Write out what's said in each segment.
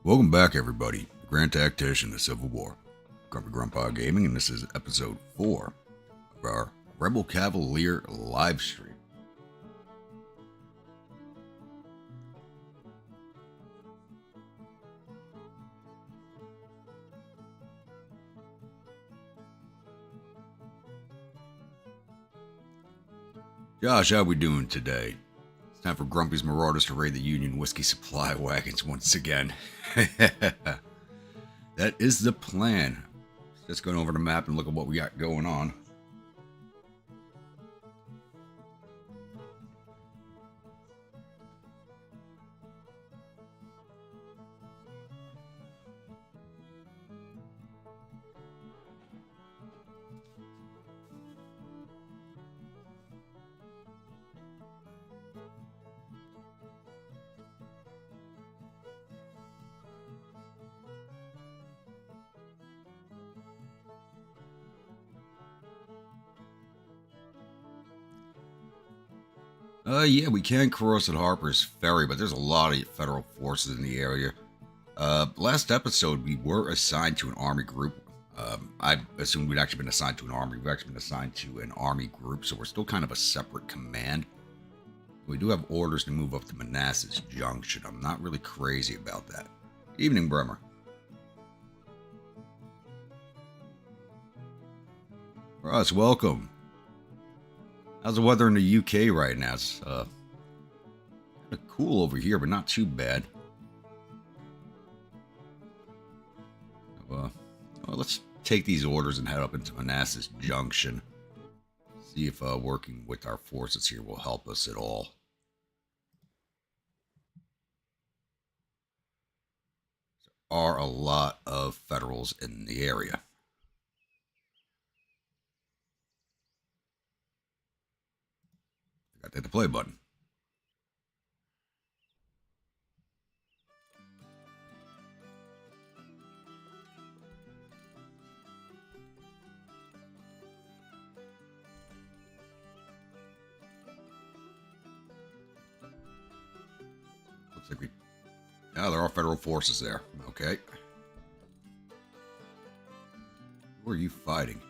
Welcome back, everybody. The Grand Tactician, the Civil War. Grumpy Grandpa Gaming, and this is episode 4 of our Rebel Cavalier live stream. Josh, how we doing today? It's time for Grumpy's Marauders to raid the Union Whiskey Supply Wagons once again. That is the plan. Just going over the map and look at what we got going on. Yeah, we can cross at Harper's Ferry, but there's a lot of federal forces in the area. Last episode, we were assigned to an army group. I assumed we'd actually been assigned to an army. We've actually been assigned to an army group, so we're still kind of a separate command. We do have orders to move up to Manassas Junction. I'm not really crazy about that. Evening, Bremer. Ross, welcome. How's the weather in the UK right now? It's kind of cool over here, but not too bad. Well, let's take these orders and head up into Manassas Junction. See if working with our forces here will help us at all. There are a lot of Federals in the area. Got to hit the play button. Looks like we... Oh, there are federal forces there. Okay. Who are you fighting?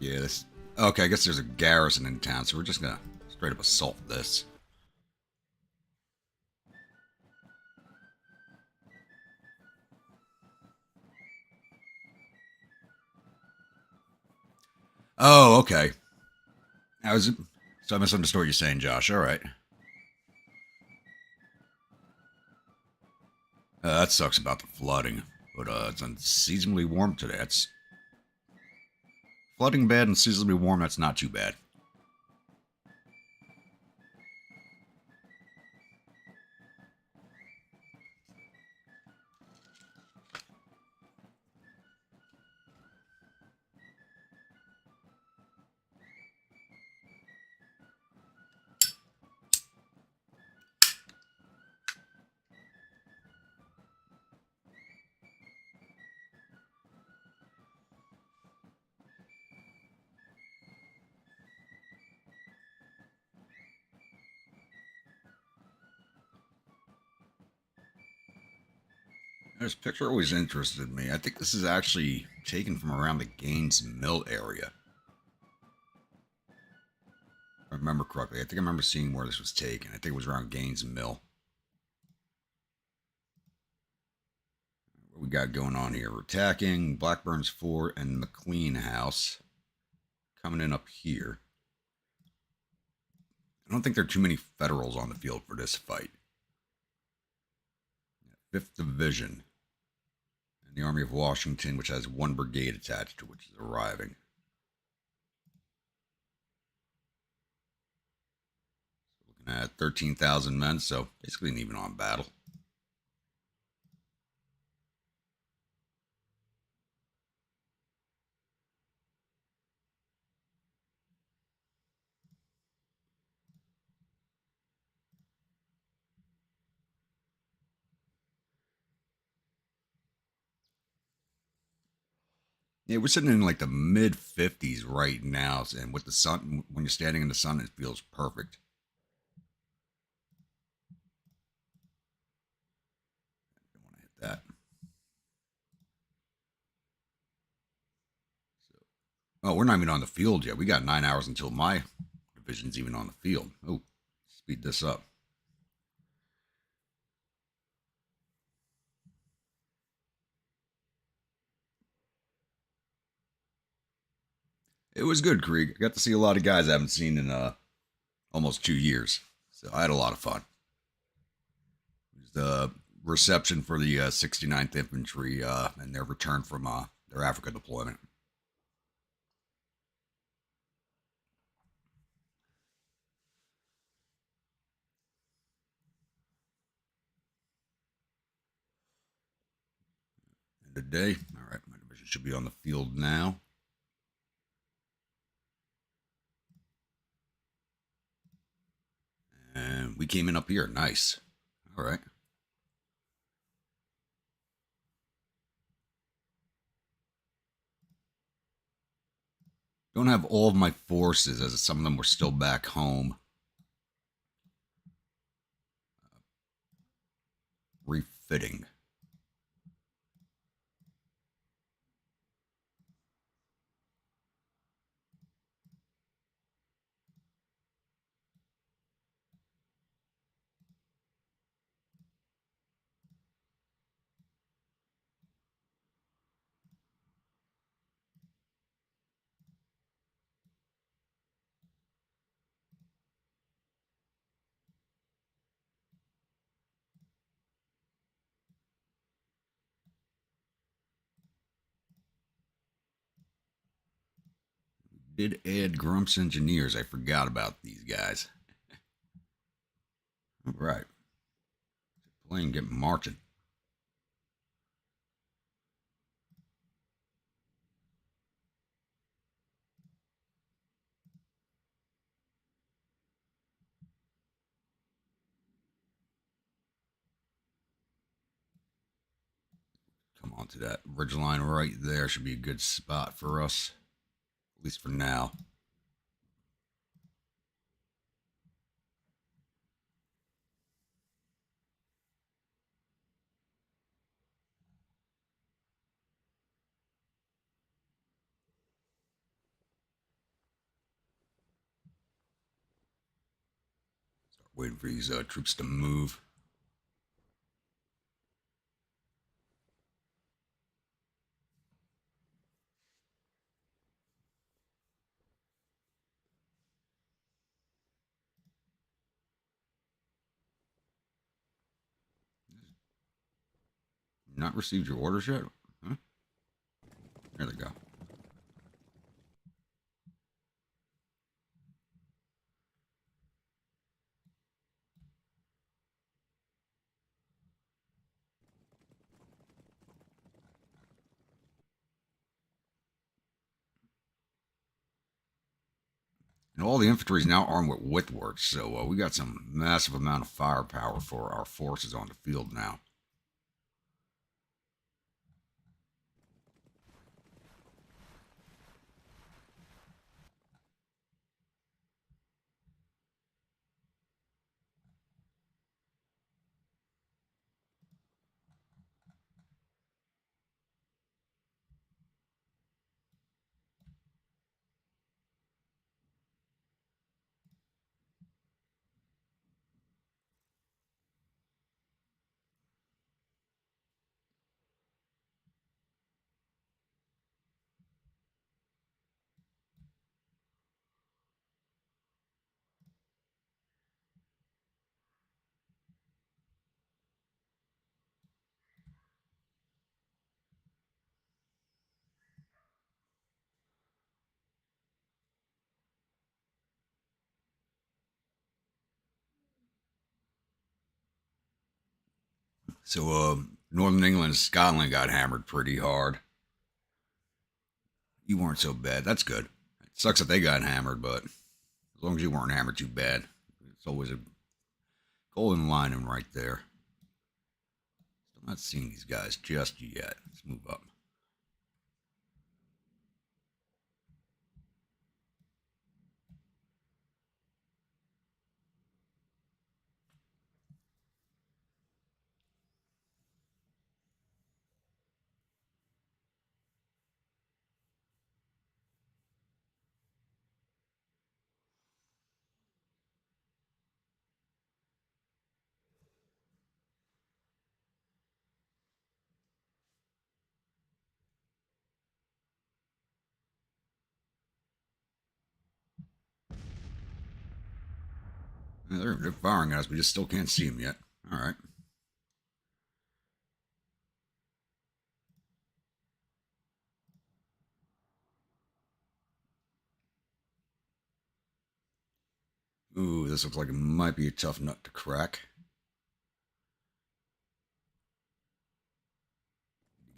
Yeah, this... Okay, I guess there's a garrison in town, so we're just gonna straight up assault this. Oh, okay. So I misunderstood what you're saying, Josh. All right. That sucks about the flooding, but it's unseasonably warm today. It's flooding bad and seasonably warm. That's not too bad. This picture always interested me. I think this is actually taken from around the Gaines Mill area. If I remember correctly. I think I remember seeing where this was taken. I think it was around Gaines Mill. What we got going on here? We're attacking Blackburn's Fort and McLean House. Coming in up here. I don't think there are too many Federals on the field for this fight. 5th Division. And the Army of Washington, which has 1 brigade attached to which is arriving. Looking at 13,000 men, so basically an even on battle. Yeah, we're sitting in like the mid 50s right now, and with the sun, when you're standing in the sun, it feels perfect. Don't want to hit that. So, oh, we're not even on the field yet. We got 9 hours until my division's even on the field. Oh, speed this up. It was good, Krieg. I got to see a lot of guys I haven't seen in almost 2 years. So I had a lot of fun. It was the reception for the 69th Infantry and their return from their Africa deployment. And today, all right, my division should be on the field now. And we came in up here. Nice. All right. Don't have all of my forces, as some of them were still back home. Refitting. Did add Grumps Engineers. I forgot about these guys. All right. Plane get marching. Come on to that ridge line right there. Should be a good spot for us, at least for now. Start waiting for these troops to move. Not received your orders yet? Huh? There they go. And all the infantry is now armed with Withworks, so we got some massive amount of firepower for our forces on the field now. So, Northern England and Scotland got hammered pretty hard. You weren't so bad. That's good. It sucks that they got hammered, but as long as you weren't hammered too bad, it's always a golden lining right there. Still not seeing these guys just yet. Let's move up. Yeah, they're firing at us. We just still can't see them yet. All right. Ooh, this looks like it might be a tough nut to crack.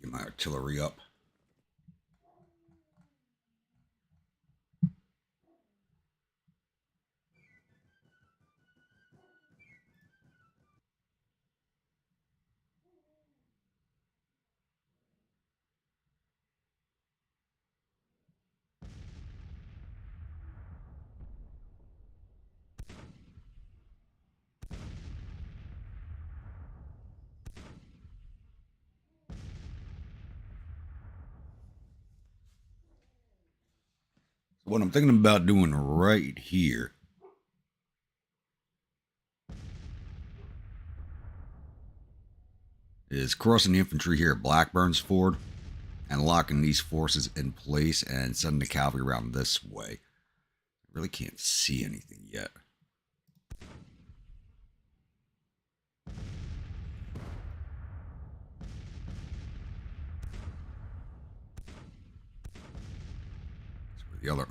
Get my artillery up. What I'm thinking about doing right here is crossing the infantry here at Blackburn's Ford and locking these forces in place and sending the cavalry around this way. I really can't see anything yet. That's where the other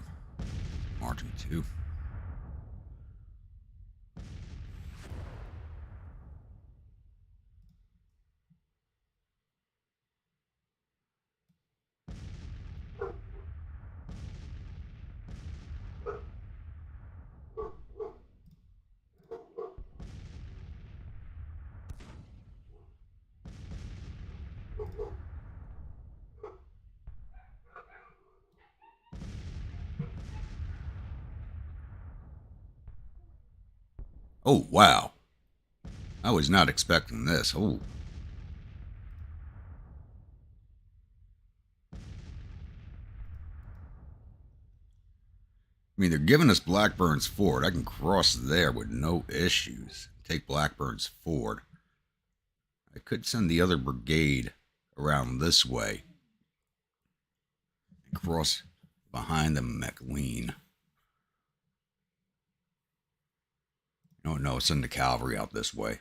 marching to. Oh, wow. I was not expecting this. Oh. I mean, they're giving us Blackburn's Ford. I can cross there with no issues. Take Blackburn's Ford. I could send the other brigade around this way and cross behind the McLean. No, send the cavalry out this way.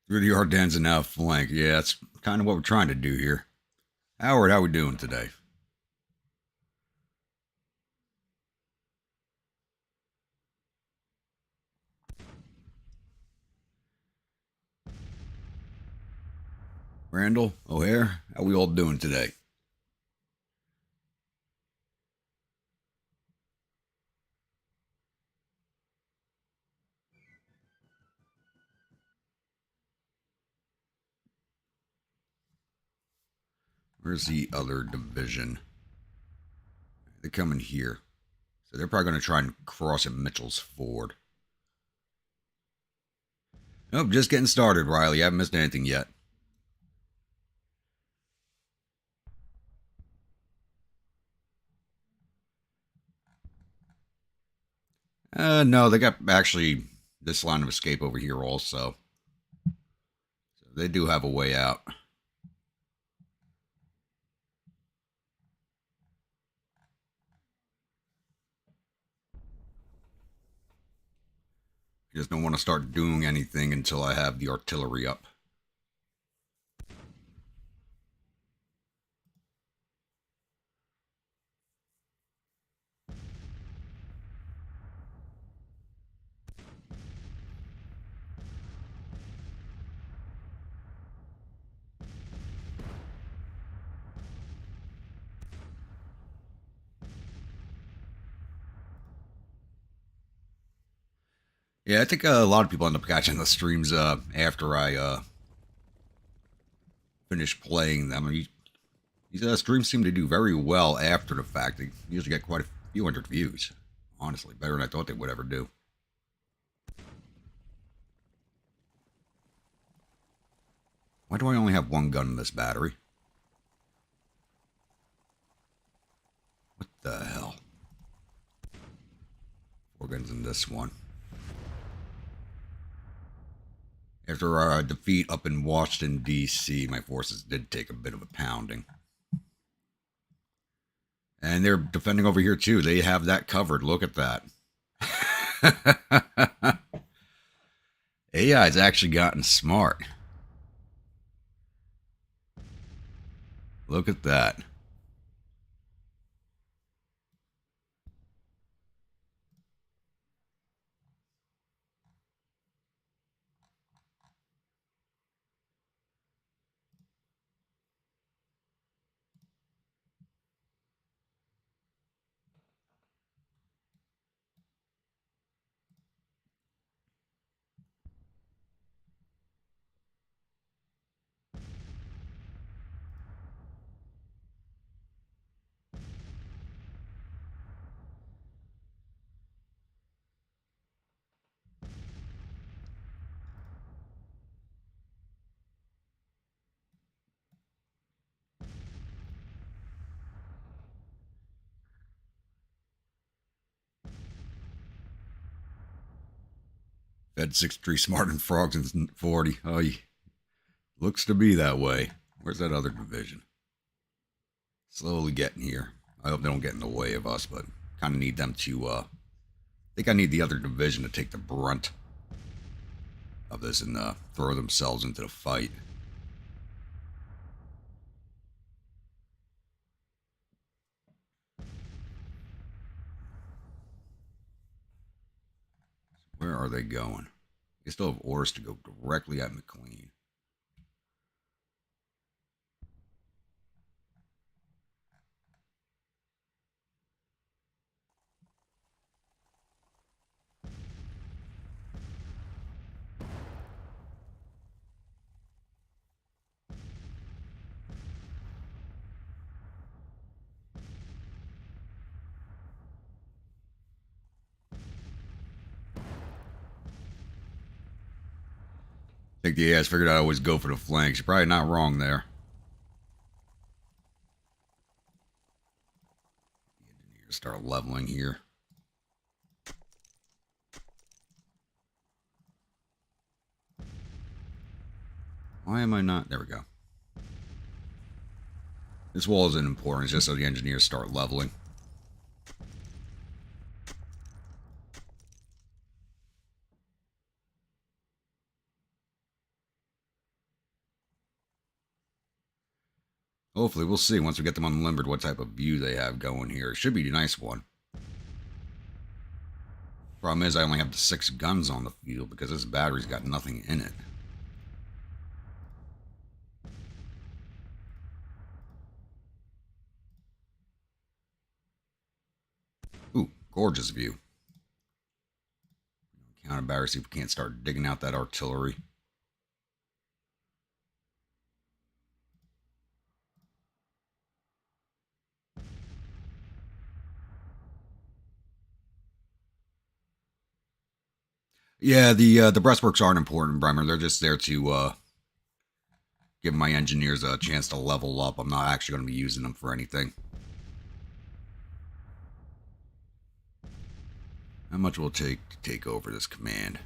Through the Ardennes and out flank. Yeah, that's kind of what we're trying to do here. Howard, how we doing today? Randall, O'Hare, how we all doing today? Where's the other division? They're coming here. So they're probably going to try and cross at Mitchell's Ford. Nope, just getting started, Riley. I haven't missed anything yet. No, they got actually this line of escape over here also. So they do have a way out. I just don't want to start doing anything until I have the artillery up. Yeah, I think a lot of people end up catching the streams after I finish playing them. I mean, these streams seem to do very well after the fact. They usually get quite a few hundred views. Honestly, better than I thought they would ever do. Why do I only have one gun in this battery? What the hell? Four guns in this one. After our defeat up in Washington, D.C., my forces did take a bit of a pounding. And they're defending over here, too. They have that covered. Look at that. AI's actually gotten smart. Look at that. Fed 63 smart and frogs in 40. Oh, looks to be that way. Where's that other division? Slowly getting here. I hope they don't get in the way of us, but kind of need them to, I think I need the other division to take the brunt of this and throw themselves into the fight. Where are they going? They still have orders to go directly at McLean. I think the AIs figured I'd always go for the flanks. You're probably not wrong there. The engineers start leveling here. Why am I not? There we go. This wall isn't important. It's just so the engineers start leveling. Hopefully, we'll see once we get them unlimbered what type of view they have going here. It should be a nice one. Problem is, I only have the 6 guns on the field because this battery's got nothing in it. Ooh, gorgeous view. Counter battery, see if we can't start digging out that artillery. Yeah, the breastworks aren't important, Bremer. They're just there to give my engineers a chance to level up. I'm not actually going to be using them for anything. How much will it take to take over this command?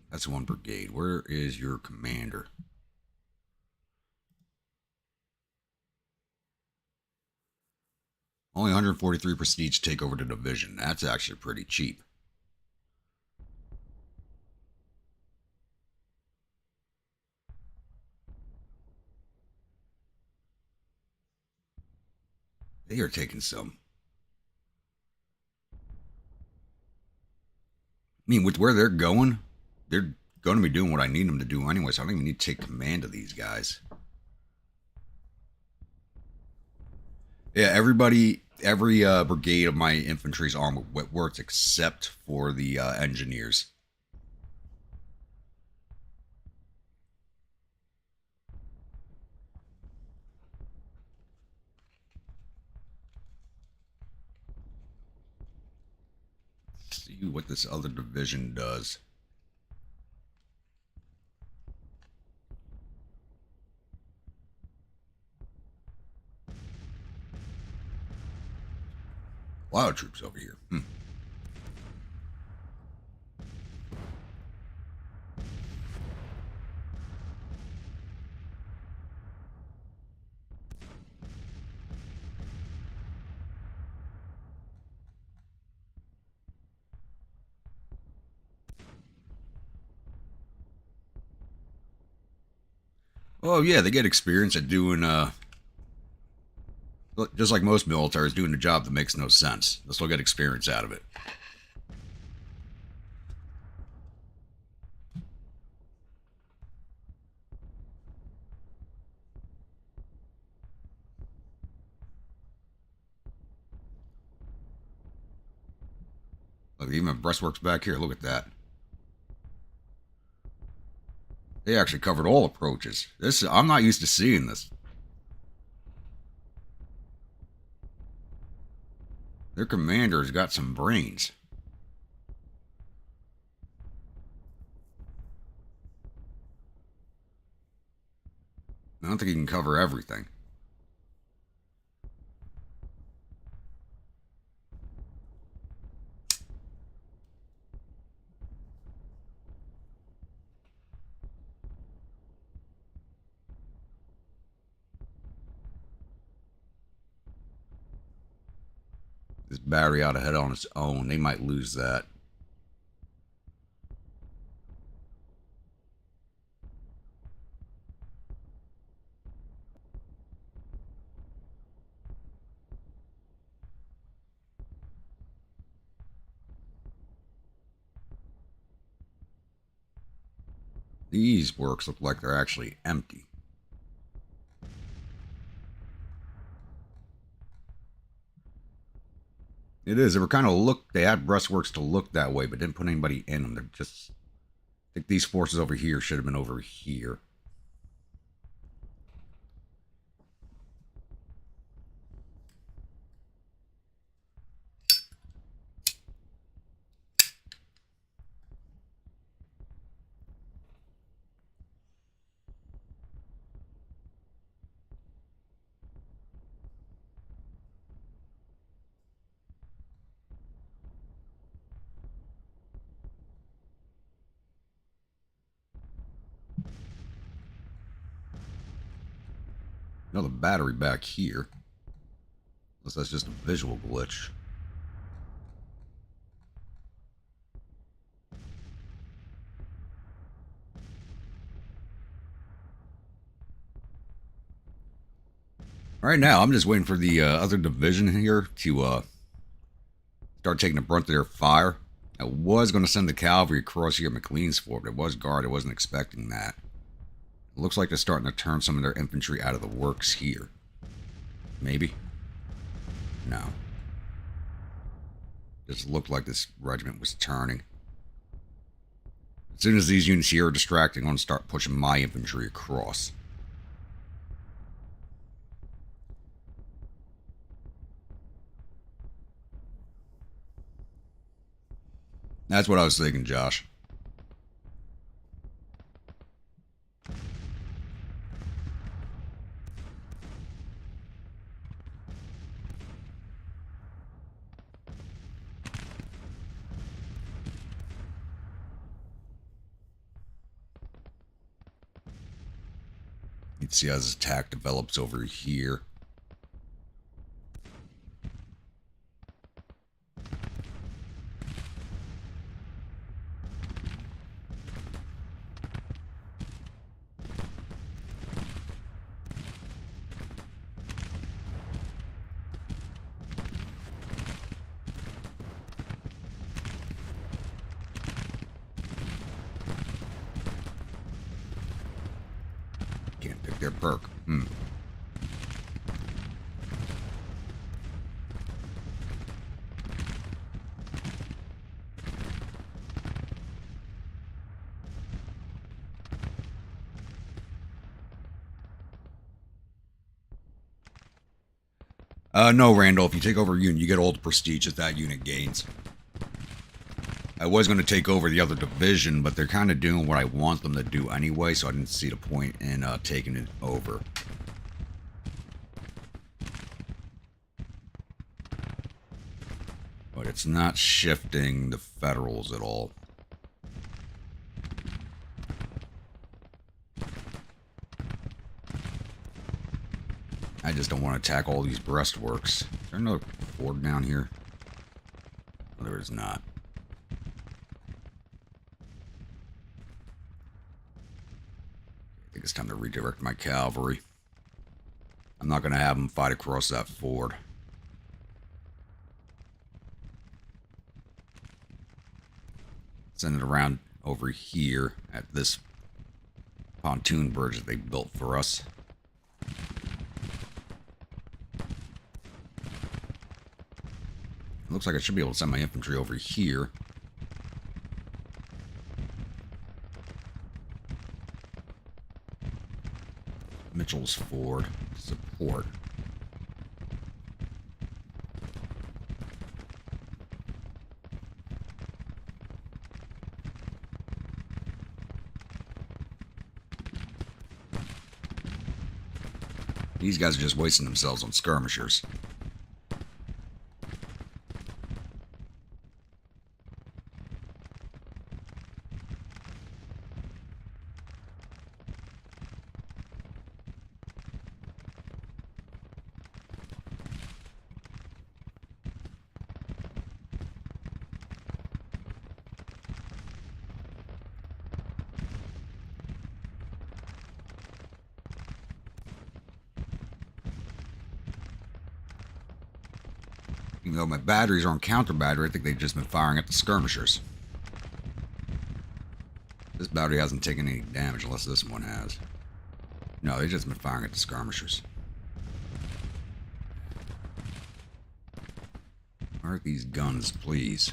That's 1 brigade. Where is your commander? Only 143 prestige to take over the division. That's actually pretty cheap. They are taking some. I mean, with where they're going to be doing what I need them to do anyway, so I don't even need to take command of these guys. Yeah, every brigade of my infantry's armor works except for the engineers. Let's see what this other division does. A lot of troops over here. Oh yeah, they get experience at doing just like most militaries doing a job that makes no sense. They'll still get experience out of it. Look, even breastworks back here. Look at that. They actually covered all approaches. This I'm not used to seeing this. Their commander's got some brains. I don't think he can cover everything. This battery ought to head on its own. They might lose that. These works look like they're actually empty. It is. They were kind of they had breastworks to look that way, but didn't put anybody in them. They're just, I think these forces over here should have been over here. Another battery back here. Unless that's just a visual glitch. Right now, I'm just waiting for the other division here to start taking the brunt of their fire. I was going to send the cavalry across here at McLean's Fort, but it was guard. I wasn't expecting that. It looks like they're starting to turn some of their infantry out of the works here. Maybe? No. Just looked like this regiment was turning. As soon as these units here are distracting, I'm going to start pushing my infantry across. That's what I was thinking, Josh. You can see how this attack develops over here. Can't pick their perk. No, Randall. If you take over a unit, you get all the prestige that that unit gains. I was going to take over the other division, but they're kind of doing what I want them to do anyway, so I didn't see the point in taking it over. But it's not shifting the Federals at all. I just don't want to attack all these breastworks. Is there another ford down here? No, there is not. I think it's time to redirect my cavalry. I'm not going to have them fight across that ford. Send it around over here at this pontoon bridge that they built for us. Looks like I should be able to send my infantry over here. Mitchell's Ford support. These guys are just wasting themselves on skirmishers. Even though my batteries are on counter battery, I think they've just been firing at the skirmishers. This battery hasn't taken any damage unless this one has. No, they've just been firing at the skirmishers. Where are these guns, please?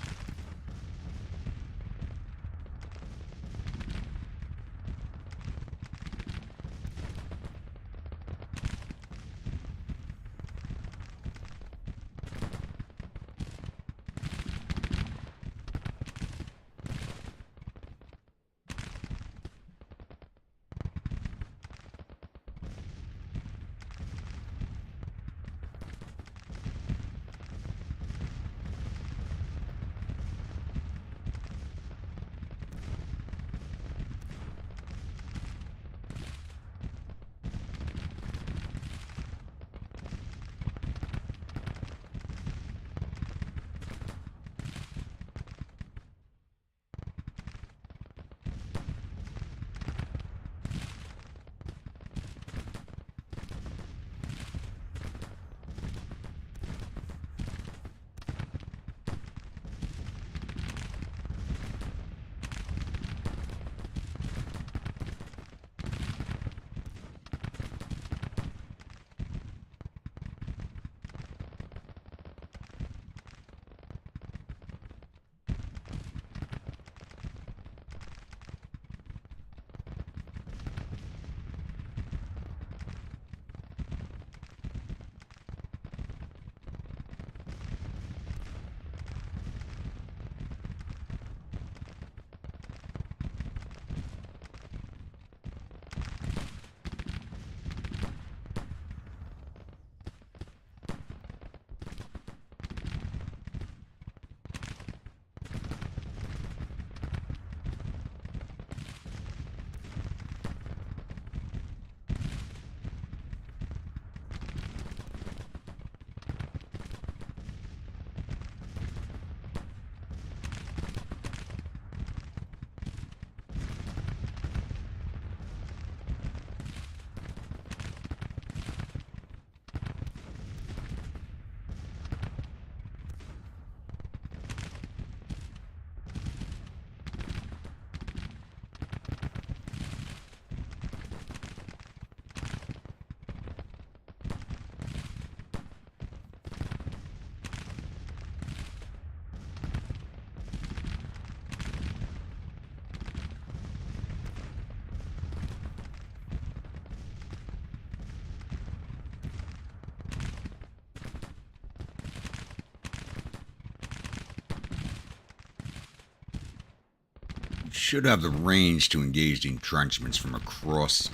should have the range to engage the entrenchments from across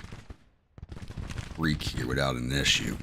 the creek here without an issue.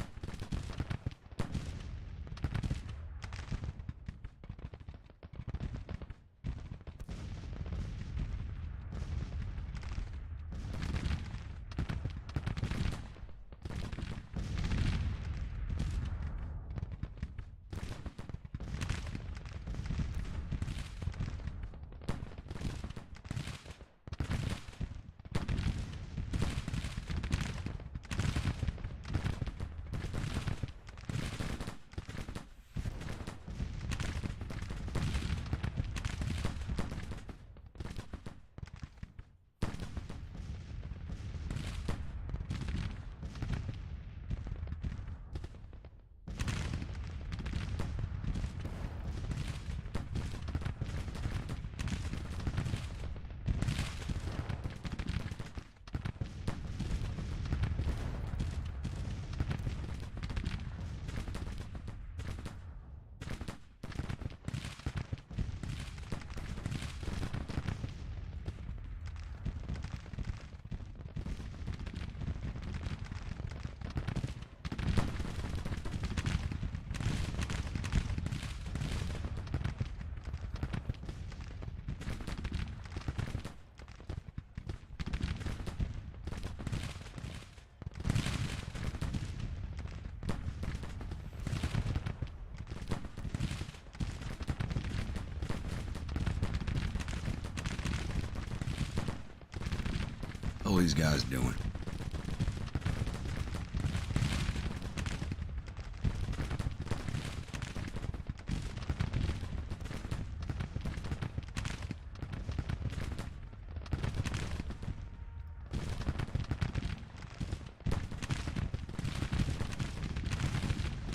What are these guys doing?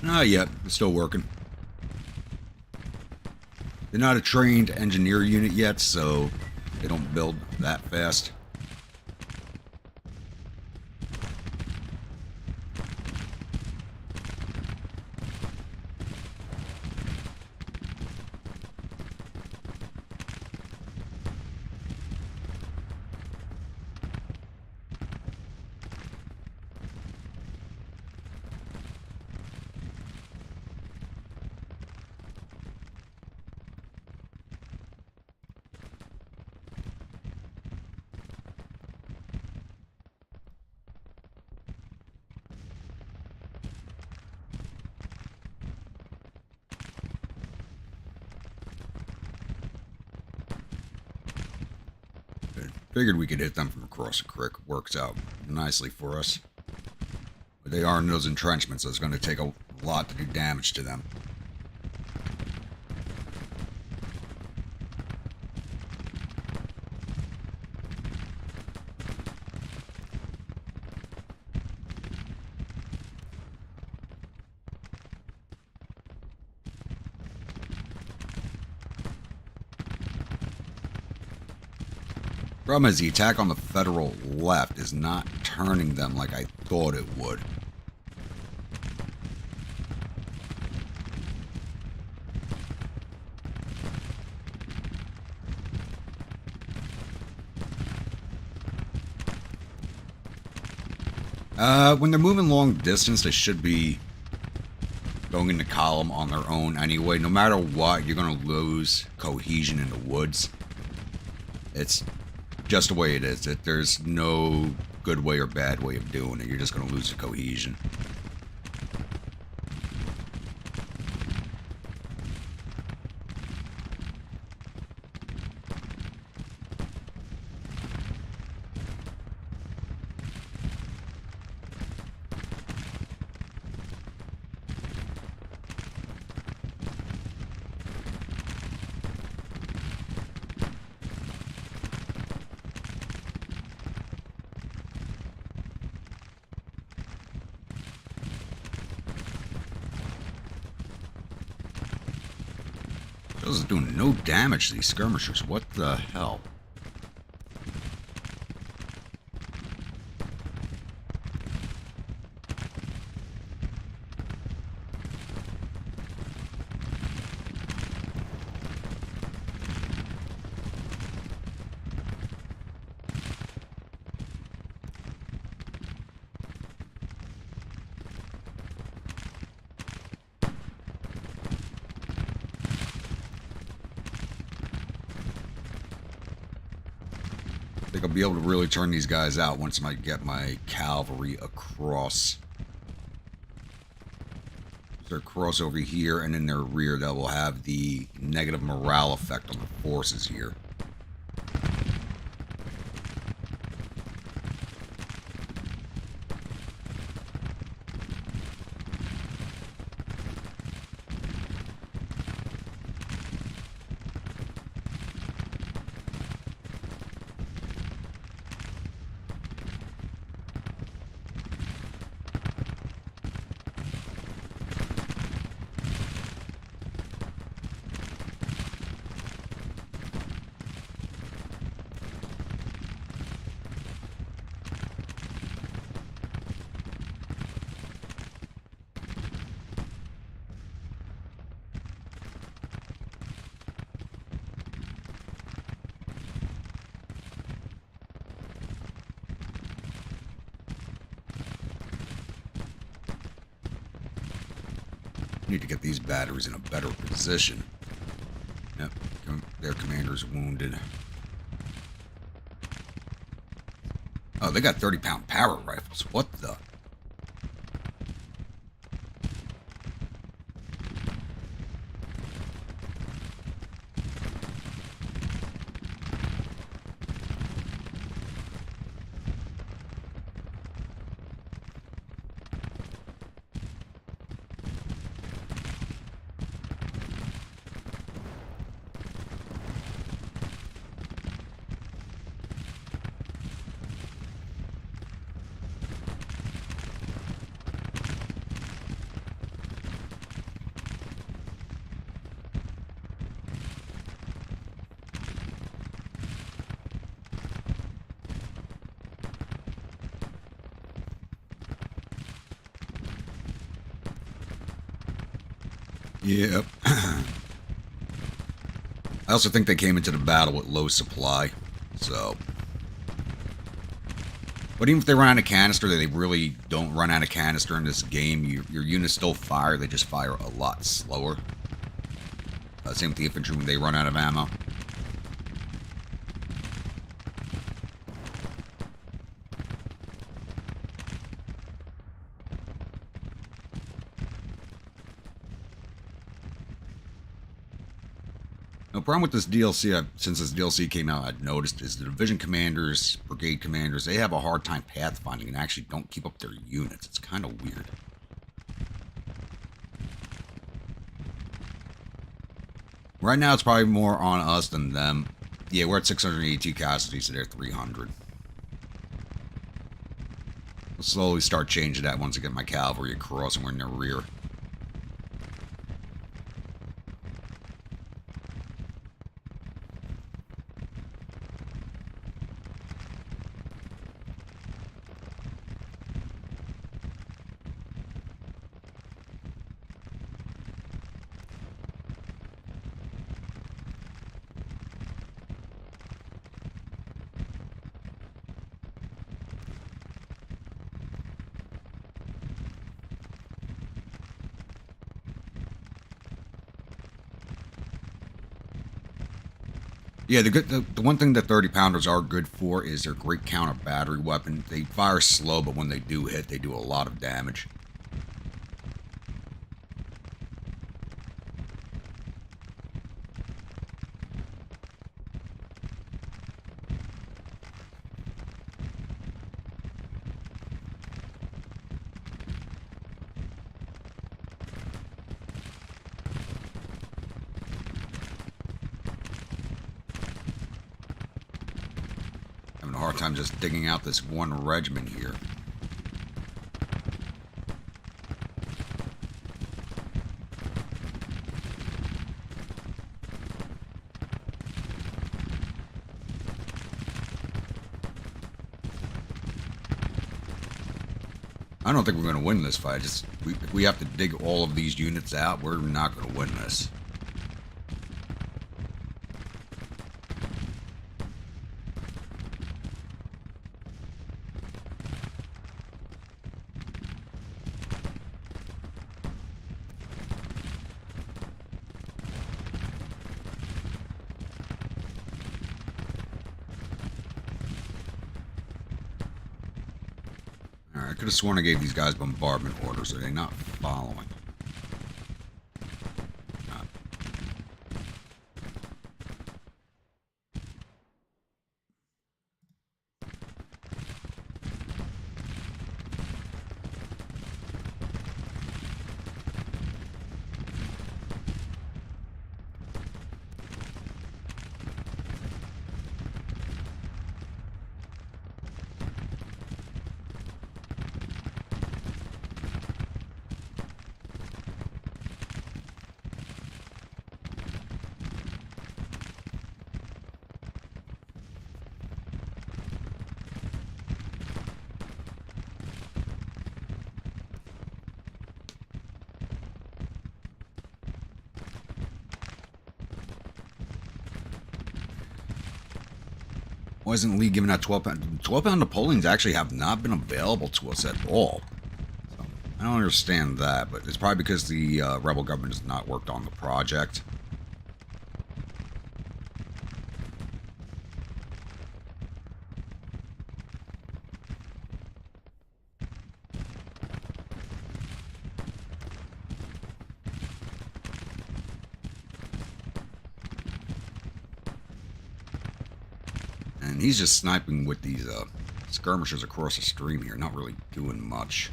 Not yet. It's still working. They're not a trained engineer unit yet, so they don't build that fast. Figured we could hit them from across the creek. Works out nicely for us. But they are in those entrenchments, so it's going to take a lot to do damage to them. Problem is, the attack on the federal left is not turning them like I thought it would. When they're moving long distance, they should be going into column on their own anyway. No matter what, you're going to lose cohesion in the woods. It's just the way it is. There's no good way or bad way of doing it. You're just going to lose the cohesion. This is doing no damage to these skirmishers. What the hell? I think I'll be able to really turn these guys out once I get my cavalry across. They're cross over here, and in their rear, that will have the negative morale effect on the forces here. Need to get these batteries in a better position. Yep, their commander's wounded. Oh, they got 30-pound Parrot rifles. What the? Yep. I also think they came into the battle with low supply, so... But even if they run out of canister, they really don't run out of canister in this game. Your units still fire, they just fire a lot slower. Same with the infantry when they run out of ammo. The problem with this DLC, since this DLC came out, I've noticed is the division commanders, brigade commanders, they have a hard time pathfinding and actually don't keep up their units. It's kind of weird. Right now, it's probably more on us than them. Yeah, we're at 682 casualties, so they're 300. I'll slowly start changing that once I get my cavalry across and we're in their rear. Yeah, the one thing that 30-pounders are good for is their great counter battery weapon. They fire slow, but when they do hit, they do a lot of damage. Having a hard time just digging out this one regiment here. I don't think we're going to win this fight. If we have to dig all of these units out, we're not going to win this. Alright, I could have sworn I gave these guys bombardment orders. Are they not following? Not. Why isn't Lee giving out 12-pound? 12-pound Napoleons actually have not been available to us at all. So, I don't understand that, but it's probably because the rebel government has not worked on the project. And he's just sniping with these skirmishers across the stream here, not really doing much.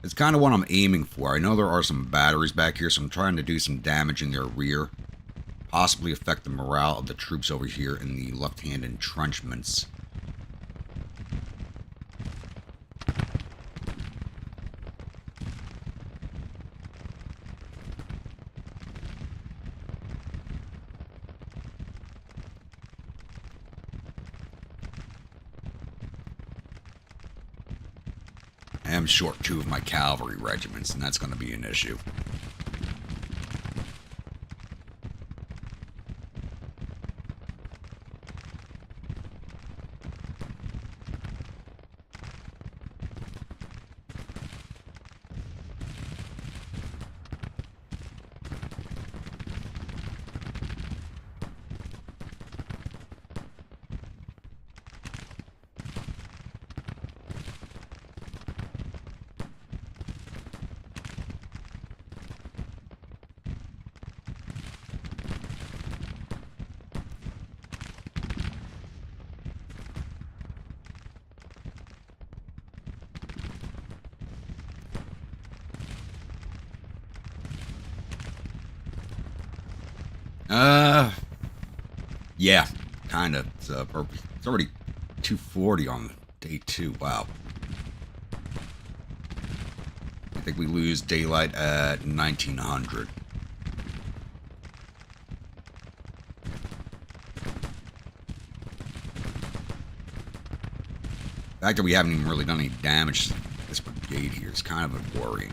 It's kind of what I'm aiming for. I know there are some batteries back here, so I'm trying to do some damage in their rear. Possibly affect the morale of the troops over here in the left-hand entrenchments. I am short 2 of my cavalry regiments, and that's going to be an issue. Yeah, kind of. It's already 2:40 on day 2. Wow. I think we lose daylight at 1900. The fact that we haven't even really done any damage to this brigade here is kind of worrying.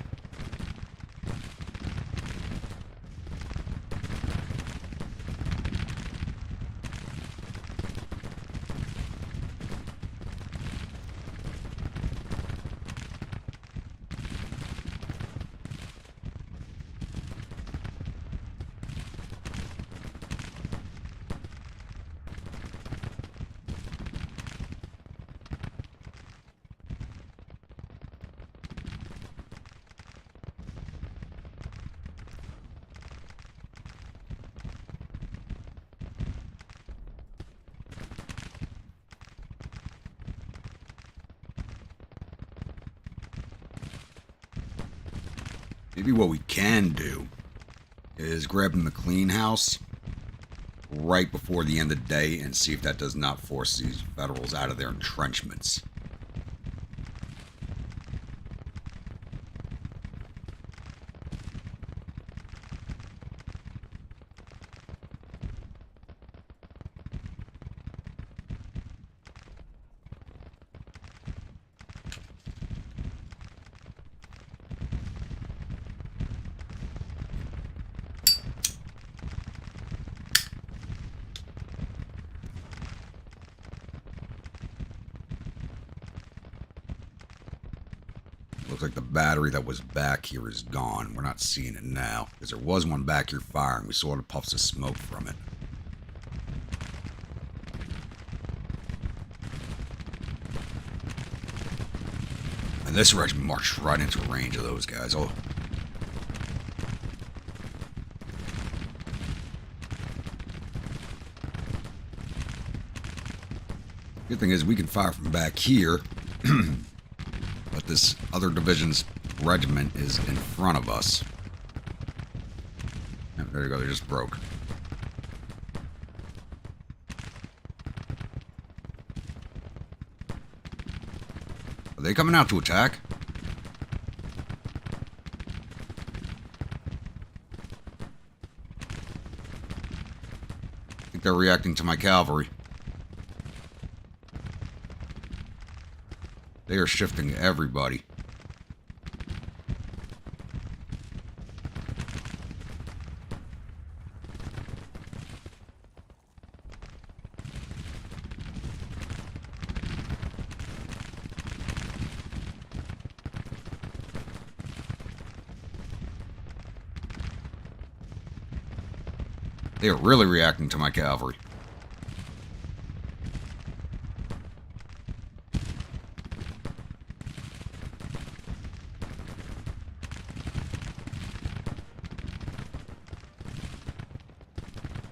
Maybe what we can do is grab the McLean house right before the end of the day and see if that does not force these Federals out of their entrenchments. Looks like the battery that was back here is gone. We're not seeing it now. Because there was one back here firing. We saw the puffs of smoke from it. And this regiment marched right into range of those guys. Oh. Good thing is we can fire from back here. But this other division's regiment is in front of us. Oh, there you go, they just broke. Are they coming out to attack? I think they're reacting to my cavalry. They are shifting everybody. They are really reacting to my cavalry.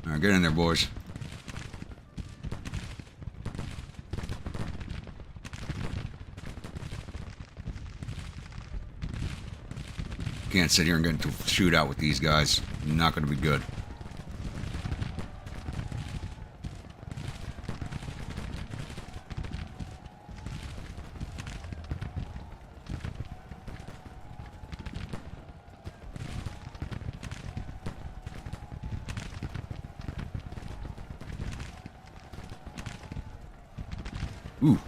Alright, get in there, boys. Can't sit here and get into a shootout with these guys. Not going to be good. Ooh.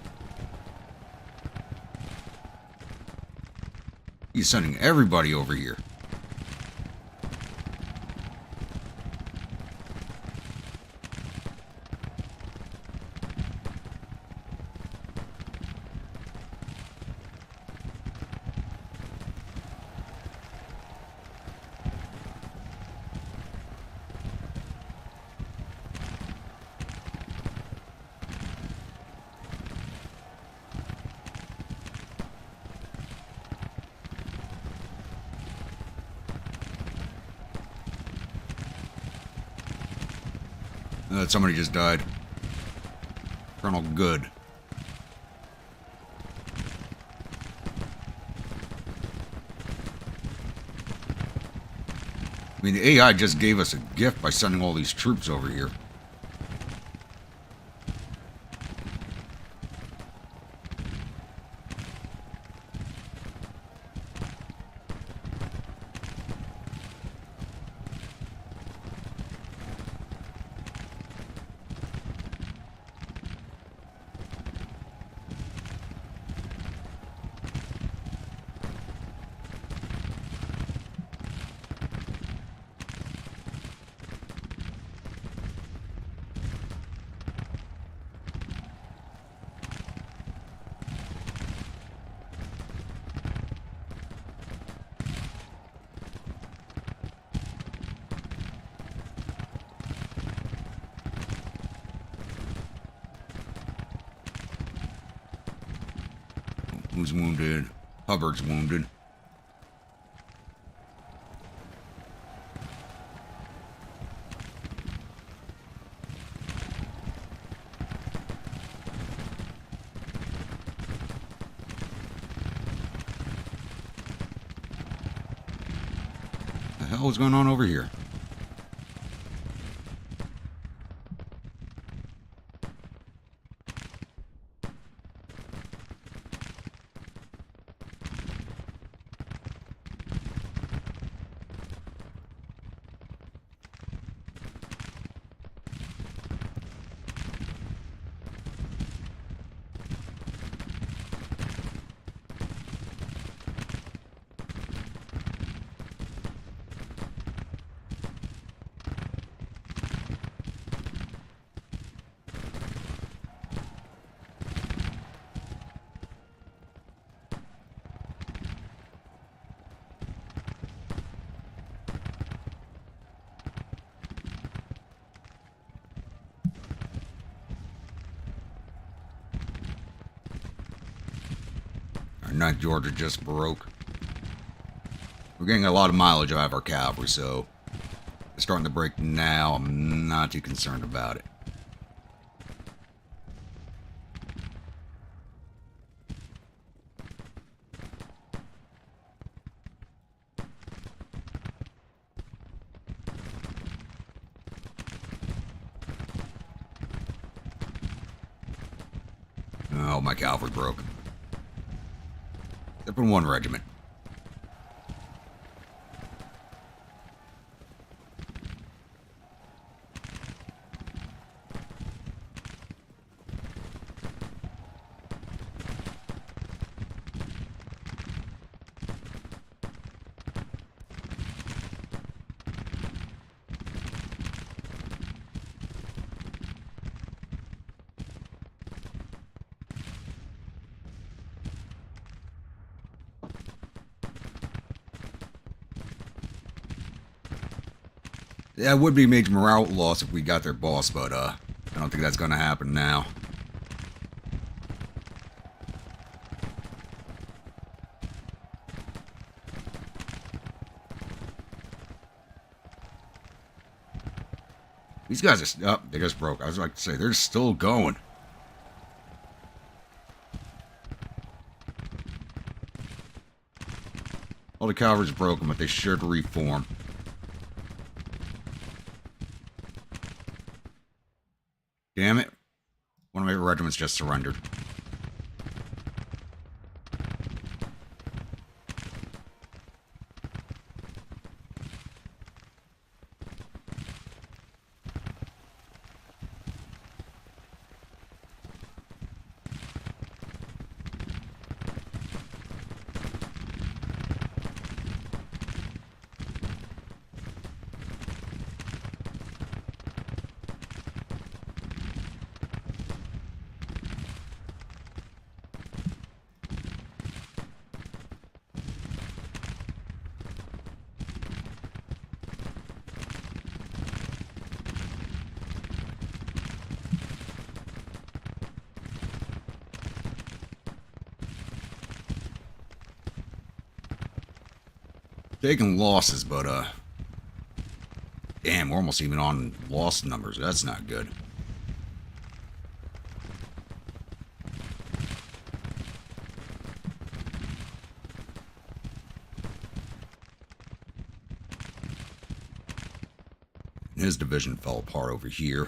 He's sending everybody over here. Somebody just died. Colonel Good. I mean, the AI just gave us a gift by sending all these troops over here. Who's wounded? Hubbard's wounded. What the hell is going on over here? Ninth Georgia just broke. We're getting a lot of mileage out of our cavalry, so it's starting to break now. I'm not too concerned about it. Oh, my cavalry broke. Except in one regiment. Yeah, it would be a major morale loss if we got their boss, but I don't think that's going to happen now. These guys are... Oh, they just broke. I was about to say, they're still going. All the cavalry's broken, but they should reform. Damn it. One of my regiments just surrendered. Taking losses, but, damn, we're almost even on loss numbers. That's not good. His division fell apart over here.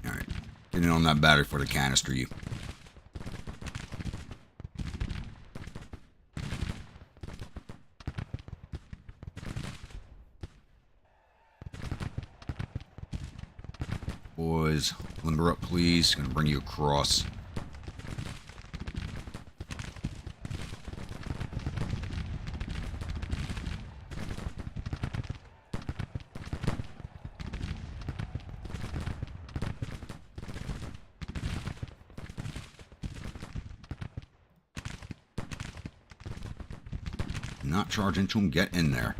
Alright. Get in on that battery for the canister, you. Boys, limber up, please. Gonna bring you across. Not charge into him. Get in there.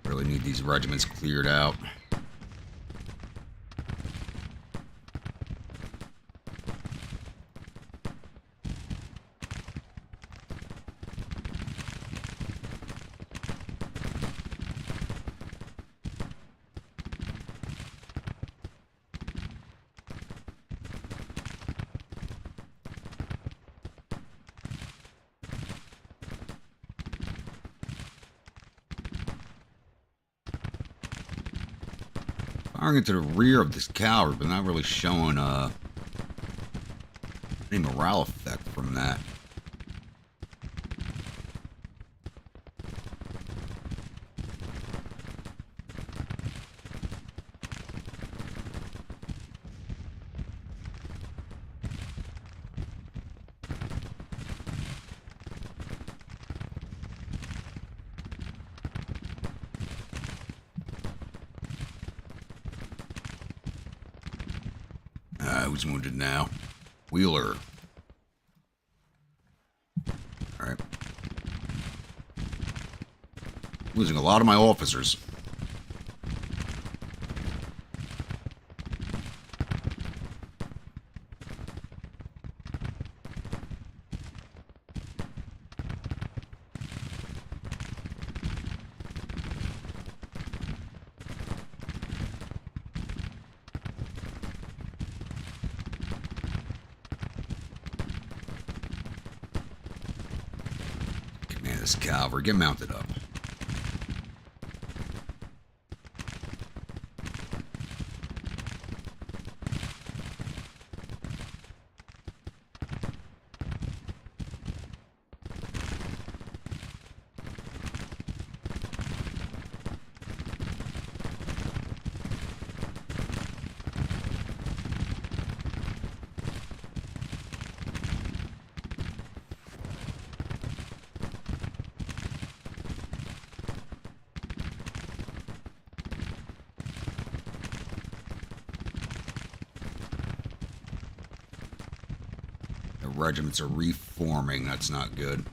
Really need these regiments cleared out. Firing into the rear of this cavalry, but not really showing any morale effect from that. Who's wounded now? Wheeler. Alright. Losing a lot of my officers. Man, this cavalry, get mounted up. The regiments are reforming. That's not good.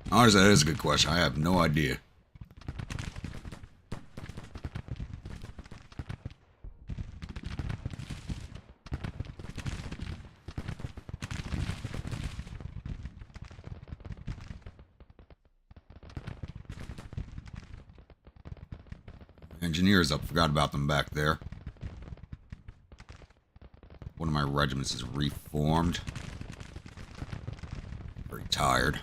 Honestly, that is a good question. I have no idea. Engineers up. Forgot about them back there. One of my regiments is reformed. Very tired.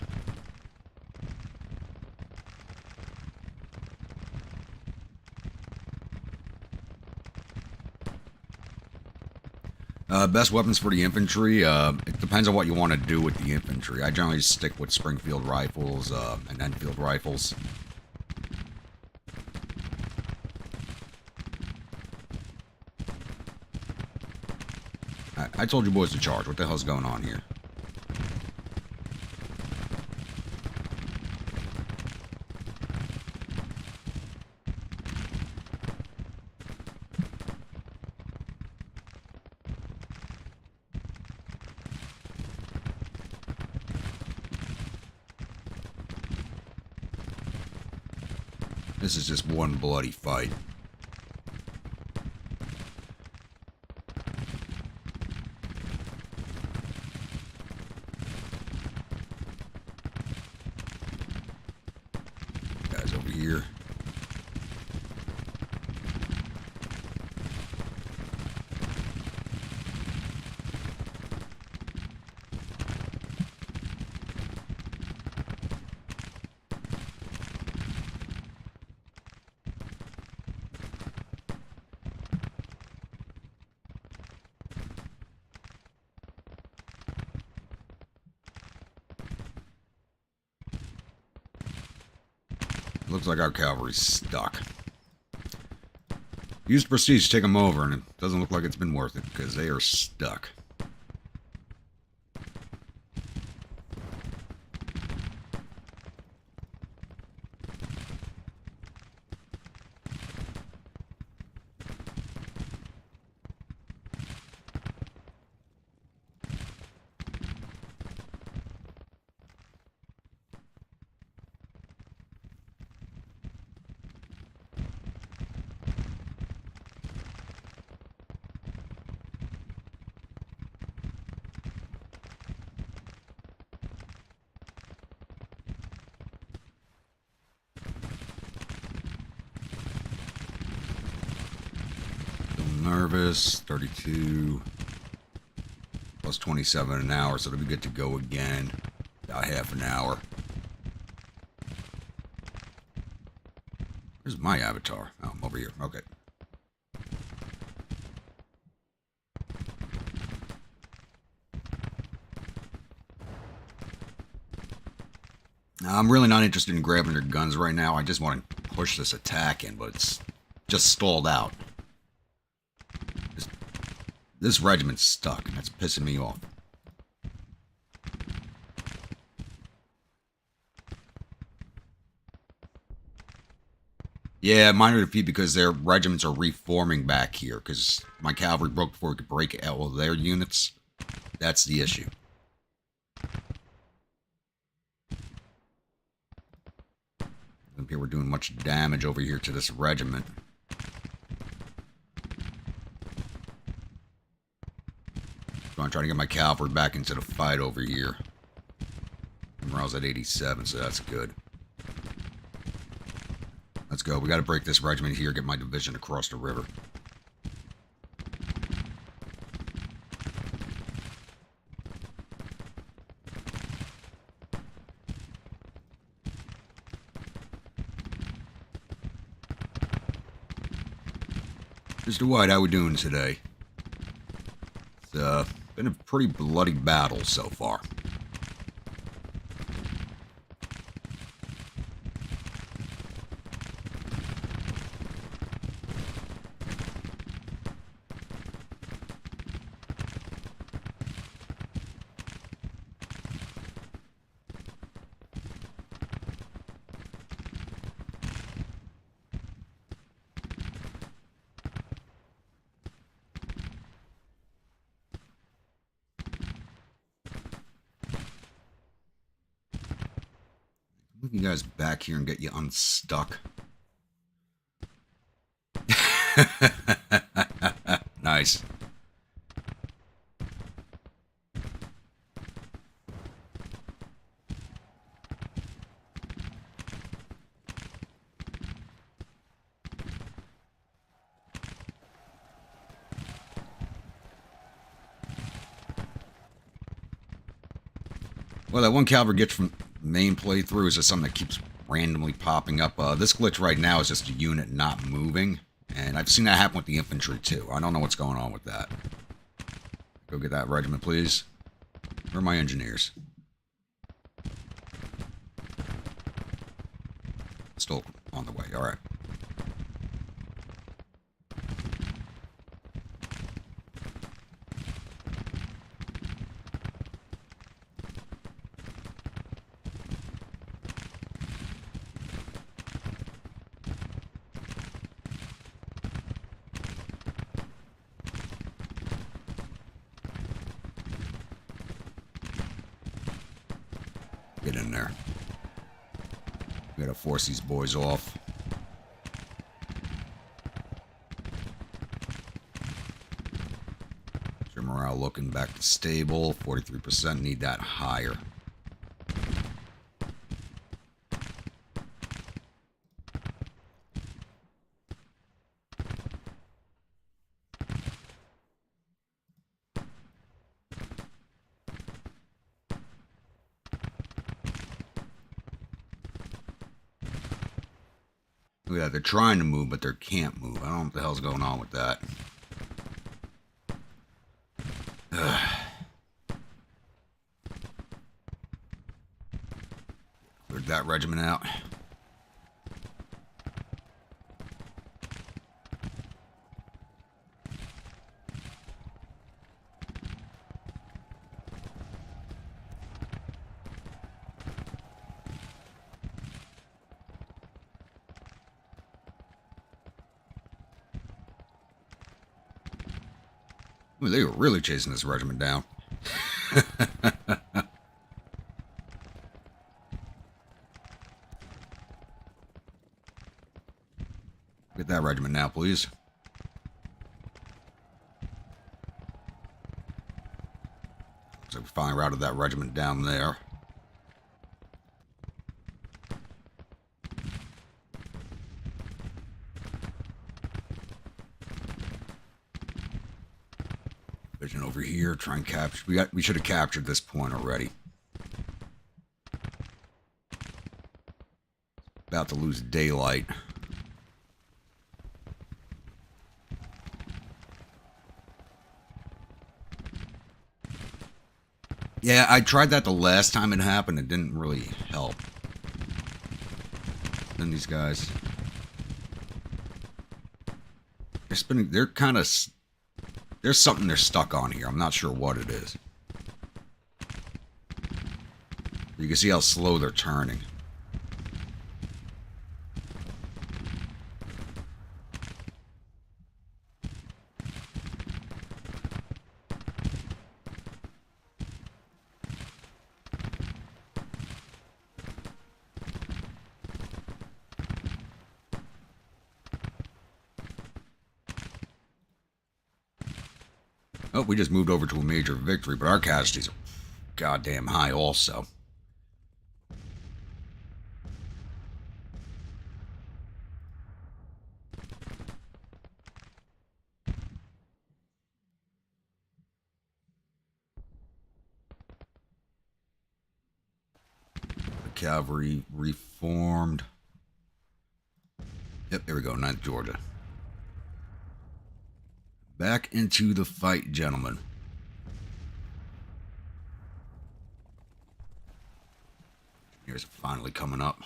Best weapons for the infantry. It depends on what you want to do with the infantry. I generally stick with Springfield rifles and Enfield rifles. I told you boys to charge. What the hell's going on here? This is just one bloody fight. Guys over here. Looks like our cavalry's stuck. Used prestige to take them over, and it doesn't look like it's been worth it, because they are stuck. Nervous, 32, plus 27 an hour, so it'll be good to go again. About half an hour. Where's my avatar? Oh, I'm over here. Okay. Now, I'm really not interested in grabbing their guns right now. I just want to push this attack in, but it's just stalled out. This regiment's stuck, and that's pissing me off. Yeah, minor defeat because their regiments are reforming back here because my cavalry broke before we could break all of their units. That's the issue. Up here, we're doing much damage over here to this regiment. So I'm trying to get my cavalry back into the fight over here. Morale's at 87, so that's good. Let's go. We got to break this regiment here, get my division across the river. Mr. White, how we doing today? It's been a pretty bloody battle so far. Move you guys back here and get you unstuck. Nice. Well, that one cavalry gets from main playthrough is just something that keeps randomly popping up. This glitch right now is just a unit not moving, and I've seen that happen with the infantry too. I don't know what's going on with that. Go get that regiment, please. Where are my engineers? Still on the way, alright. Get in there. We gotta force these boys off. Your morale looking back to stable. 43%. Need that higher. Look at that. They're trying to move, but they can't move. I don't know what the hell's going on with that. Cleared that regiment out. Ooh, they were really chasing this regiment down. Get that regiment now, please. So we finally routed that regiment down there. Vision over here, try and capture. We should have captured this point already. About to lose daylight. Yeah, I tried that the last time it happened. It didn't really help. Then these guys, they're spinning. They're kind of. There's something they're stuck on here. I'm not sure what it is. You can see how slow they're turning. Oh, we just moved over to a major victory, but our casualties are goddamn high also. The cavalry reformed. Yep, there we go, 9th Georgia. Back into the fight, gentlemen. Here's finally coming up.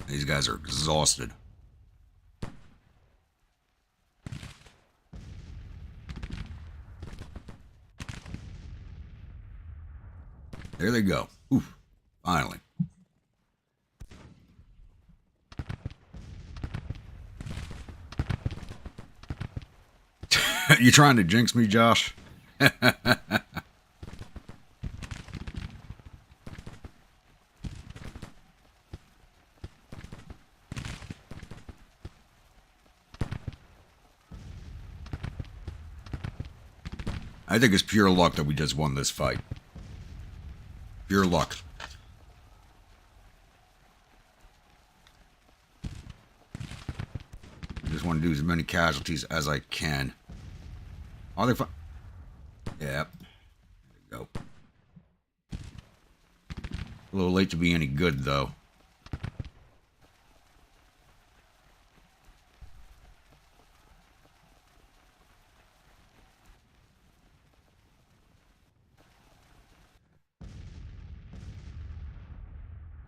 These guys are exhausted. There they go. Oof. Finally. You trying to jinx me, Josh? I think it's pure luck that we just won this fight. Pure luck. I just want to do as many casualties as I can. Are they fine? Yep. There we go. A little late to be any good, though.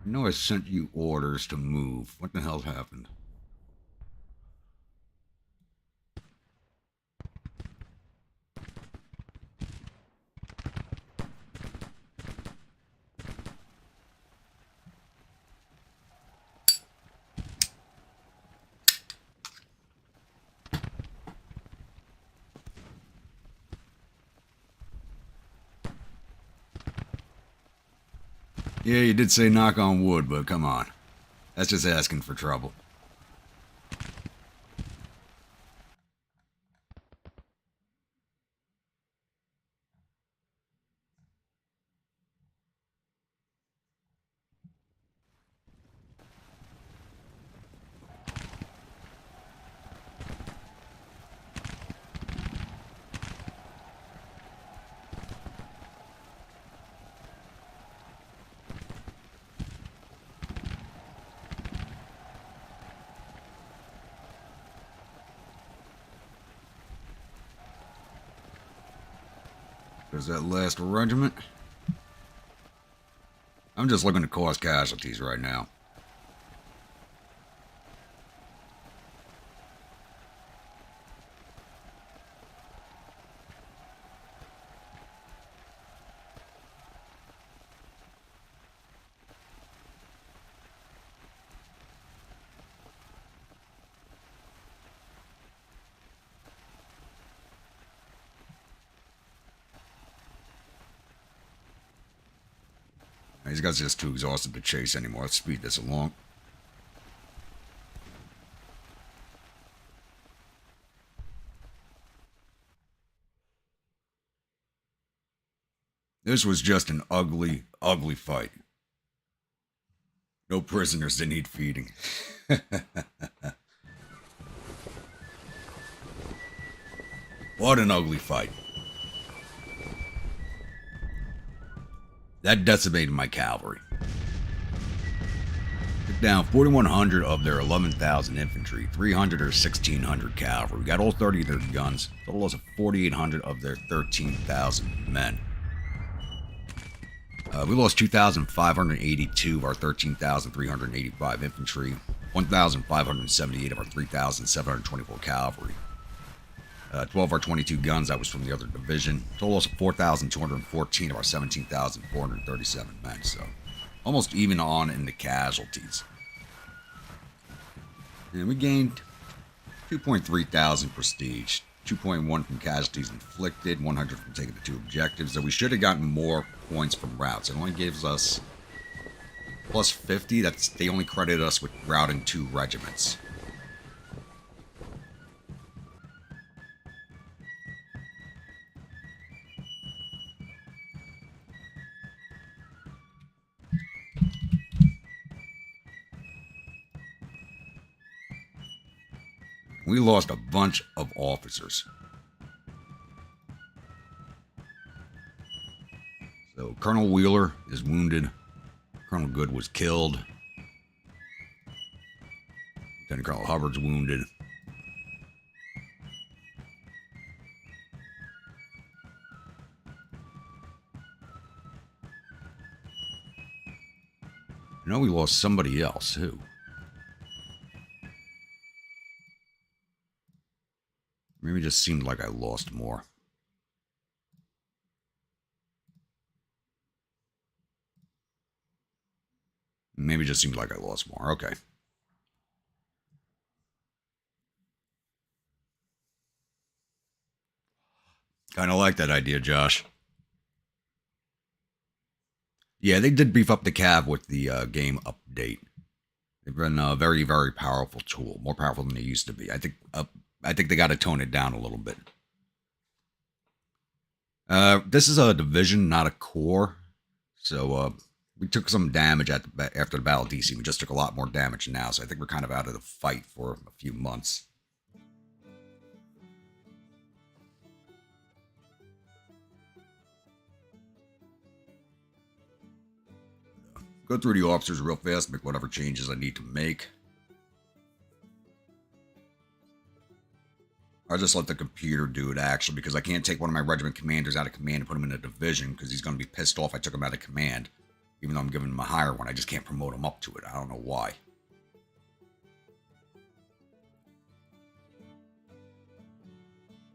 I know I sent you orders to move. What the hell happened? Yeah, you did say knock on wood, but come on. That's just asking for trouble. There's that last regiment. I'm just looking to cause casualties right now. These guys are just too exhausted to chase anymore. Let's speed this along. This was just an ugly, ugly fight. No prisoners that need feeding. What an ugly fight. That decimated my cavalry. down 4,100 of their 11,000 infantry, 300 or 1,600 cavalry. We got all 30 of their guns, total loss of 4,800 of their 13,000 men. We lost 2,582 of our 13,385 infantry, 1,578 of our 3,724 cavalry. 12 of our 22 guns, that was from the other division. Total loss of 4,214 of our 17,437 men, so almost even on in the casualties. And we gained 2.3 thousand prestige, 2.1 from casualties inflicted, 100 from taking the 2 objectives. So we should have gotten more points from routes. It only gives us plus 50. They only credit us with routing 2 regiments. We lost a bunch of officers. So Colonel Wheeler is wounded. Colonel Good was killed. Lieutenant Colonel Hubbard's wounded. I know we lost somebody else. Who? Maybe it just seemed like I lost more. Maybe it just seemed like I lost more. Okay. Kind of like that idea, Josh. Yeah, they did beef up the Cav with the game update. They've been a very, very powerful tool. More powerful than they used to be. I think they got to tone it down a little bit. This is a division, not a corps. So we took some damage after the Battle of DC. We just took a lot more damage now. So I think we're kind of out of the fight for a few months. Go through the officers real fast, make whatever changes I need to make. I just let the computer do it, actually, because I can't take one of my regiment commanders out of command and put him in a division, because he's going to be pissed off I took him out of command. Even though I'm giving him a higher one, I just can't promote him up to it. I don't know why.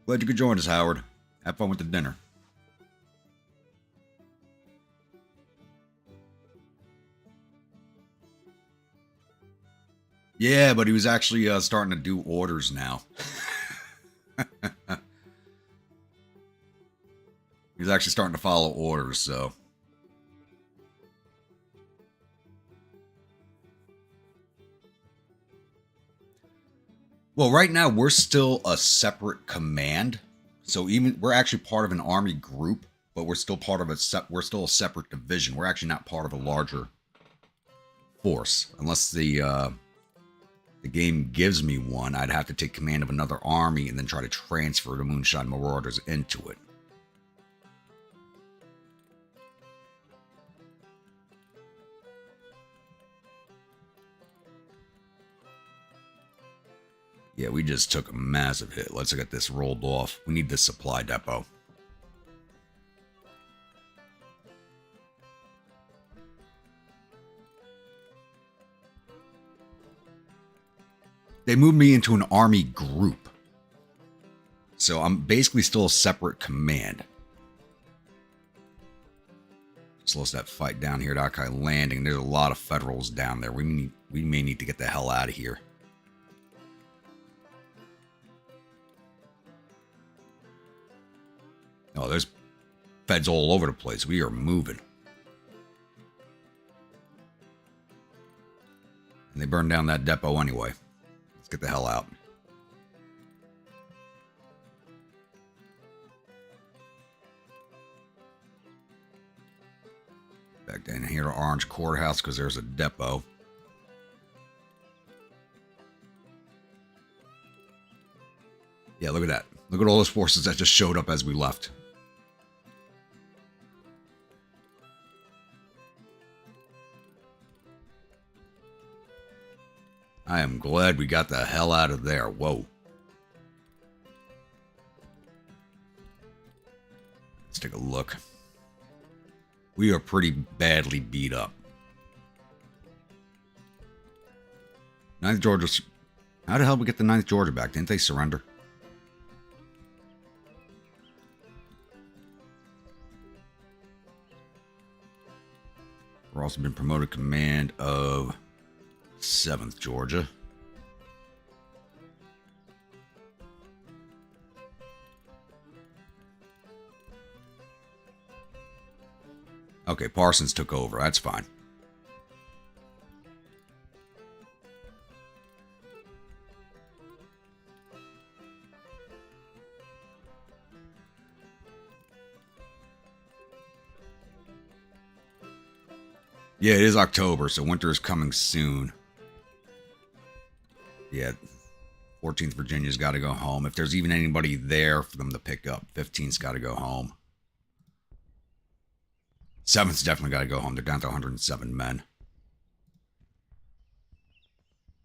Glad you could join us, Howard. Have fun with the dinner. Yeah, but he was actually starting to do orders now. He's actually starting to follow orders, so. Well, right now we're still a separate command. So we're actually part of an army group, but we're still part of we're still a separate division. We're actually not part of a larger force. Unless the game gives me one, I'd have to take command of another army and then try to transfer the Moonshine Marauders into it. Yeah, we just took a massive hit. Let's get this rolled off. We need this supply depot. They moved me into an army group. So I'm basically still a separate command. Just lost that fight down here at Akai Landing. There's a lot of Federals down there. We may need to get the hell out of here. Oh, there's Feds all over the place. We are moving. And they burned down that depot anyway. Let's get the hell out. Back down here to Orange Courthouse because there's a depot. Yeah, look at that. Look at all those forces that just showed up as we left. I am glad we got the hell out of there. Whoa. Let's take a look. We are pretty badly beat up. 9th Georgia. How the hell did we get the 9th Georgia back? Didn't they surrender? We're also been promoted command of 7th Georgia. Okay, Parsons took over. That's fine. Yeah, it is October, so winter is coming soon. Yeah, 14th Virginia's got to go home. If there's even anybody there for them to pick up, 15th's got to go home. 7th's definitely got to go home. They're down to 107 men.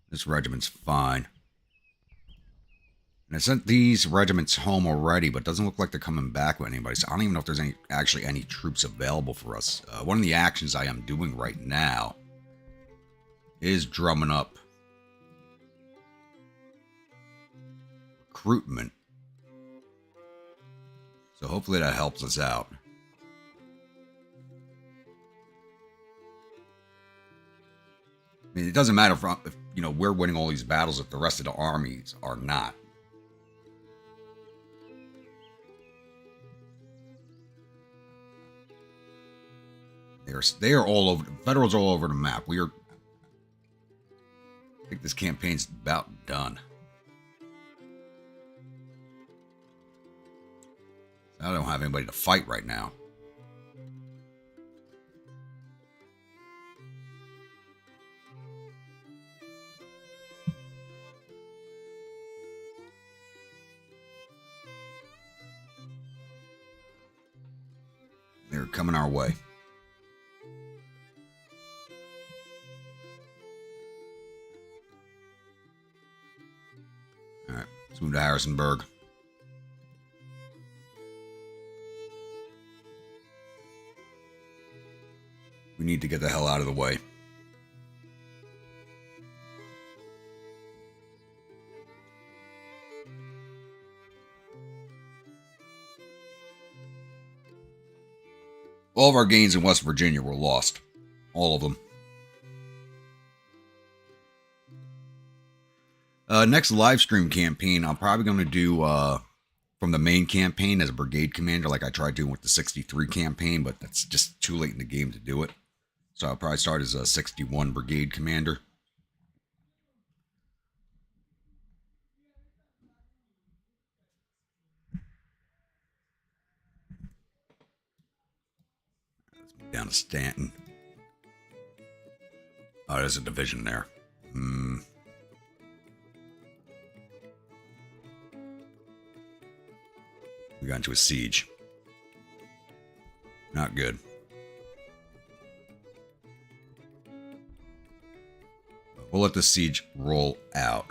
This regiment's fine. And I sent these regiments home already, but it doesn't look like they're coming back with anybody. So I don't even know if there's actually any troops available for us. One of the actions I am doing right now is drumming up recruitment. So hopefully that helps us out. I mean, it doesn't matter if we're winning all these battles if the rest of the armies are not. They are all over. Federals all over the map. I think this campaign's about done. I don't have anybody to fight right now. They're coming our way. All right, let's move to Harrisonburg. We need to get the hell out of the way. All of our gains in West Virginia were lost. All of them. Next live stream campaign, I'm probably going to do from the main campaign as a brigade commander like I tried doing with the 63 campaign, but that's just too late in the game to do it. So I'll probably start as a 61 brigade commander. Let's move down to Stanton. Oh, there's a division there. We got into a siege. Not good. We'll let the siege roll out.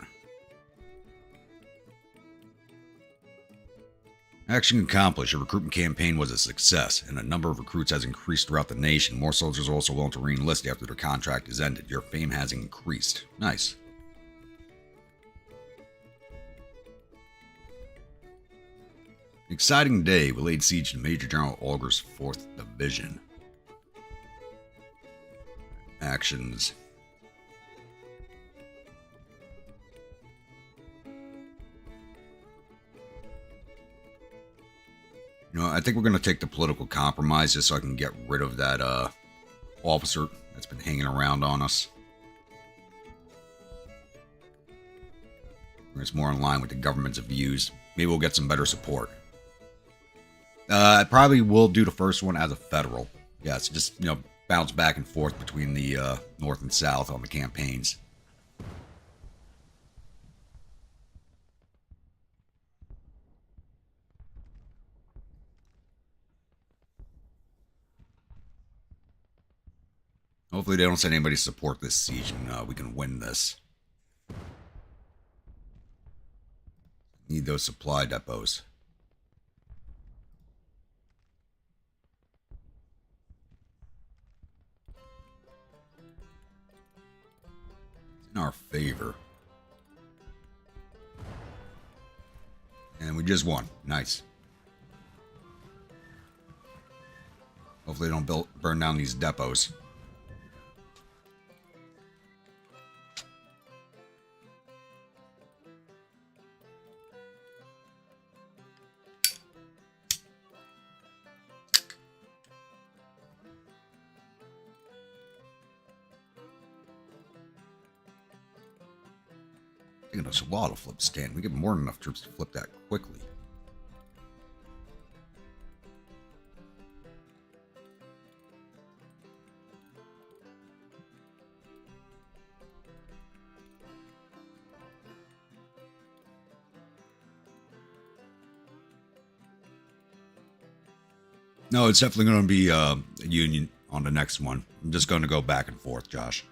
Action accomplished. Your recruitment campaign was a success, and a number of recruits has increased throughout the nation. More soldiers are also willing to re-enlist after their contract is ended. Your fame has increased. Nice. Exciting day. We laid siege to Major General Auger's 4th Division. Actions. I think we're going to take the political compromise just so I can get rid of that officer that's been hanging around on us. It's more in line with the government's views. Maybe we'll get some better support. I probably will do the first one as a federal. Yeah, it's just, bounce back and forth between the North and South on the campaigns. Hopefully they don't send anybody to support this siege and we can win this. Need those supply depots. It's in our favor. And we just won. Nice. Hopefully they don't burn down these depots. Taking us a while to flip stand. We get more than enough troops to flip that quickly. No, it's definitely going to be a union on the next one. I'm just going to go back and forth, Josh.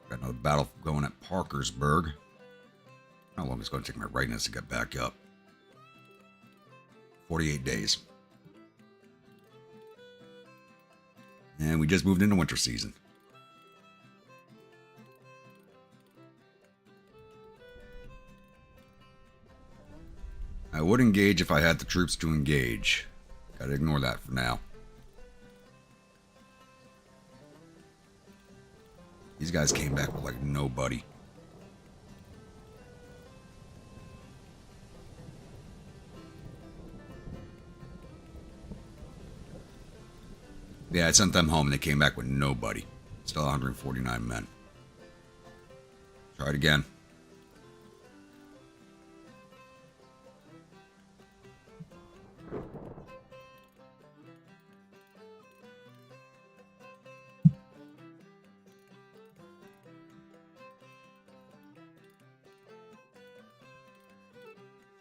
Got another battle going at Parkersburg. How long is it going to take my readiness to get back up? 48 days. And we just moved into winter season. I would engage if I had the troops to engage. Gotta ignore that for now. These guys came back with like nobody. Yeah, I sent them home and they came back with nobody. Still 149 men. Try it again.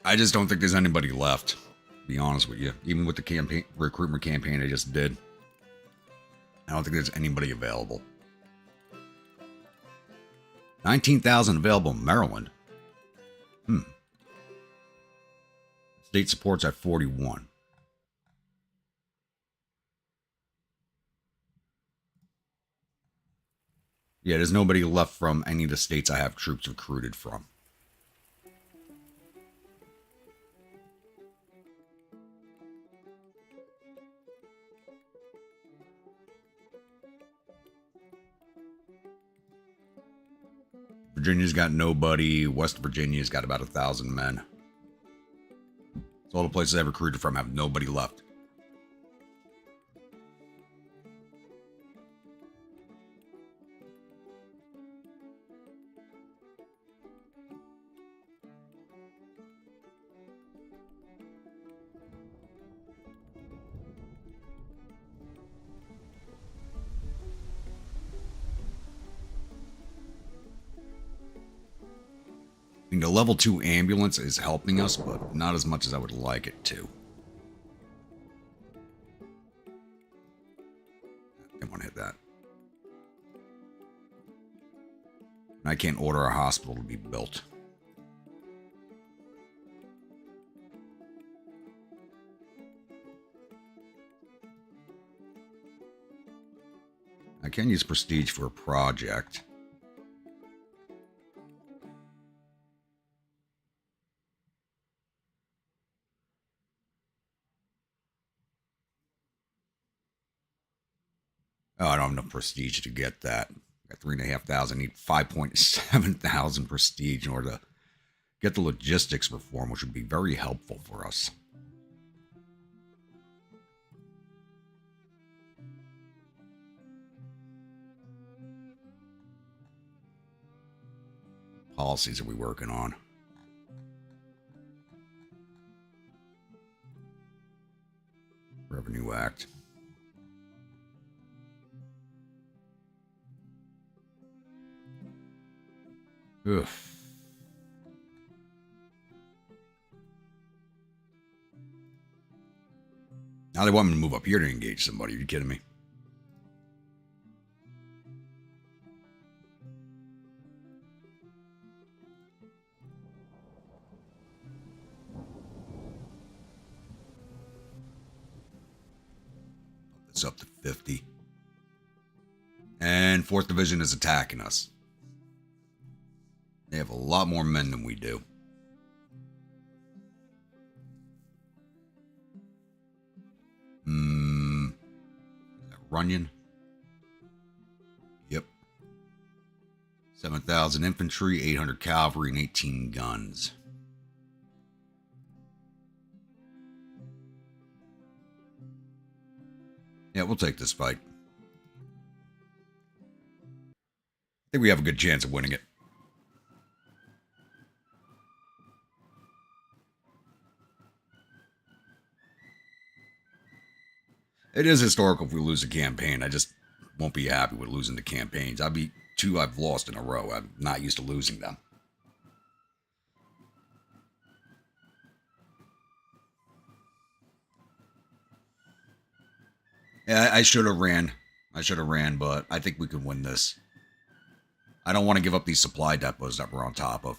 I just don't think there's anybody left, to be honest with you. Even with the recruitment campaign I just did. I don't think there's anybody available. 19,000 available in Maryland. State support's at 41. Yeah, there's nobody left from any of the states I have troops recruited from. Virginia's got nobody. West Virginia's got about 1,000 men. So all the places I've recruited from have nobody left. The level 2 ambulance is helping us, but not as much as I would like it to. Didn't want to hit that. I can't order a hospital to be built. I can use prestige for a project. Oh, I don't have enough prestige to get that. Got 3,500. Need 5,700 prestige in order to get the logistics reform, which would be very helpful for us. Policies are we working on? Revenue Act. Ugh. Now they want me to move up here to engage somebody. Are you kidding me? It's up to 50. And 4th Division is attacking us. They have a lot more men than we do. Runyon? Yep. 7,000 infantry, 800 cavalry, and 18 guns. Yeah, we'll take this fight. I think we have a good chance of winning it. It is historical if we lose a campaign. I just won't be happy with losing the campaigns. I'll be 2 I've lost in a row. I'm not used to losing them. Yeah, I should have ran. But I think we can win this. I don't want to give up these supply depots that we're on top of.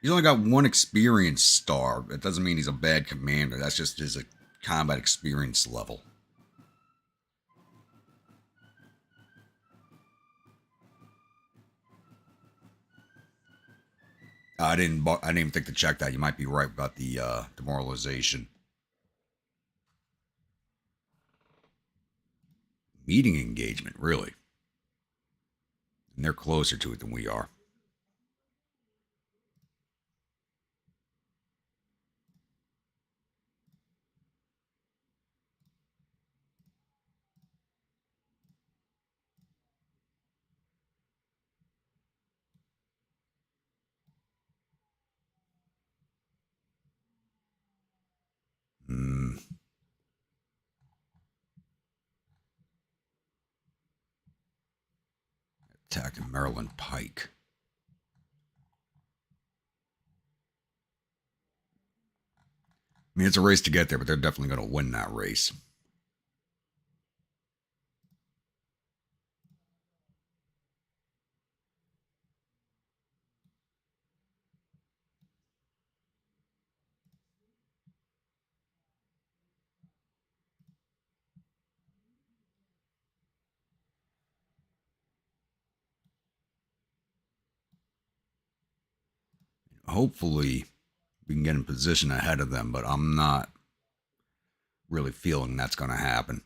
He's only got 1 experience star. It doesn't mean he's a bad commander. That's just his combat experience level. I didn't even think to check that. You might be right about the demoralization. Meeting engagement, really. And they're closer to it than we are. Attacking Maryland Pike. I mean, it's a race to get there, but they're definitely going to win that race. Hopefully, we can get in position ahead of them, but I'm not really feeling that's going to happen.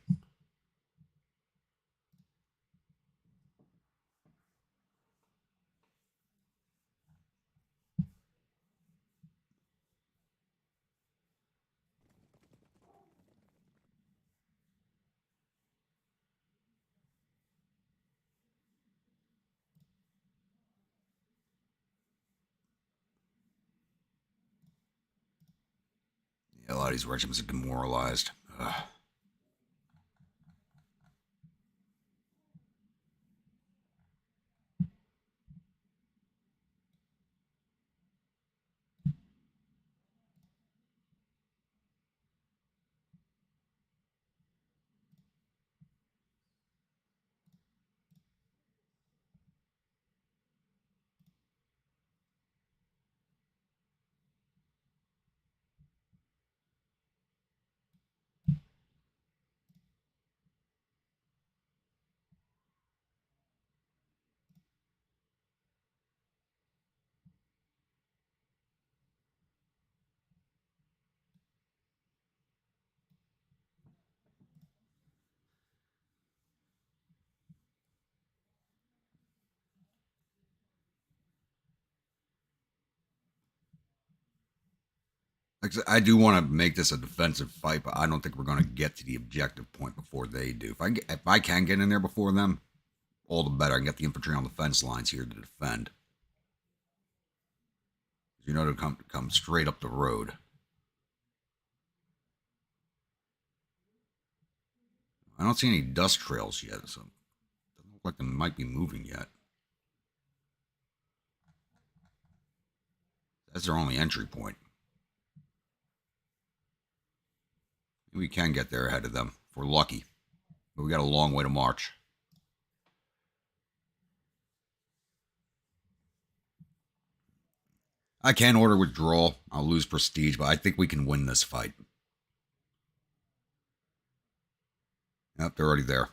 Yeah, a lot of these regiments are demoralized. Ugh. Like I said, I do want to make this a defensive fight, but I don't think we're going to get to the objective point before they do. If I can get in there before them, all the better. I can get the infantry on the fence lines here to defend. You know, to come straight up the road. I don't see any dust trails yet, so it doesn't look like they might be moving yet. That's their only entry point. We can get there ahead of them if we're lucky, but we got a long way to march. I can order withdrawal. I'll lose prestige, but I think we can win this fight. Yep, they're already there.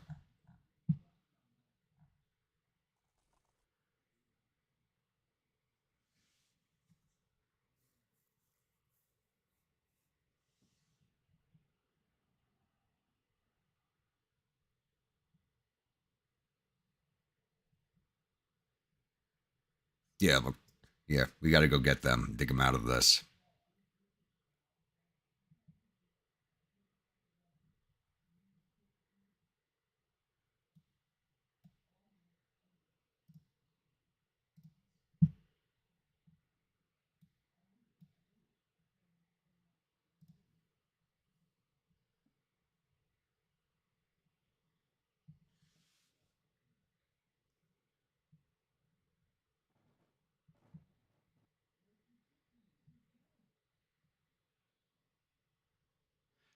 Yeah, look. Yeah, we got to go get them, dig them out of this.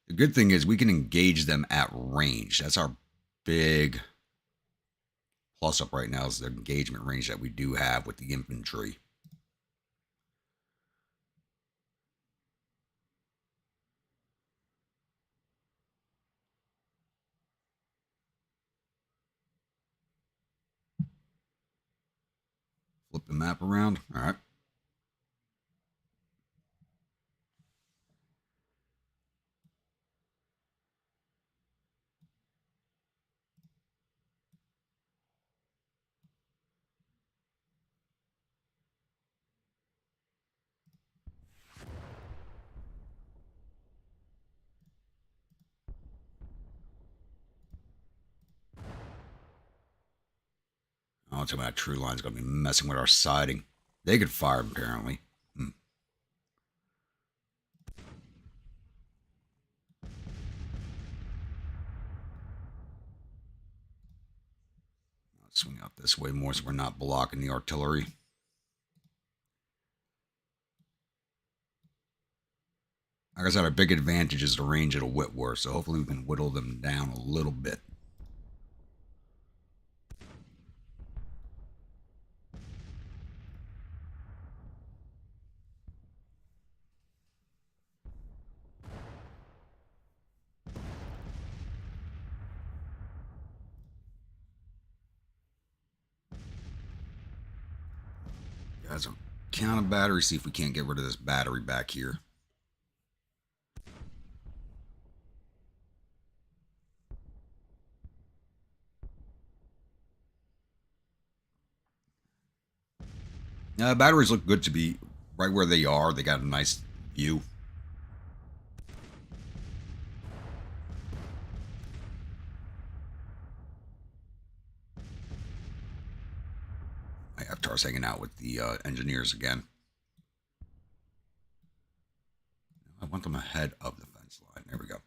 The good thing is we can engage them at range. That's our big plus up right now is the engagement range that we do have with the infantry. Flip the map around. All right. Oh, tell me that true line's going to be messing with our siding. They could fire, apparently. Let's swing out this way more so we're not blocking the artillery. Like I said, our big advantage is the range of the Whitworth, so hopefully we can whittle them down a little bit. Guys, count a battery, see if we can't get rid of this battery back here. Batteries look good to be right where they are. They got a nice view. I have Tars hanging out with the engineers again. I want them ahead of the fence line. There we go.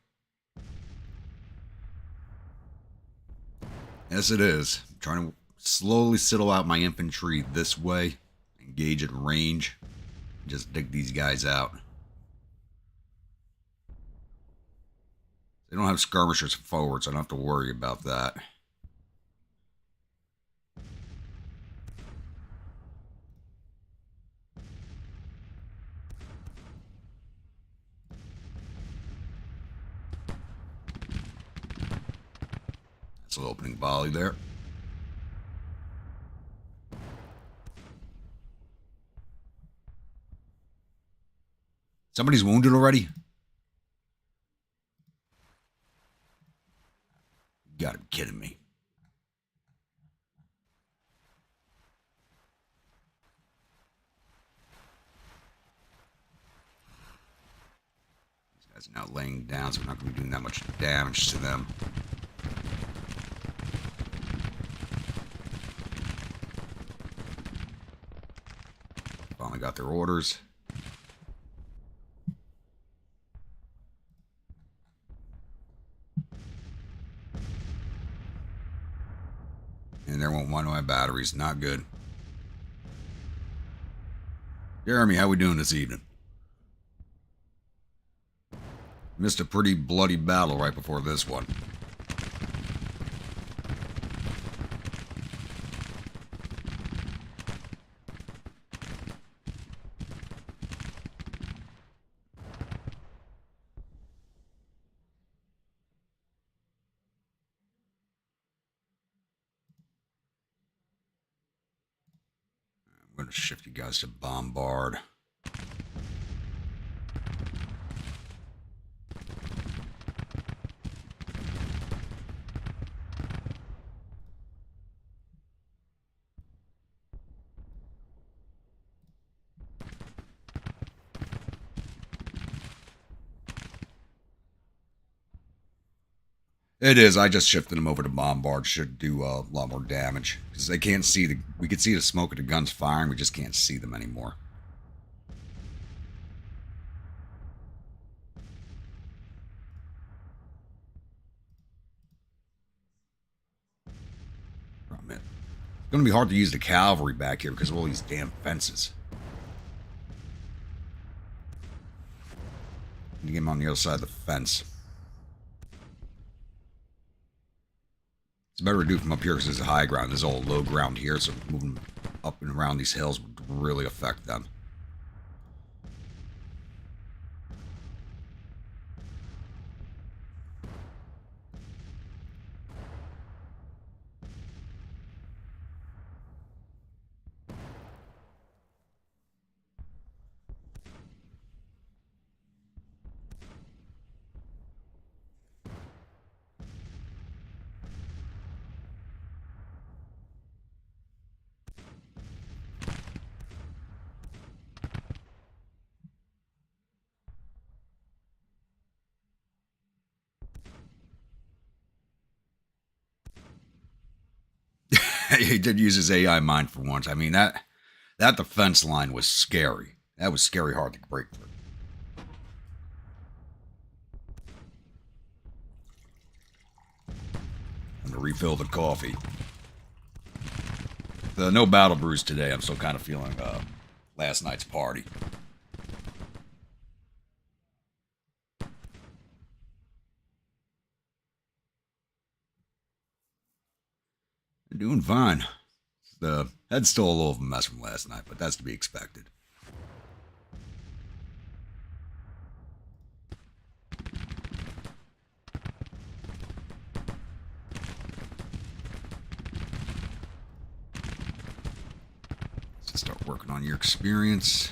Yes, it is. I'm trying to slowly settle out my infantry this way. Engage at range. Just dig these guys out. They don't have skirmishers forward, so I don't have to worry about that. That's an opening volley there. Somebody's wounded already? You gotta be kidding me. These guys are now laying down, so we're not going to be doing that much damage to them. Finally got their orders. And there went one of my batteries. Not good. Jeremy, how we doing this evening? Missed a pretty bloody battle right before this one. I'm going to shift you guys to bombard. It is. I just shifted them over to bombard. Should do a lot more damage because they can't see the. We could see the smoke of the guns firing. We just can't see them anymore. It's going to be hard to use the cavalry back here because of all these damn fences. Need to get him on the other side of the fence. It's better to do from up here because there's a high ground. There's all low ground here, so moving up and around these hills would really affect them. He did use his AI mind for once. I mean, that defense line was scary. That was scary hard to break through. I'm going to refill the coffee. No battle brews today. I'm still kind of feeling last night's party. Doing fine. The head's still a little of a mess from last night, but that's to be expected. Let's start working on your experience.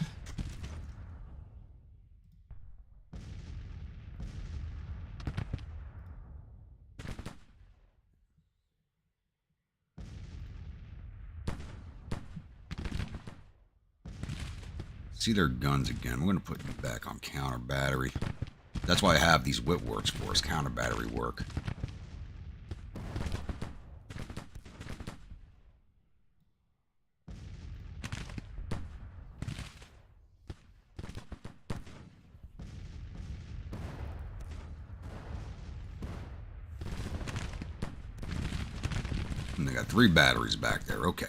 See their guns again. I'm going to put you back on counter battery. That's why I have these Whitworths for us, counter battery work. And they got 3 batteries back there. Okay.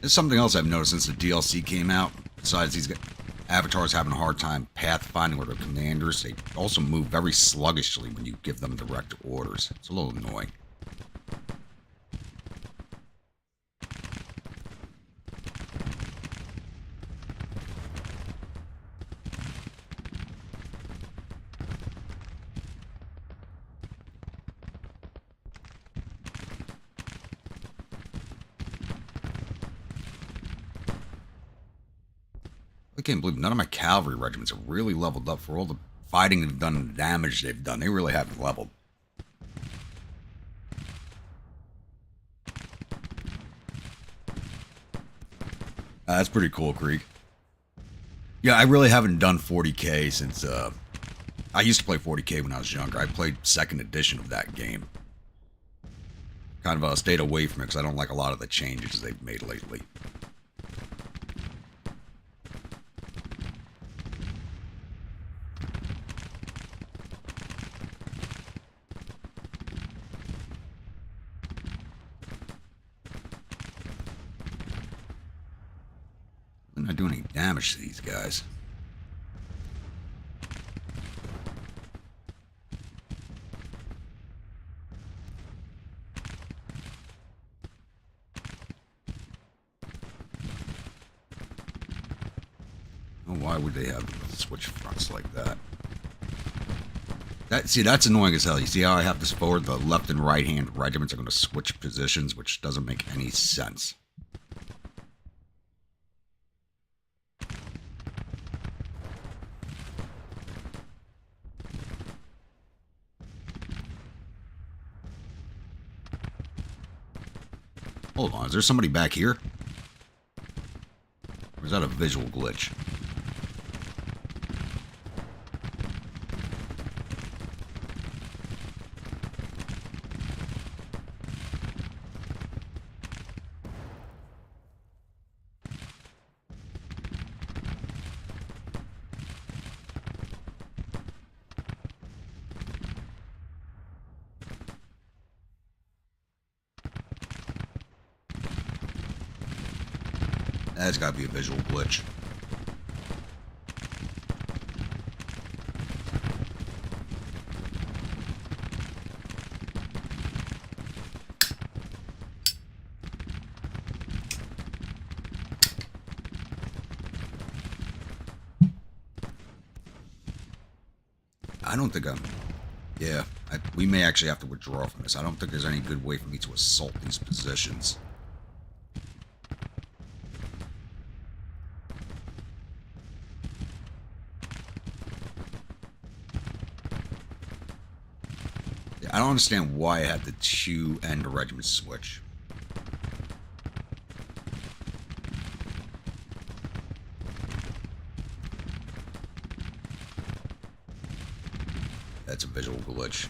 There's something else I've noticed since the DLC came out. Besides these avatars having a hard time pathfinding with their commanders, they also move very sluggishly when you give them direct orders. It's a little annoying. I can't believe none of my cavalry regiments have really leveled up for all the fighting they've done and the damage they've done. They really haven't leveled. That's pretty cool, Krieg. Yeah, I really haven't done 40K since, I used to play 40K when I was younger. I played second edition of that game. Kind of stayed away from it because I don't like a lot of the changes they've made lately. I'm not doing any damage to these guys. Why would they have switch fronts like that? See, that's annoying as hell. You see how I have this forward? The left and right hand regiments are going to switch positions, which doesn't make any sense. Hold on, is there somebody back here? Or is that a visual glitch? That's got to be a visual glitch. I don't think I'm... Yeah, we may actually have to withdraw from this. I don't think there's any good way for me to assault these positions. I don't understand why I had the two end regiment switch. That's a visual glitch.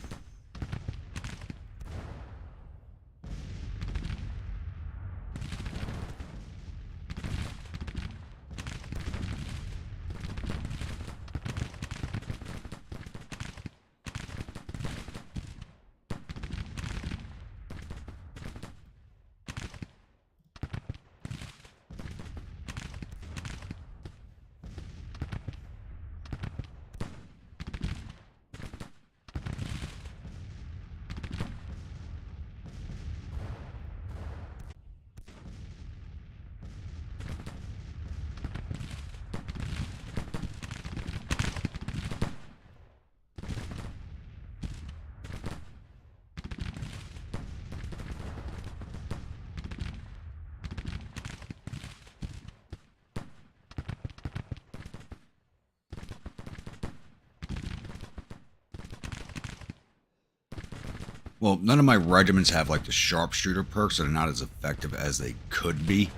Well, none of my regiments have like the sharpshooter perks, so they're not as effective as they could be.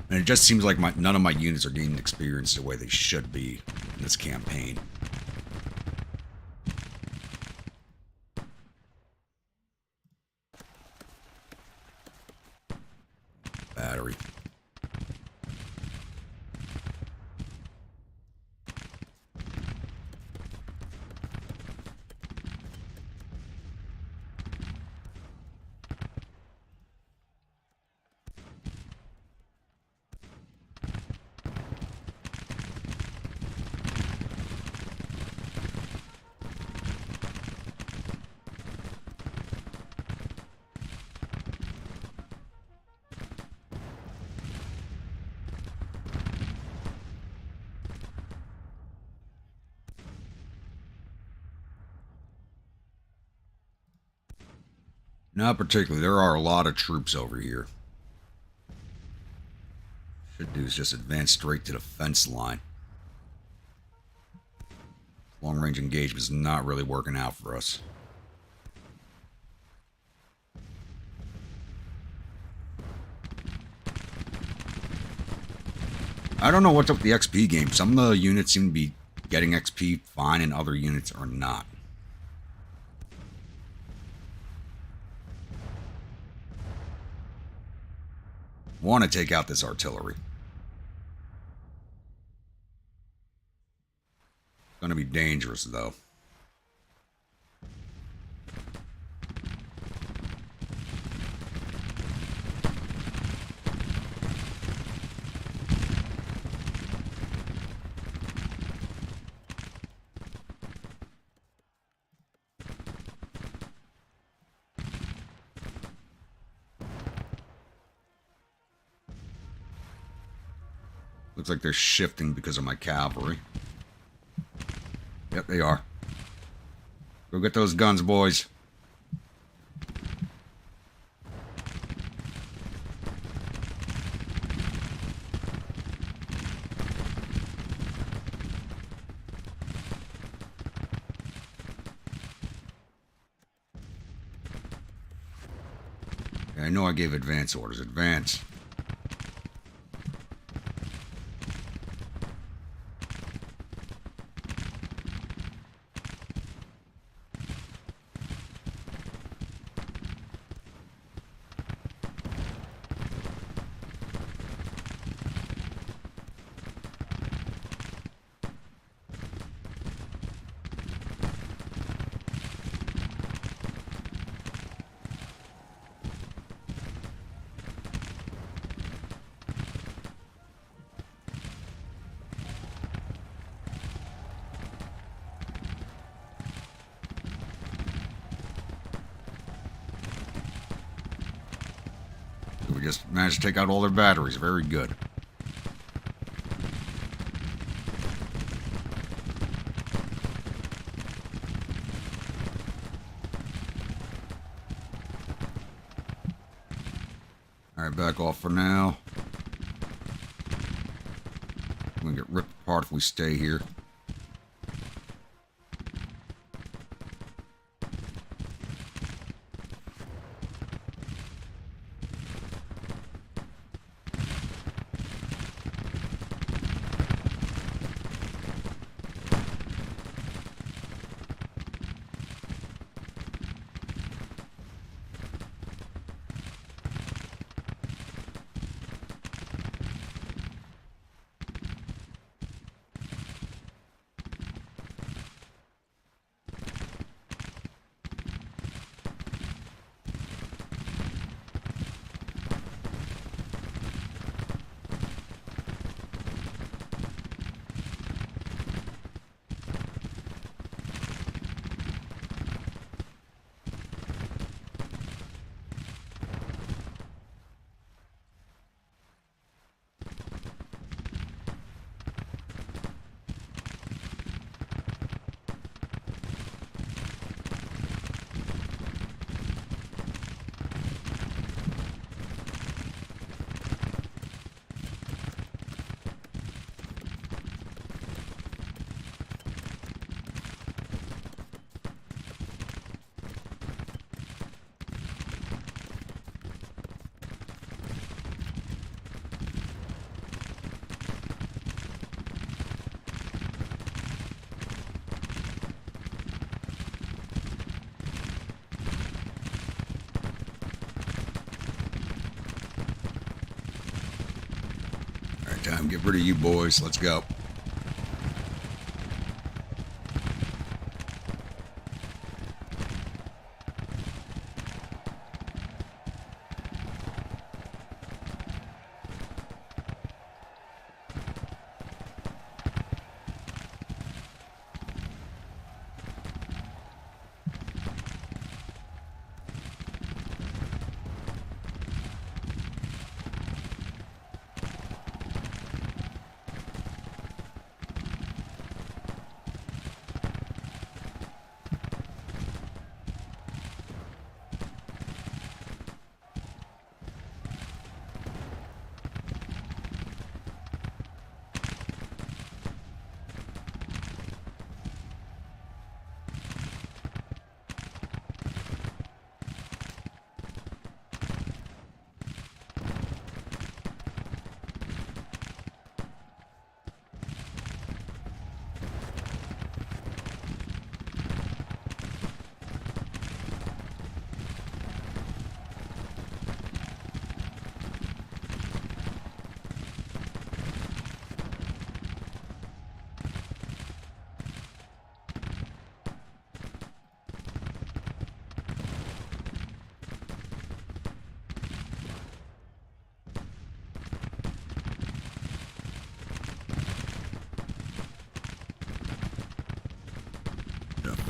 And it just seems like none of my units are gaining experience the way they should be in this campaign. Battery. Not particularly. There are a lot of troops over here. Should do is just advance straight to the fence line. Long-range engagement is not really working out for us. I don't know what's up with the XP game. Some of the units seem to be getting XP fine and other units are not. Want to take out this artillery. Going to be dangerous, though. Looks like they're shifting because of my cavalry. Yep, they are. Go get those guns, boys. I know I gave advance orders. Advance. We just managed to take out all their batteries. Very good. Alright, back off for now. I'm gonna get ripped apart if we stay here. Time to get rid of you boys. Let's go.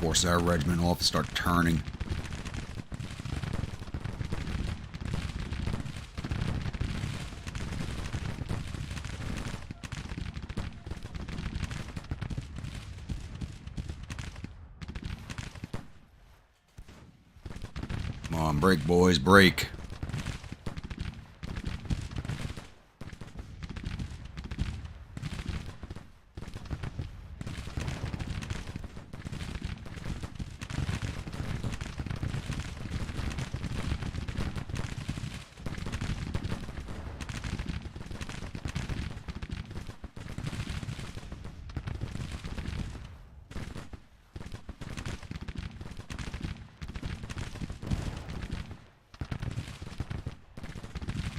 force our regiment off, start turning. Come on, break, boys, break.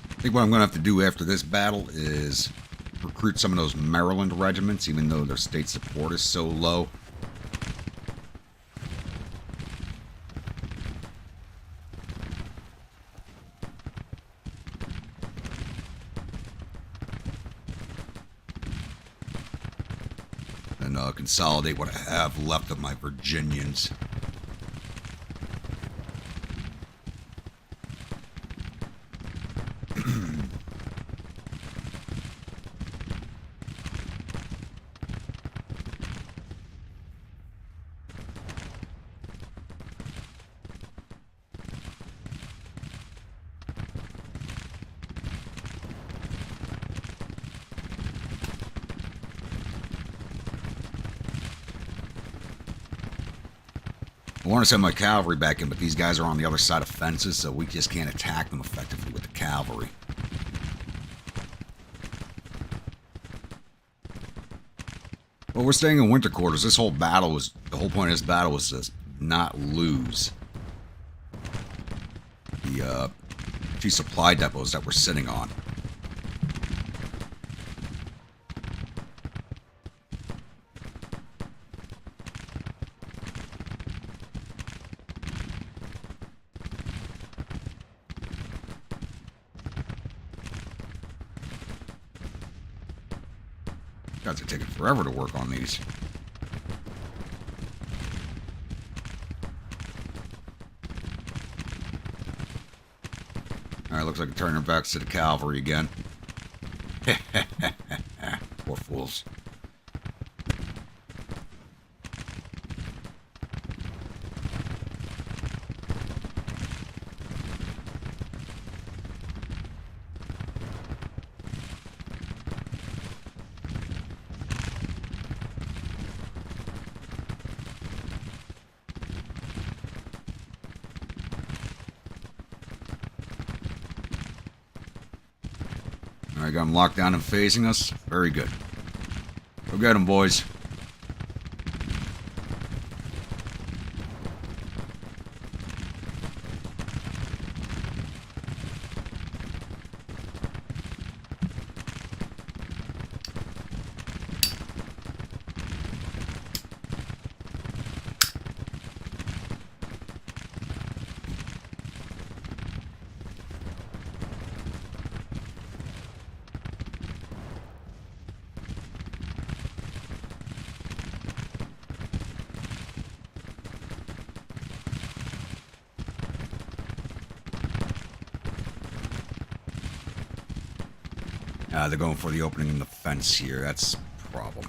I think what I'm going to have to do after this battle is recruit some of those Maryland regiments, even though their state support is so low. And consolidate what I have left of my Virginians. I want to send my cavalry back in, but these guys are on the other side of fences, so we just can't attack them effectively with the cavalry. Well, we're staying in winter quarters. This whole battle was, the whole point of this battle was to not lose the two supply depots that we're sitting on. Guys are taking forever to work on these. Alright, looks like I'm turning back to the cavalry again. Poor fools. Alright, got them locked down and facing us. Very good. Go get them, boys. They're going for the opening in the fence here. That's a problem.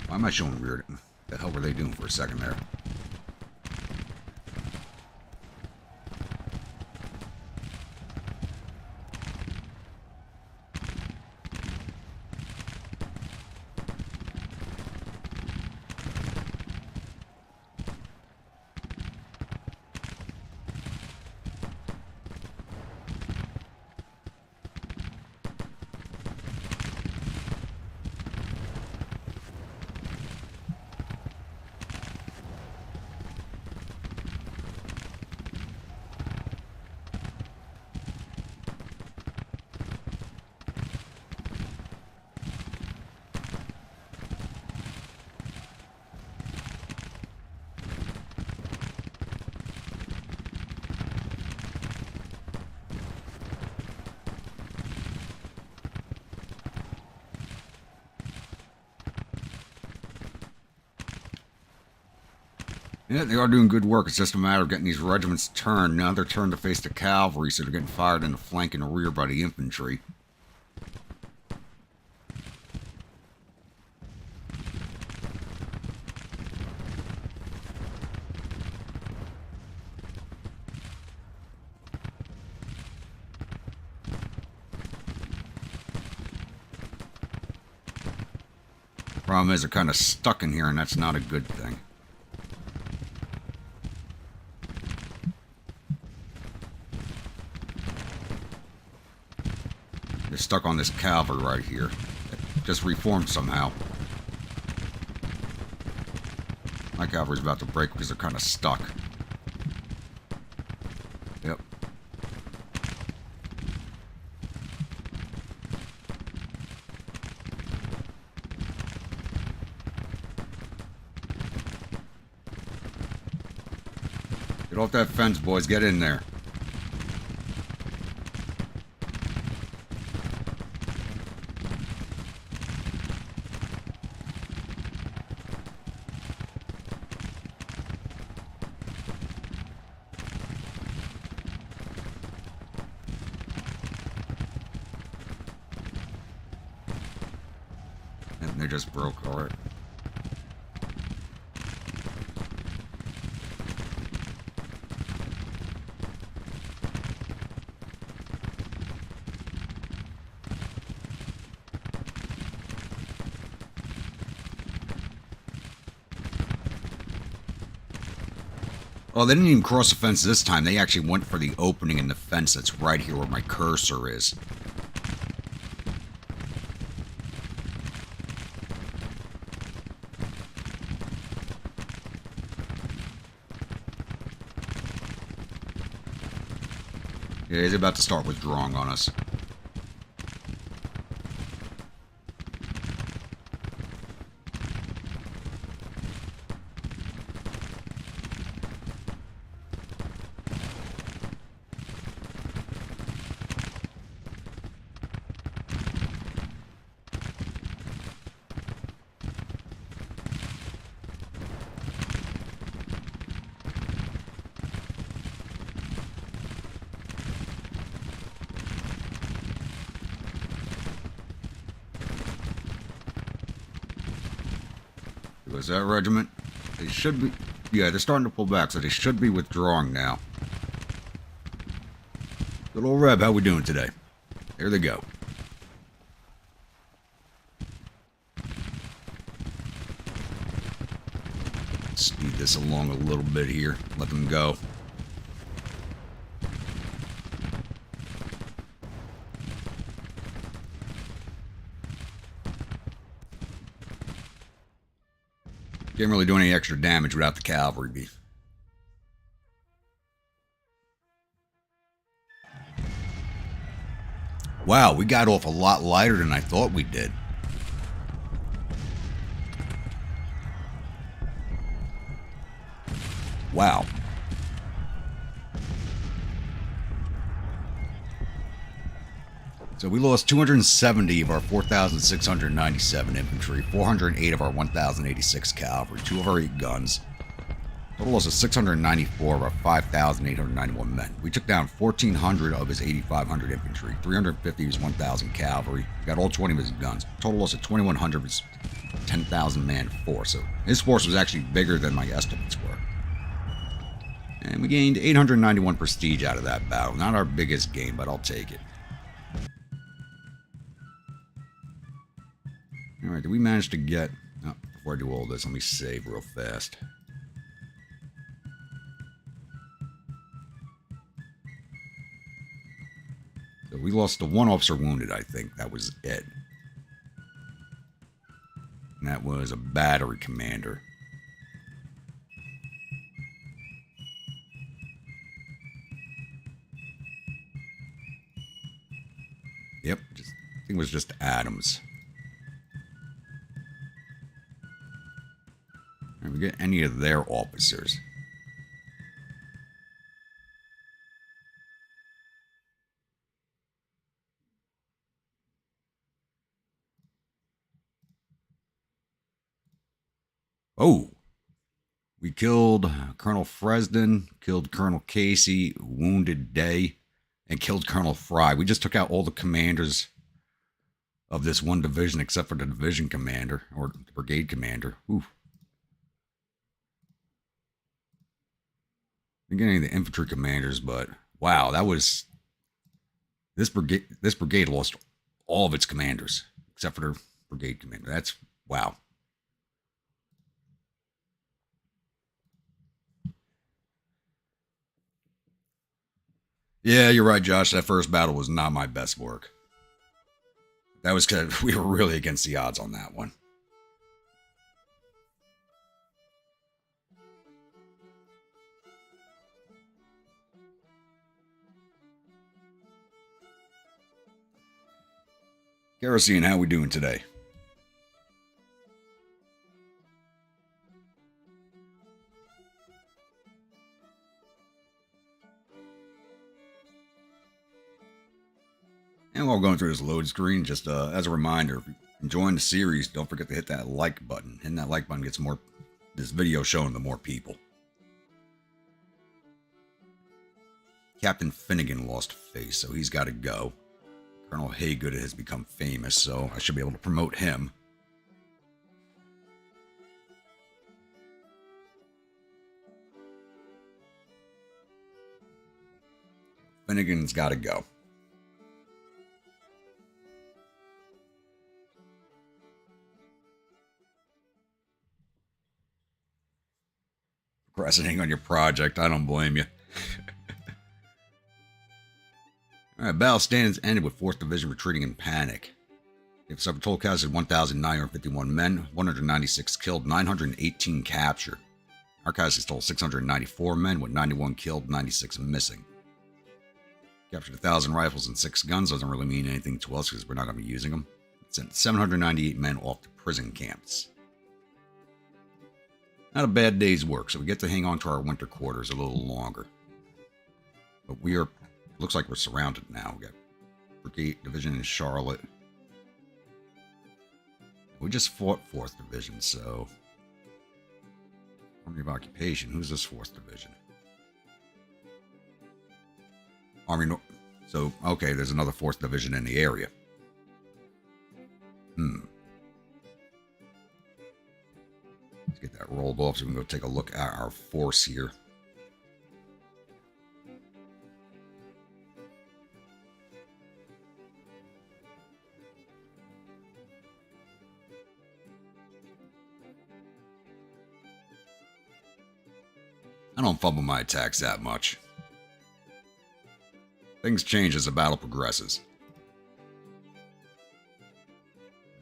Why am I showing weird? What the hell were they doing for a second there? Yeah, they are doing good work. It's just a matter of getting these regiments turned. Now they're turned to face the cavalry, so they're getting fired in the flank and the rear by the infantry. Problem is, they're kind of stuck in here, and that's not a good thing. They're stuck on this cavalry right here. It just reformed somehow. My cavalry's about to break because they're kind of stuck. Yep. Get off that fence, boys. Get in there. And they just broke. All right. Oh, they didn't even cross the fence this time. They actually went for the opening in the fence that's right here where my cursor is. Yeah, he's about to start withdrawing on us. Was that regiment? They should be... Yeah, they're starting to pull back, so they should be withdrawing now. Little Reb, how we doing today? There they go. Speed this along a little bit here. Let them go. Can't really do any extra damage without the cavalry beef. Wow, we got off a lot lighter than I thought we did. Wow. So we lost 270 of our 4,697 infantry, 408 of our 1,086 cavalry, 2 of our 8 guns. Total loss of 694 of our 5,891 men. We took down 1,400 of his 8,500 infantry, 350 of his 1,000 cavalry. We got all 20 of his guns. Total loss of 2,100 of his 10,000 man force. So his force was actually bigger than my estimates were. And we gained 891 prestige out of that battle. Not our biggest gain, but I'll take it. Alright, did we manage to get... Oh, before I do all this, let me save real fast. So we lost the 1 officer wounded, I think. That was it. And that was a battery commander. Yep, I think it was just Adams. Did we get any of their officers? Oh, We killed Colonel Fresden, killed Colonel Casey, wounded Day, and killed Colonel Fry. We just took out all the commanders of this one division except for the division commander or the brigade commander. Ooh. Didn't get any of the infantry commanders, but wow, that was this brigade. This brigade lost all of its commanders except for their brigade commander. That's wow. Yeah, you're right, Josh. That first battle was not my best work. That was because we were really against the odds on that one. Kerosene, how we doing today? And while going through this load screen, just as a reminder, if you're enjoying the series, don't forget to hit that like button. Hitting that like button gets more this video shown to more people. Captain Finnegan lost face, so he's got to go. Colonel Haygood has become famous, so I should be able to promote him. Finnegan's got to go. Procrastinating on your project, I don't blame you. Alright, battle stands ended with 4th Division retreating in panic. They've suffered total casualties of 1,951 men, 196 killed, 918 captured. Our casualties total 694 men, with 91 killed, 96 missing. Captured 1,000 rifles and 6 guns. Doesn't really mean anything to us because we're not going to be using them. Sent 798 men off to prison camps. Not a bad day's work, so we get to hang on to our winter quarters a little longer. But we are, looks like we're surrounded now. We got Brigade Division in Charlotte. We just fought 4th Division, so... Army of Occupation. Who's this 4th Division? Army North. So, okay, there's another 4th Division in the area. Let's get that rolled off so we can go take a look at our force here. I don't fumble my attacks that much. Things change as the battle progresses.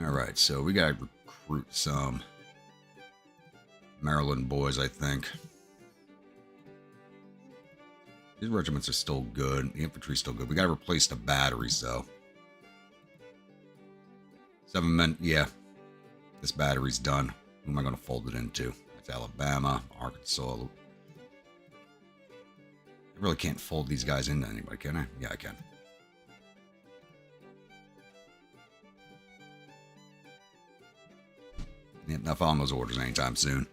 Alright, so we gotta recruit some Maryland boys, I think. These regiments are still good. The infantry's still good. We gotta replace the batteries, though. 7 men, yeah. This battery's done. Who am I gonna fold it into? It's Alabama, Arkansas. I really can't fold these guys into anybody, can I? Yeah, I can. Yep, not following those orders anytime soon.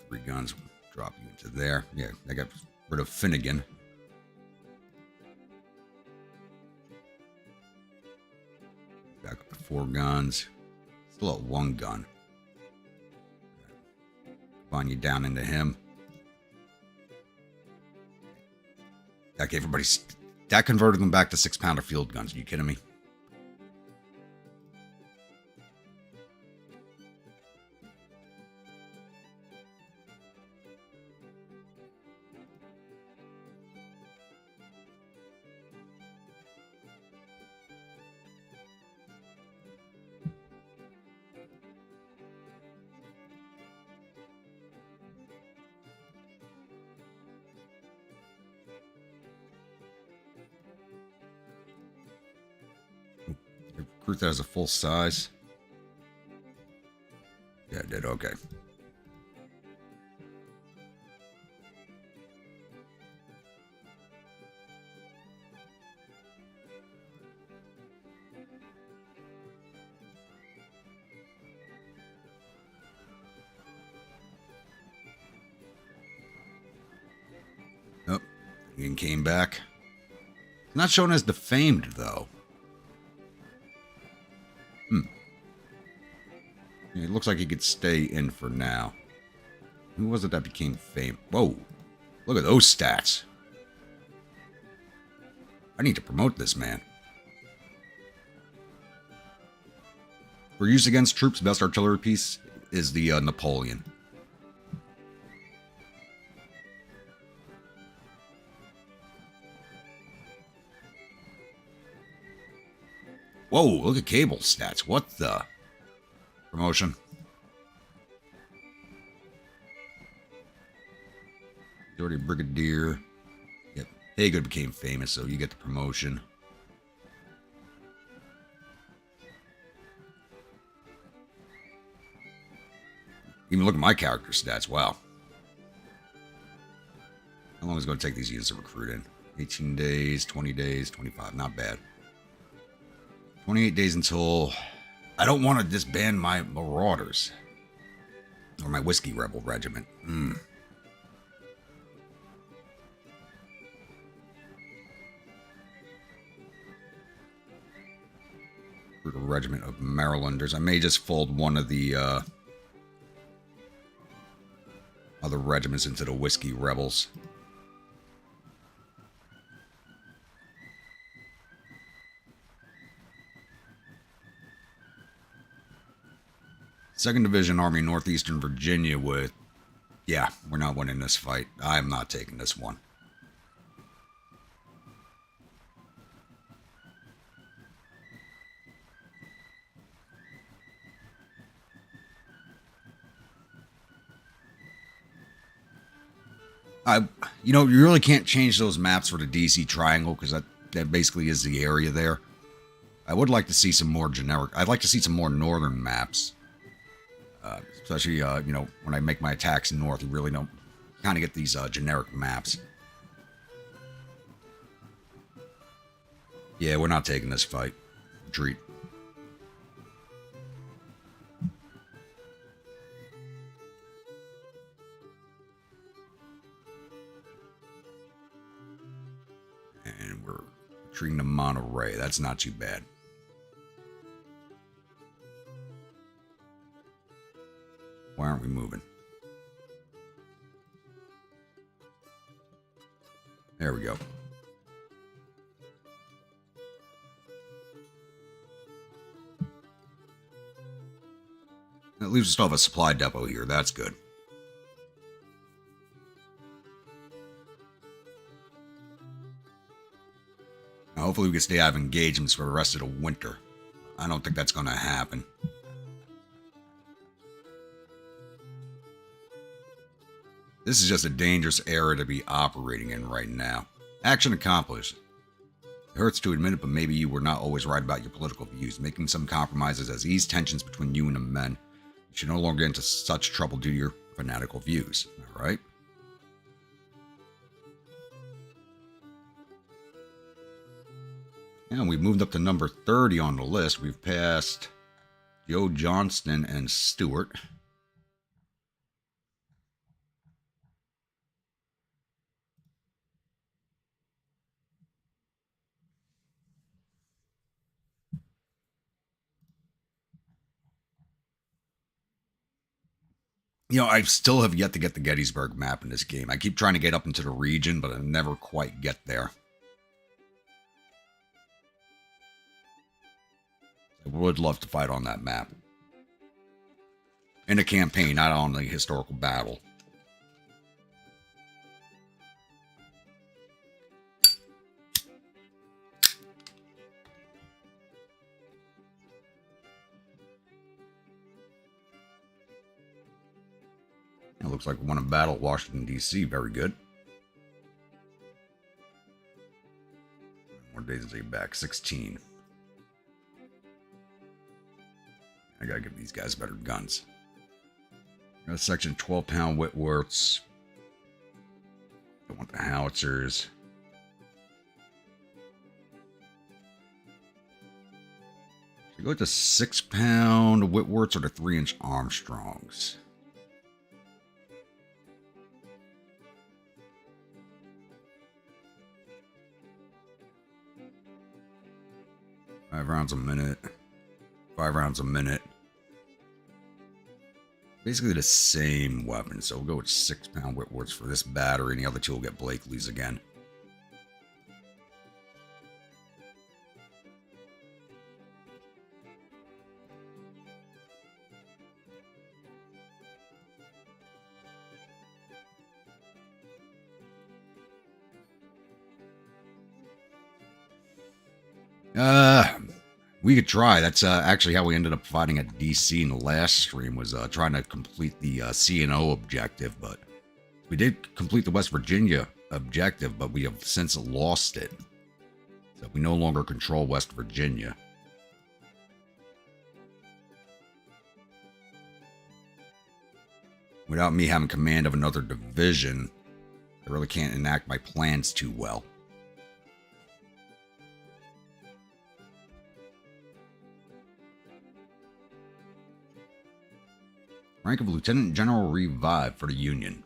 3 guns. Drop you into there. Yeah, I got rid of Finnegan. Back up to 4 guns. Still at 1 gun. Combine you down into him. That gave everybody... That converted them back to 6-pounder field guns. Are you kidding me? Recruit that as a full size. Yeah, I did. Okay. And came back. Not shown as defamed, though. It looks like he could stay in for now. Who was it that became famed? Whoa. Look at those stats. I need to promote this man. For use against troops, best artillery piece is the Napoleon. Whoa, look at Cable stats. What the? Promotion. He's already a brigadier. Yep. Hagood became famous, so you get the promotion. Even look at my character stats. Wow. How long is it going to take these units to recruit in? 18 days, 20 days, 25. Not bad. 28 days until... I don't want to disband my Marauders. Or my Whiskey Rebel Regiment. Recruit a regiment of Marylanders. I may just fold one of the other regiments into the Whiskey Rebels. Second Division Army, Northeastern Virginia with... Yeah, we're not winning this fight. I'm not taking this one. You know, you really can't change those maps for the DC Triangle because that basically is the area there. I would like to see some more generic... I'd like to see some more northern maps. Especially, you know, when I make my attacks north, you really don't kind of get these generic maps. Yeah, we're not taking this fight. Retreat. And we're retreating to Monterey. That's not too bad. Why aren't we moving? There we go. That leaves us to have a supply depot here. That's good. Now, hopefully we can stay out of engagements for the rest of the winter. I don't think that's going to happen. This is just a dangerous area to be operating in right now. Action accomplished. It hurts to admit it, but maybe you were not always right about your political views. Making some compromises has eased tensions between you and the men. You should no longer get into such trouble due to your fanatical views. All right? And we've moved up to number 30 on the list. We've passed Joe Johnston and Stewart. You know, I still have yet to get the Gettysburg map in this game. I keep trying to get up into the region, but I never quite get there. I would love to fight on that map. In a campaign, not on the historical battle. It looks like we won a battle at Washington, D.C. Very good. More days until you back. 16. I gotta give these guys better guns. Got a section 12-pound Whitworths. Don't want the howitzers. Should go to 6-pound Whitworths or the 3-inch Armstrongs. 5 rounds a minute. 5 rounds a minute. Basically the same weapon, so we'll go with 6-pound Whitworths for this battery, and the other two will get Blakely's again. We could try. That's actually how we ended up fighting at DC in the last stream, was trying to complete the C&O objective, but we did complete the West Virginia objective, but we have since lost it. So we no longer control West Virginia. Without me having command of another division, I really can't enact my plans too well. Rank of Lieutenant General revived for the Union.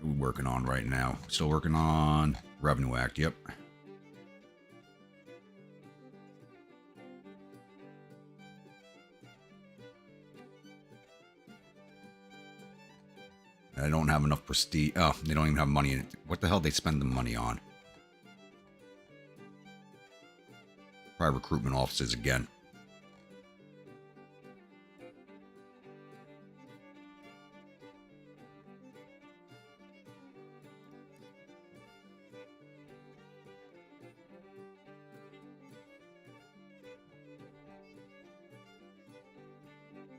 What are we working on right now? Still working on Revenue Act, yep. I don't have enough prestige. Oh, they don't even have money in it. What the hell they spend the money on? Probably recruitment offices again.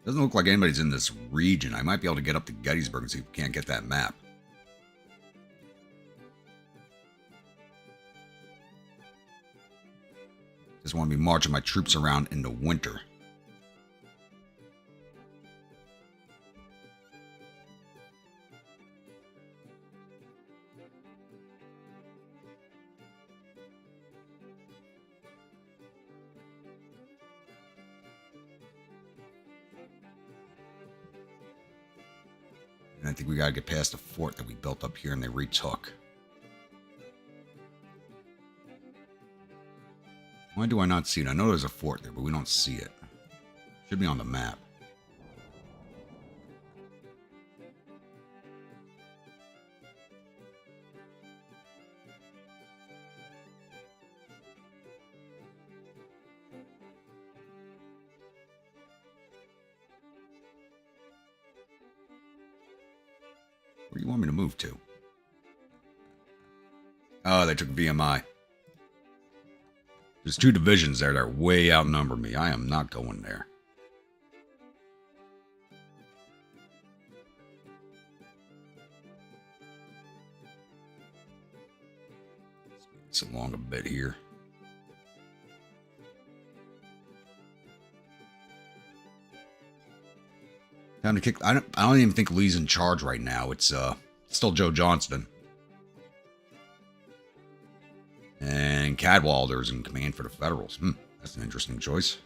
Doesn't look like anybody's in this region. I might be able to get up to Gettysburg and see if we can't get that map. Just want to be marching my troops around in the winter. And I think we got to get past the fort that we built up here and they retook. Why do I not see it? I know there's a fort there, but we don't see it. Should be on the map. Where do you want me to move to? Oh, they took VMI. There's 2 divisions there that way outnumber me. I am not going there. It's along a bit here. Time to kick. I don't even think Lee's in charge right now. It's still Joe Johnston. And Cadwalder's in command for the Federals. That's an interesting choice.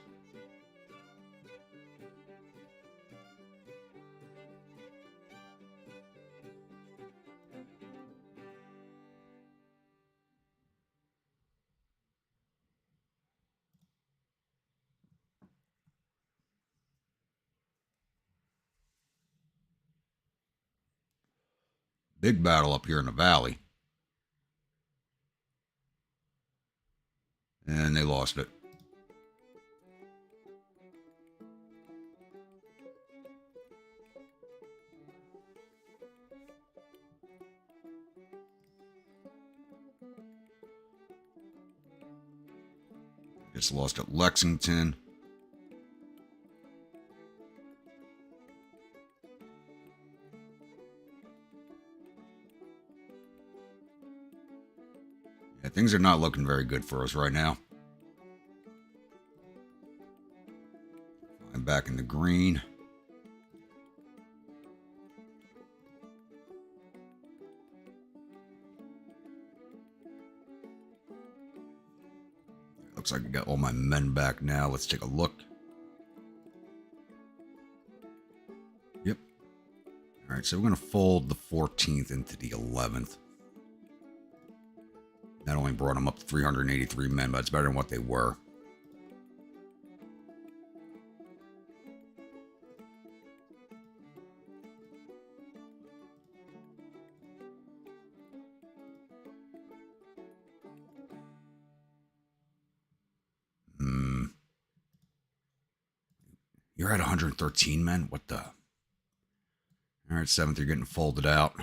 Big battle up here in the valley. And they lost it. Just lost at Lexington. Yeah, things are not looking very good for us right now. I'm back in the green. Looks like I got all my men back now. Let's take a look. Yep. All right, so we're going to fold the 14th into the 11th. That only brought them up to 383 men, but it's better than what they were. You're at 113 men? What the? All right, 7th, you're getting folded out.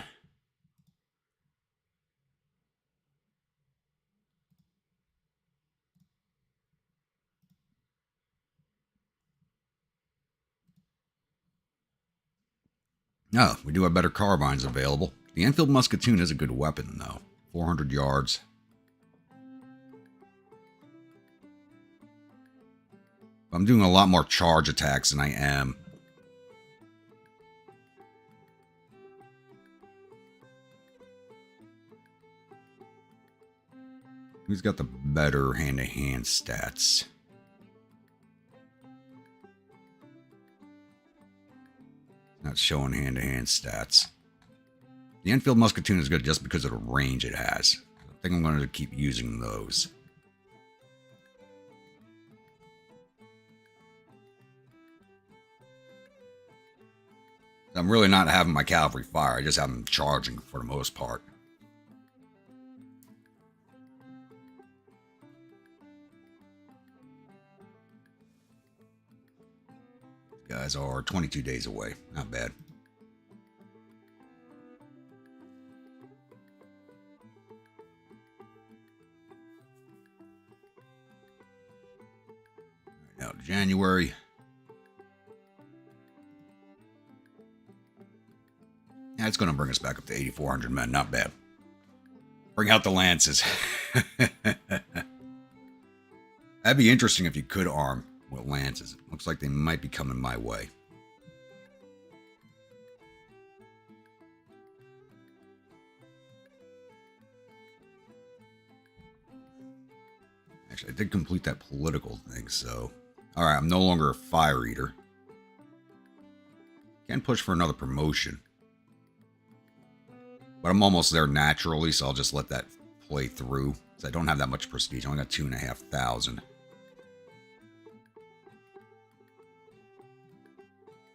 Oh, we do have better carbines available. The Enfield Musketoon is a good weapon, though. 400 yards. I'm doing a lot more charge attacks than I am. Who's got the better hand-to-hand stats? Not showing hand-to-hand stats. The Enfield Musketoon is good just because of the range it has. I think I'm going to keep using those. I'm really not having my cavalry fire. I just have them charging for the most part. Guys are 22 days away. Not bad. Now January. Yeah, it's going to bring us back up to 8,400 men. Not bad. Bring out the lances. That'd be interesting if you could arm with lances. It looks like they might be coming my way. Actually, I did complete that political thing, so... Alright, I'm no longer a fire eater. Can push for another promotion. But I'm almost there naturally, so I'll just let that play through. So I don't have that much prestige. I only got 2,500.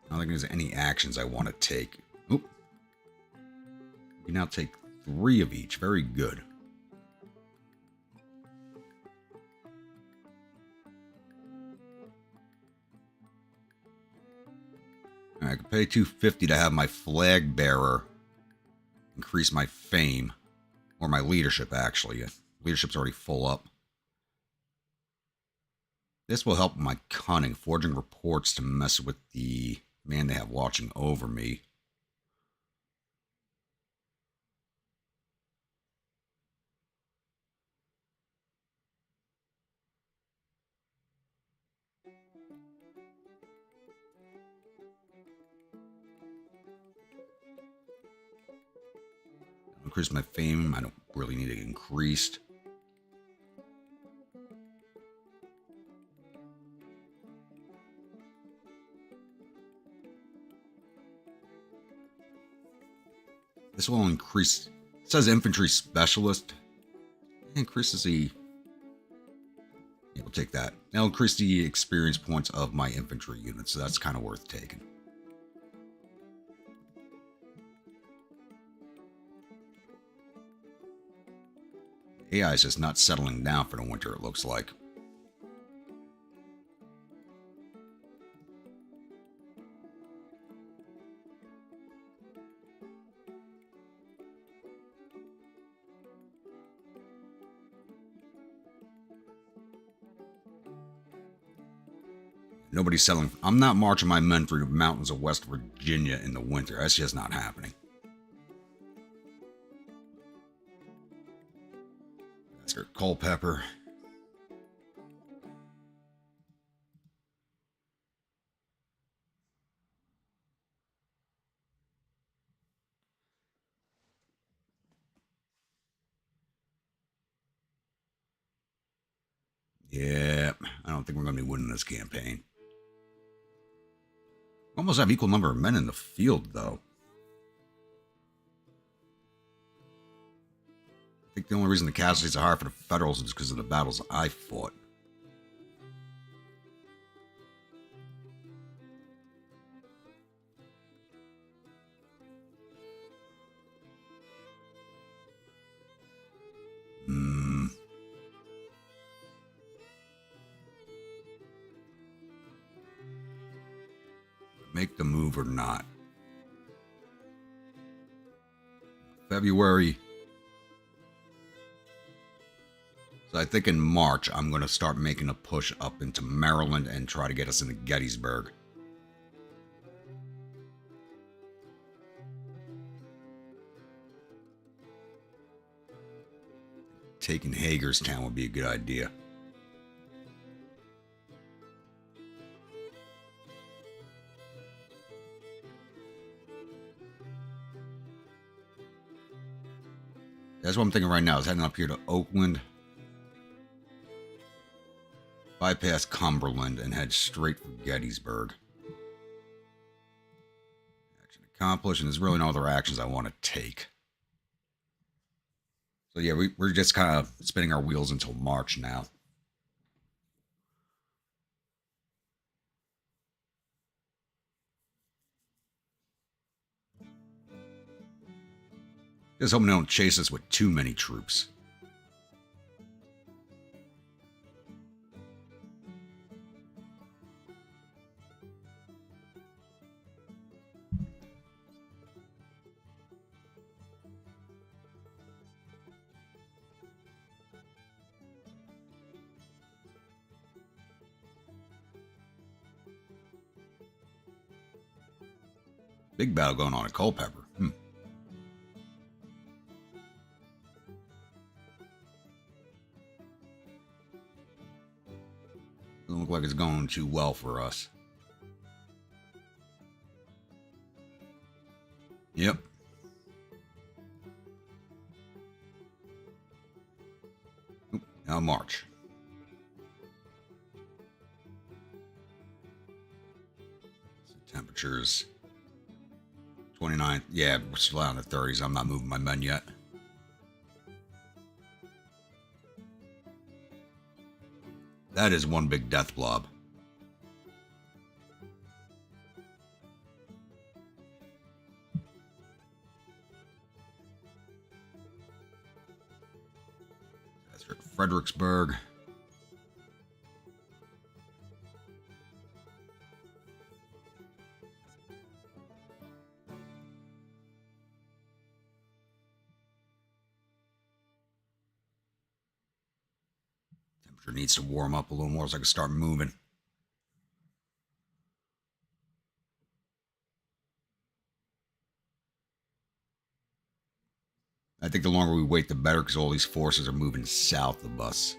I don't think there's any actions I want to take. Oop. You now take 3 of each. Very good. I could pay 250 to have my flag bearer increase my fame. Or my leadership, actually. Leadership's already full up. This will help my cunning, forging reports to mess with the man they have watching over me. Increase my fame. I don't really need it increased. This will increase. It says infantry specialist. Increases the. Yeah, we'll take that. That'll increase the experience points of my infantry unit, so that's kind of worth taking. AI is just not settling down for the winter, it looks like. Nobody's settling. I'm not marching my men through the mountains of West Virginia in the winter. That's just not happening. Culpeper. Yeah, I don't think we're going to be winning this campaign. We almost have equal number of men in the field, though. I think the only reason the casualties are higher for the Federals is because of the battles I fought. Make the move or not. February. So I think in March, I'm going to start making a push up into Maryland and try to get us into Gettysburg. Taking Hagerstown would be a good idea. That's what I'm thinking right now, is heading up here to Oakland, bypass Cumberland, and head straight for Gettysburg. Action accomplished, and there's really no other actions I want to take. So yeah, we're just kind of spinning our wheels until March now. Just hoping they don't chase us with too many troops. Big battle going on at Culpeper. Doesn't look like it's going too well for us. Yep. Now March. So temperatures 29. Yeah, we're still out in the 30s. I'm not moving my men yet. That is one big death blob. That's Fredericksburg. Needs to warm up a little more so I can start moving. I think the longer we wait, the better, because all these forces are moving south of us.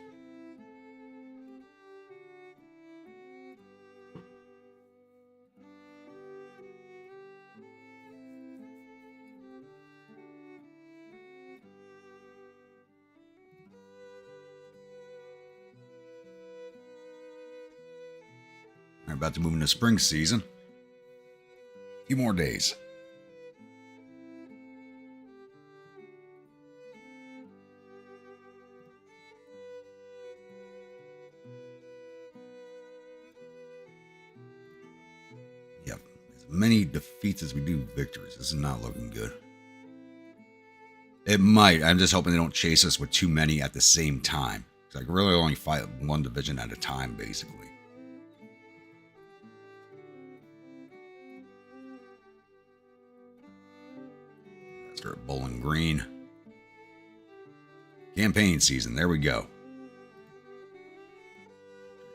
We're about to move into spring season. A few more days. Yep. As many defeats as we do victories. This is not looking good. It might. I'm just hoping they don't chase us with too many at the same time. Because I can really only fight one division at a time, basically. Start Bowling Green. Campaign season. There we go.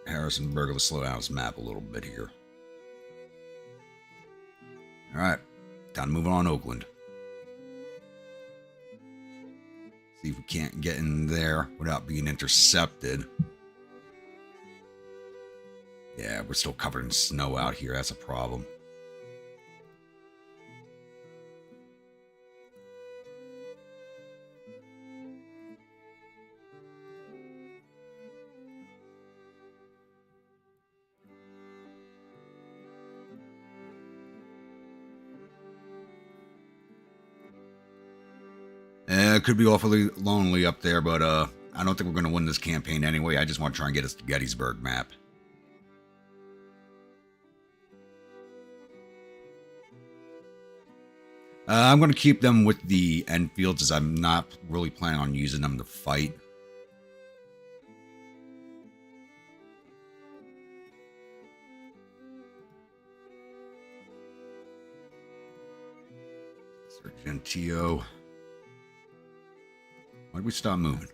Harrisonburg will slow down his map a little bit here. All right. Time to move on Oakland. See if we can't get in there without being intercepted. Yeah, we're still covered in snow out here. That's a problem. Yeah, it could be awfully lonely up there, but I don't think we're going to win this campaign anyway. I just want to try and get us to Gettysburg map. I'm going to keep them with the Enfields as I'm not really planning on using them to fight. Sargentio. Why did we stop moving?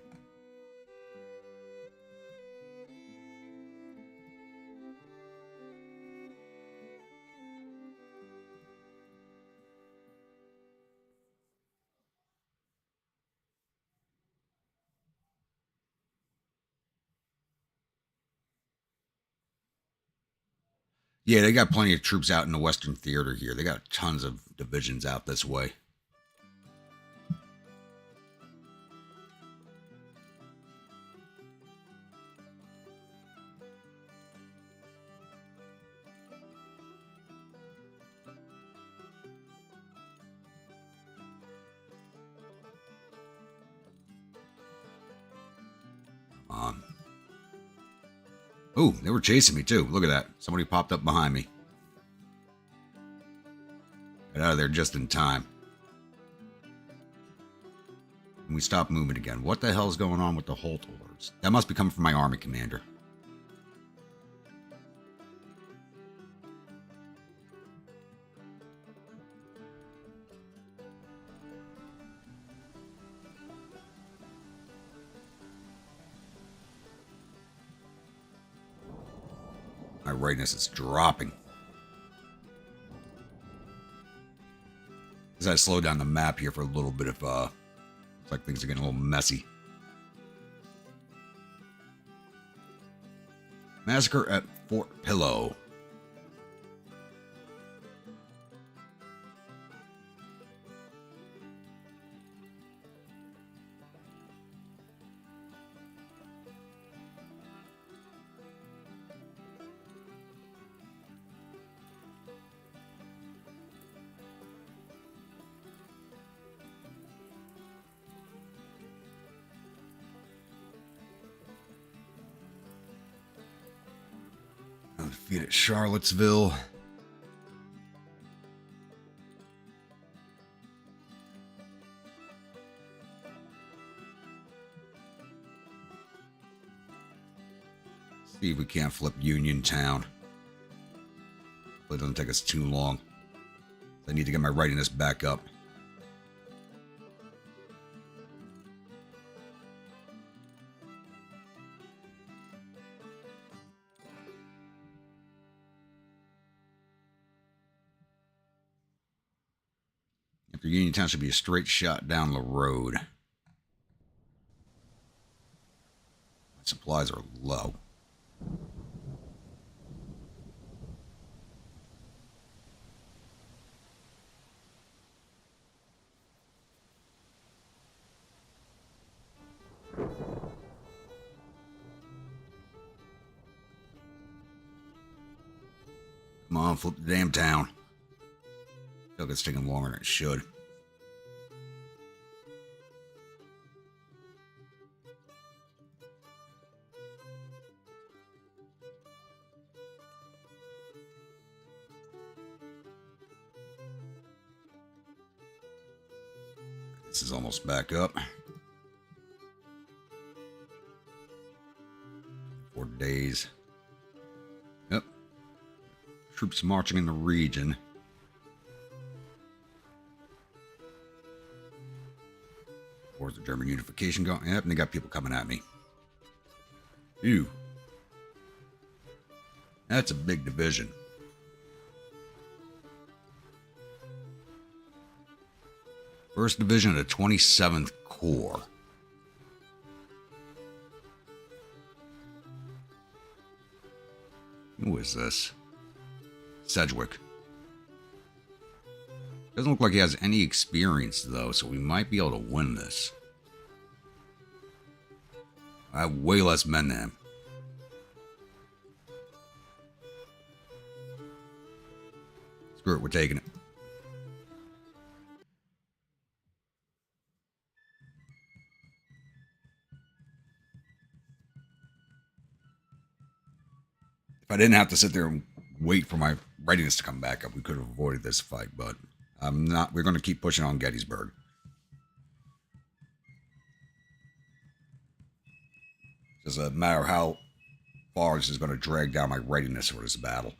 Yeah, they got plenty of troops out in the Western Theater here. They got tons of divisions out this way. Oh, they were chasing me too. Look at that. Somebody popped up behind me. Got out of there just in time. And we stopped moving again. What the hell is going on with the halt orders? That must be coming from my army commander. My readiness is dropping. As I slow down the map here for a little bit of, looks like things are getting a little messy. Massacre at Fort Pillow. Defeat at Charlottesville. See if we can't flip Uniontown. Hopefully it doesn't take us too long. I need to get my readiness back up. After Uniontown should be a straight shot down the road. My supplies are low. Come on, flip the damn town. I feel like it's taking longer than it should. This is almost back up. 4 days. Yep. Troops marching in the region. Where's the German unification going? Yep, and they got people coming at me. Ew. That's a big division. First Division of the 27th Corps. Who is this? Sedgwick. Doesn't look like he has any experience, though, so we might be able to win this. I have way less men than him. Screw it, we're taking it. If I didn't have to sit there and wait for my readiness to come back up, we could have avoided this fight. But I'm not. We're going to keep pushing on Gettysburg. Just a matter of how far this is going to drag down my readiness for this battle.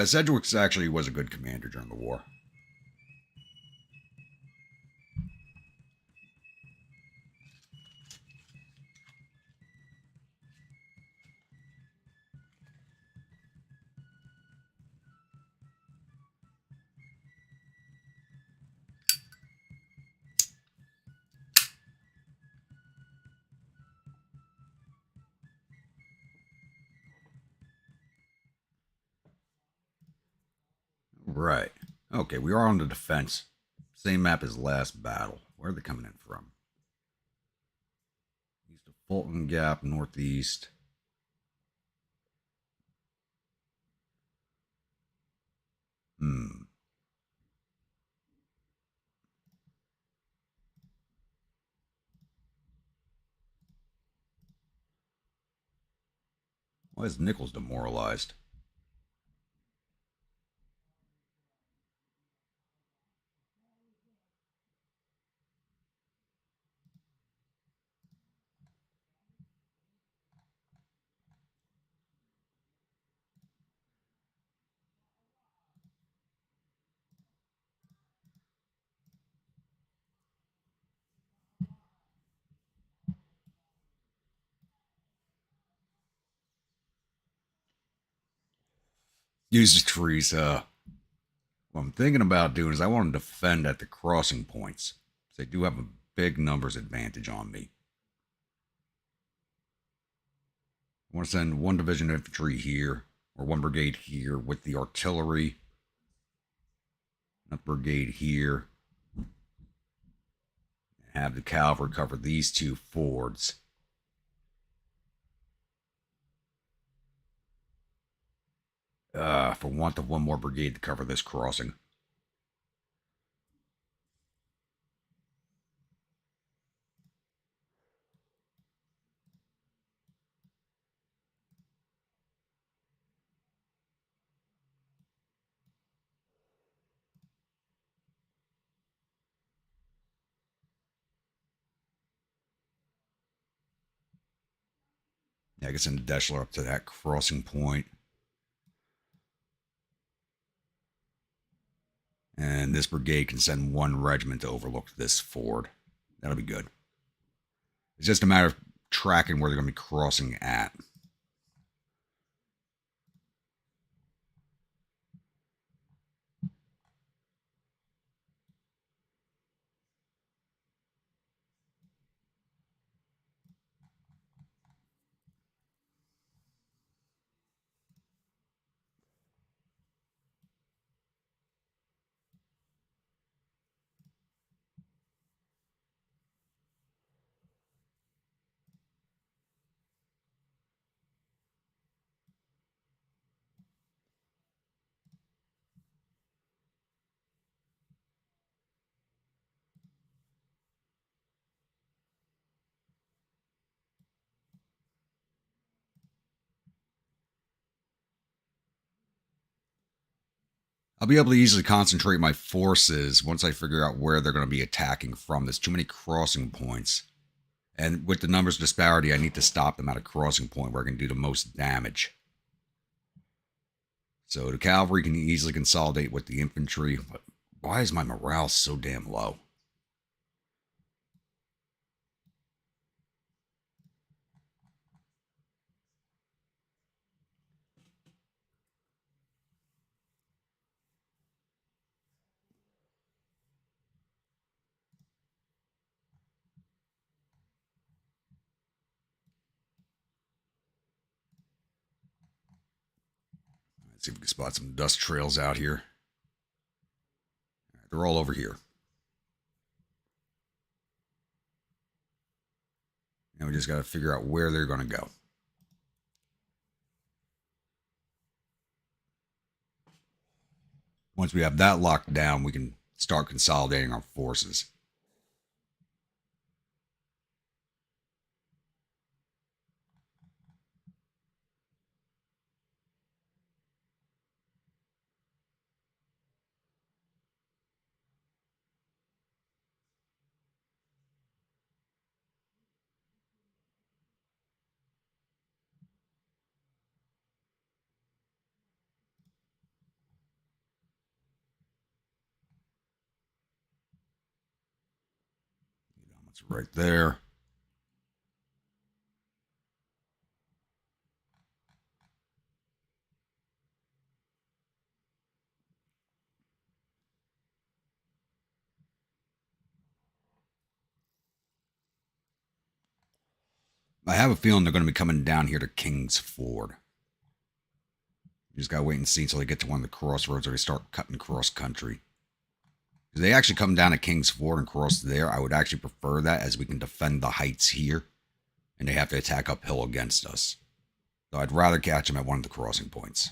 Sedgwick actually was a good commander during the war. Right. Okay, we are on the defense. Same map as last battle. Where are they coming in from? East of Fulton Gap, northeast. Hmm. Why is Nichols demoralized? Use the trees. What I'm thinking about doing is I want to defend at the crossing points. They do have a big numbers advantage on me. I want to send one division of infantry here, or one brigade here with the artillery. Another brigade here. Have the cavalry cover these two fords. For want of one more brigade to cover this crossing. Yeah, I can send Deschler up to that crossing point. And this brigade can send one regiment to overlook this ford. That'll be good. It's just a matter of tracking where they're going to be crossing at. I'll be able to easily concentrate my forces once I figure out where they're going to be attacking from. There's too many crossing points. And with the numbers disparity, I need to stop them at a crossing point where I can do the most damage. So the cavalry can easily consolidate with the infantry. But why is my morale so damn low? Let's see if we can spot some dust trails out here. They're all over here. And we just got to figure out where they're going to go. Once we have that locked down, we can start consolidating our forces. That's right there. I have a feeling they're going to be coming down here to King's Ford. You just gotta wait and see until they get to one of the crossroads or they start cutting cross country. If they actually come down to King's Ford and cross there, I would actually prefer that, as we can defend the heights here and they have to attack uphill against us. So I'd rather catch them at one of the crossing points.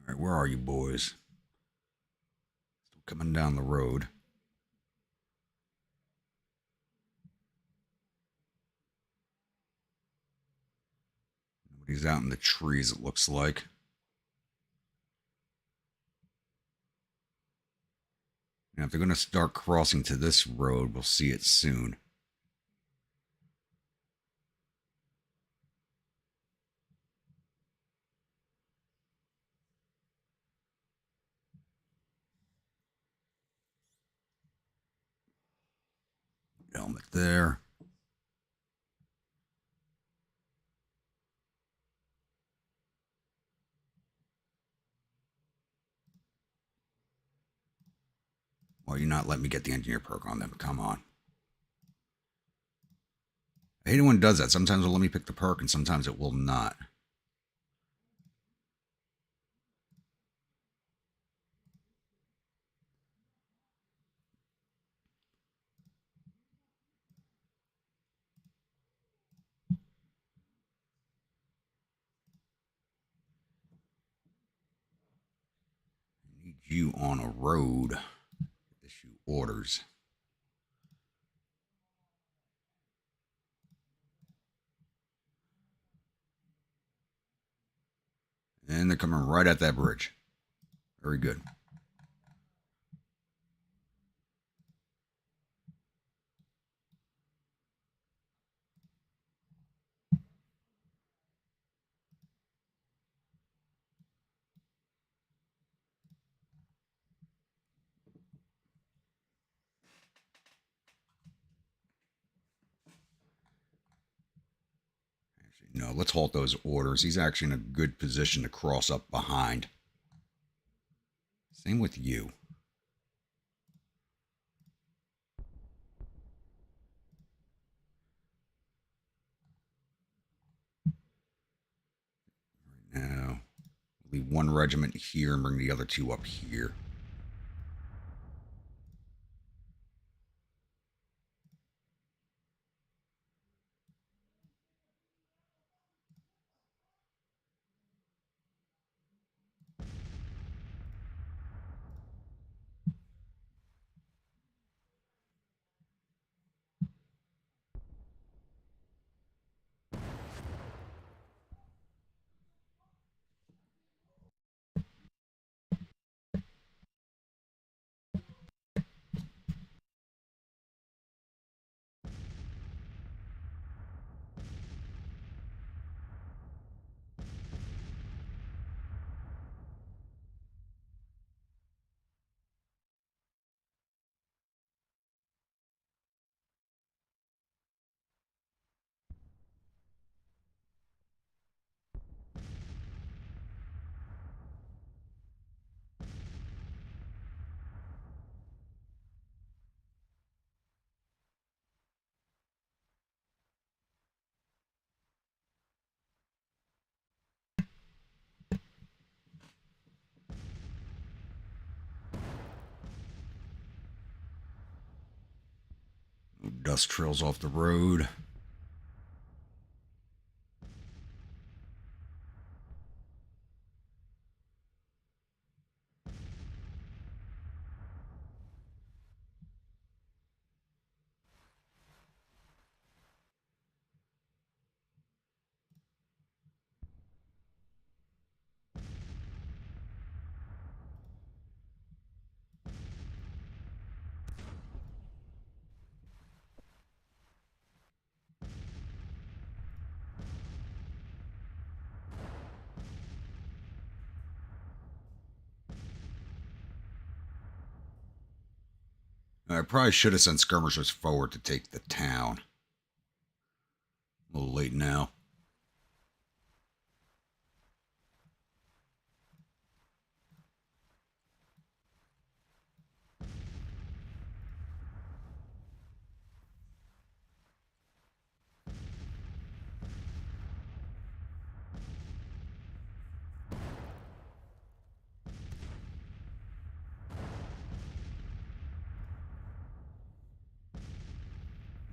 All right, where are you boys? Still coming down the road. Nobody's out in the trees, it looks like. Now, if they're going to start crossing to this road, we'll see it soon. Helmet there. Why you not let me get the engineer perk on them? Come on. I hate it when it does that. Sometimes it'll let me pick the perk and sometimes it will not. I need you on a road. Issue orders. And they're coming right at that bridge. Very good. Actually, no, let's halt those orders. He's actually in a good position to cross up behind. Same with you. Right now, leave one regiment here and bring the other two up here. dust trails off the road. I probably should have sent skirmishers forward to take the town. A little late now.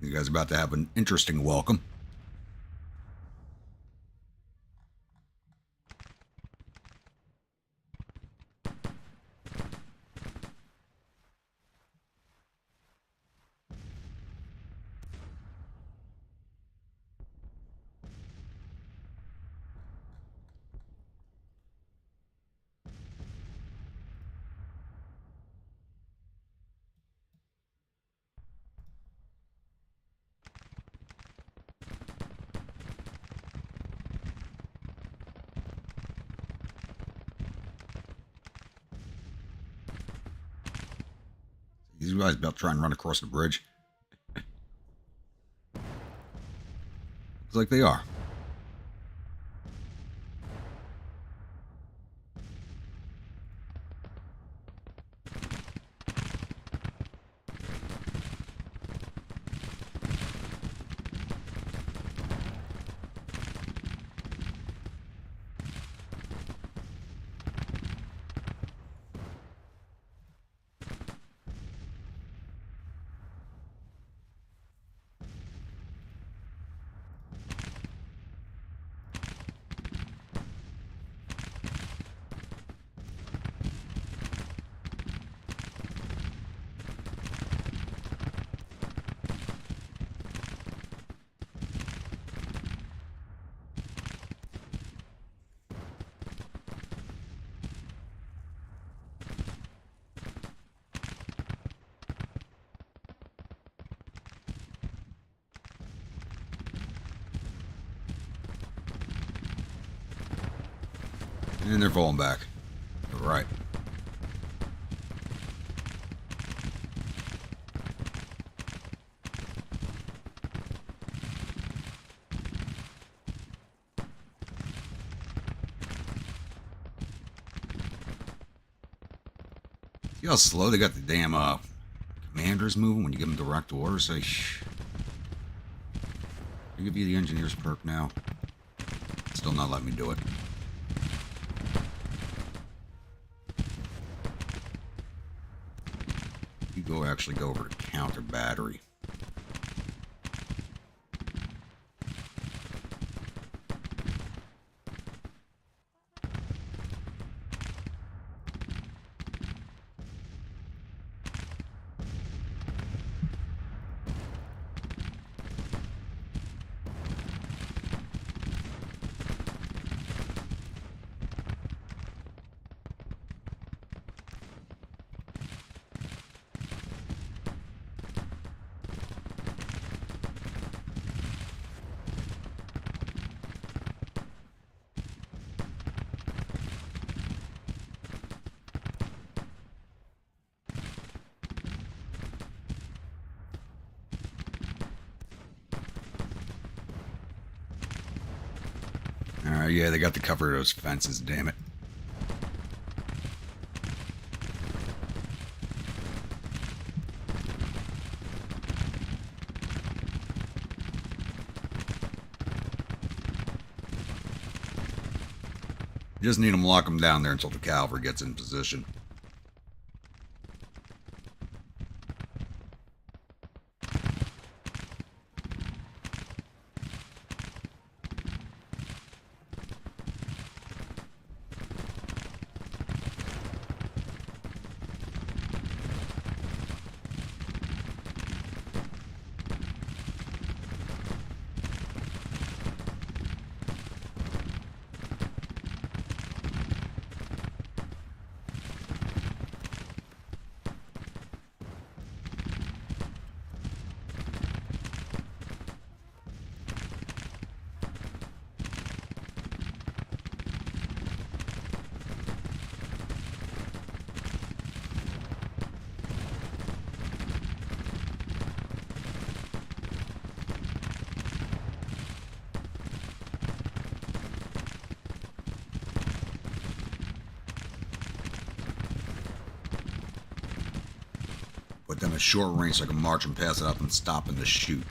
You guys are about to have an interesting welcome. These guys about to try and run across the bridge. Looks like they are. And they're falling back. All right. See how slow they got the damn commanders moving when you give them direct orders? Say, shh. I'll give you the engineer's perk now. Still not letting me do it. You actually go over to counter battery. Yeah, they got the cover of those fences, damn it. You just need them to lock them down there until the cavalry gets in position. Put them at short range so I can march and pass it up and stop them to shoot.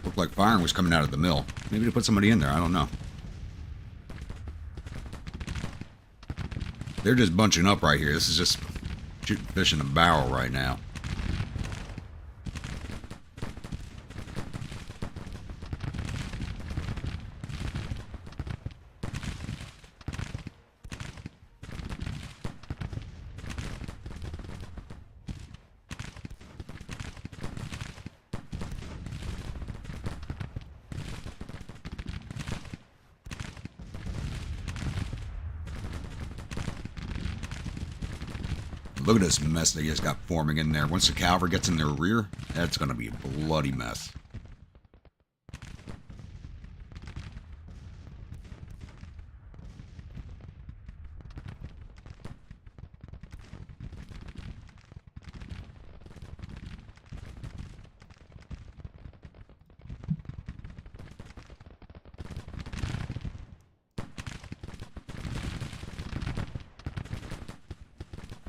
Looked like firing was coming out of the mill. Maybe to put somebody in there, I don't know. They're just bunching up right here. This is just shooting fish in a barrel right now. Look at this mess they just got forming in there. Once the cavalry gets in their rear, that's going to be a bloody mess.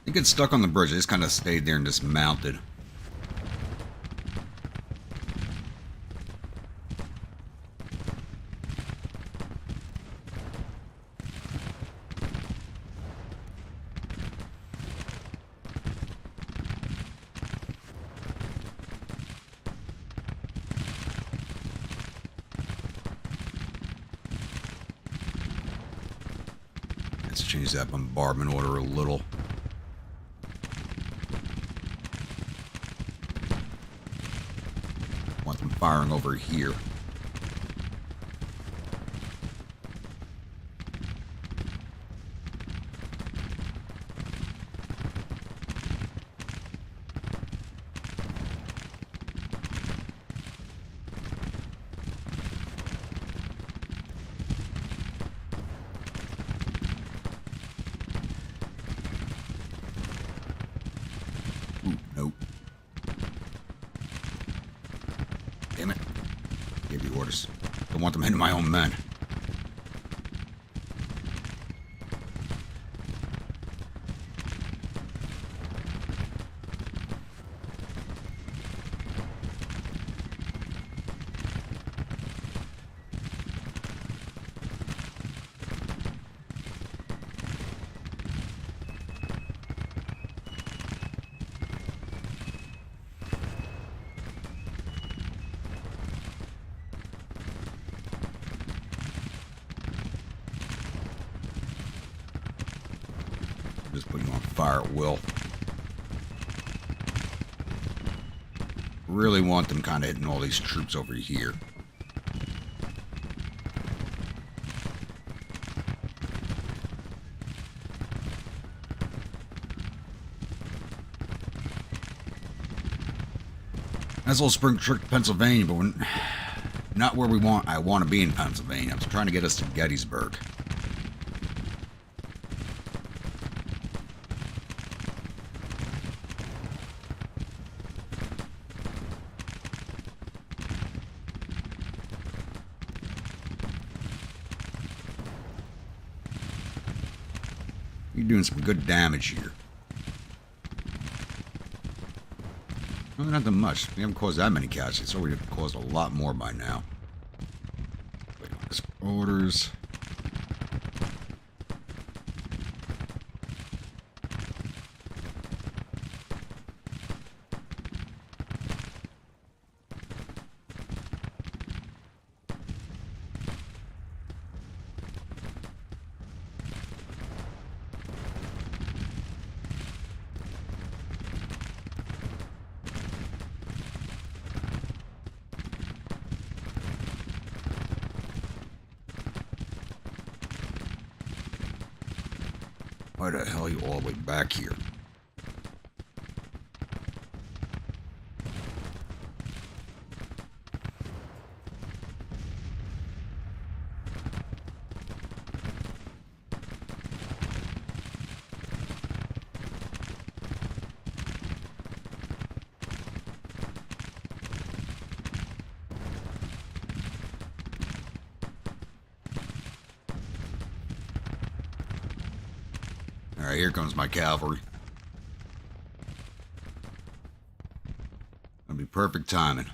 They get stuck on the bridge. They just kind of stayed there and just mounted. Let's change that bombardment order a little. Want them firing over here. Ooh, nope. Damn it. Gave you orders. Don't want them hitting my own men. Just put you on fire at will. Really want them kind of hitting all these troops over here. That's a little spring trick Pennsylvania, but we're not where I want to be in Pennsylvania. I'm trying to get us to Gettysburg. You're doing some good damage here. Well, not that much. We haven't caused that many casualties, so we've caused a lot more by now. Orders. Why the hell are you all the way back here? Alright, here comes my cavalry. That'll be perfect timing.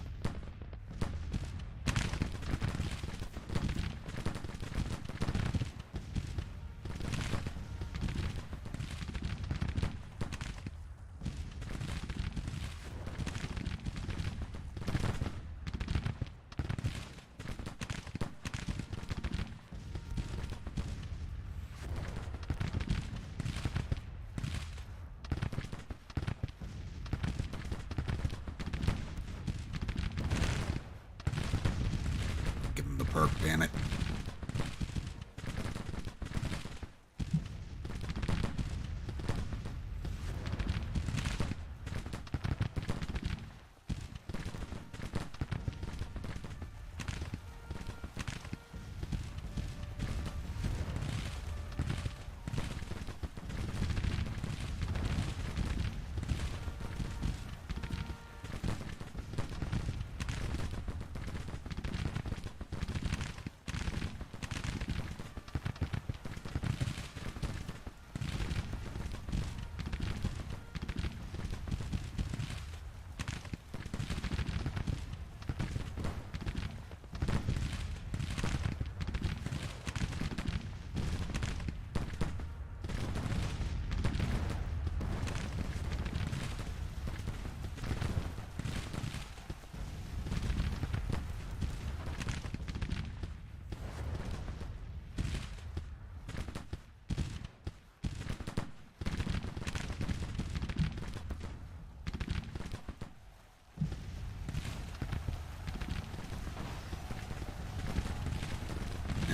Give him the perk, damn it.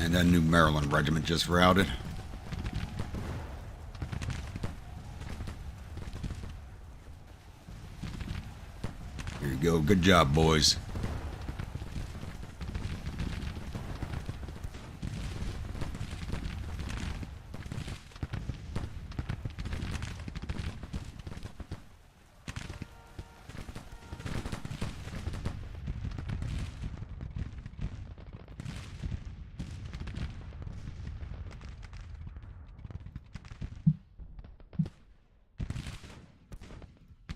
And that new Maryland regiment just routed. Here you go. Good job, boys.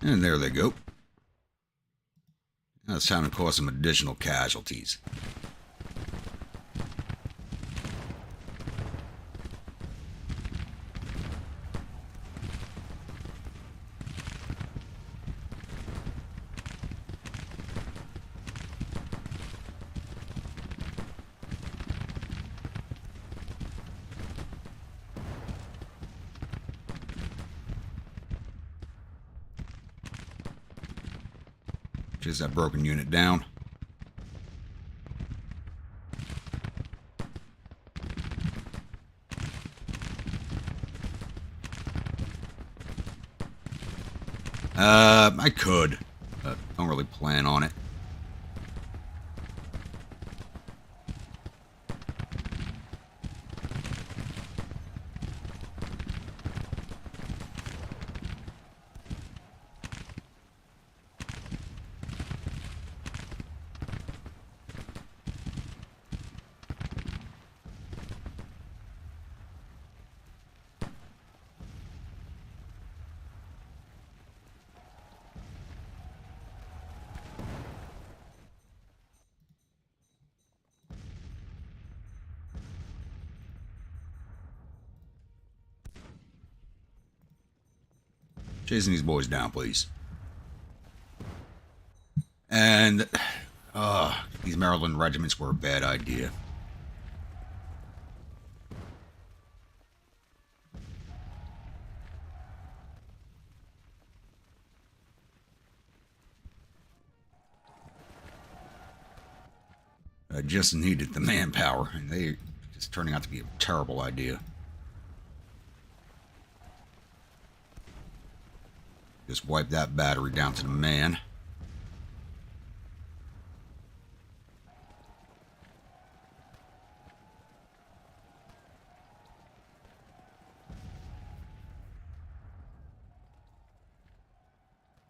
And there they go. Now it's time to cause some additional casualties. Chase that broken unit down. I could, but don't really plan on it. Chasing these boys down, please. And, these Maryland regiments were a bad idea. I just needed the manpower, and they just turning out to be a terrible idea. Just wipe that battery down to the man.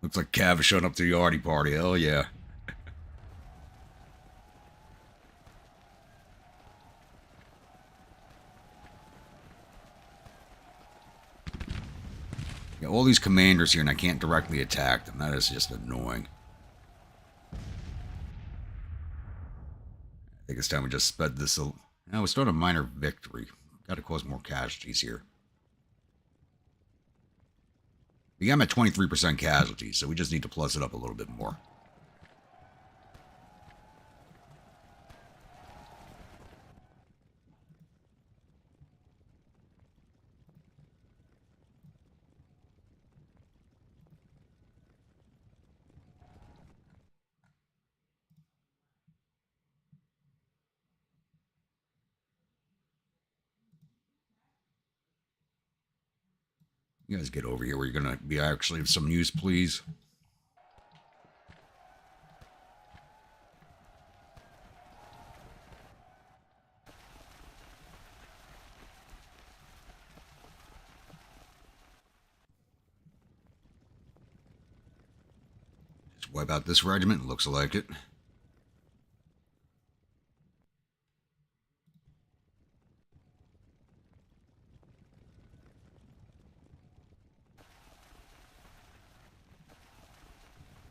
Looks like Cav is showing up to the Artie party. Hell yeah. Yeah, all these commanders here, and I can't directly attack them. That is just annoying. I think it's time we just sped this. No, it's not a minor victory. Got to cause more casualties here. We got them at 23% casualties, so we just need to plus it up a little bit more. You guys get over here where you're going to be actually of some use, please. Just wipe out this regiment. Looks like it.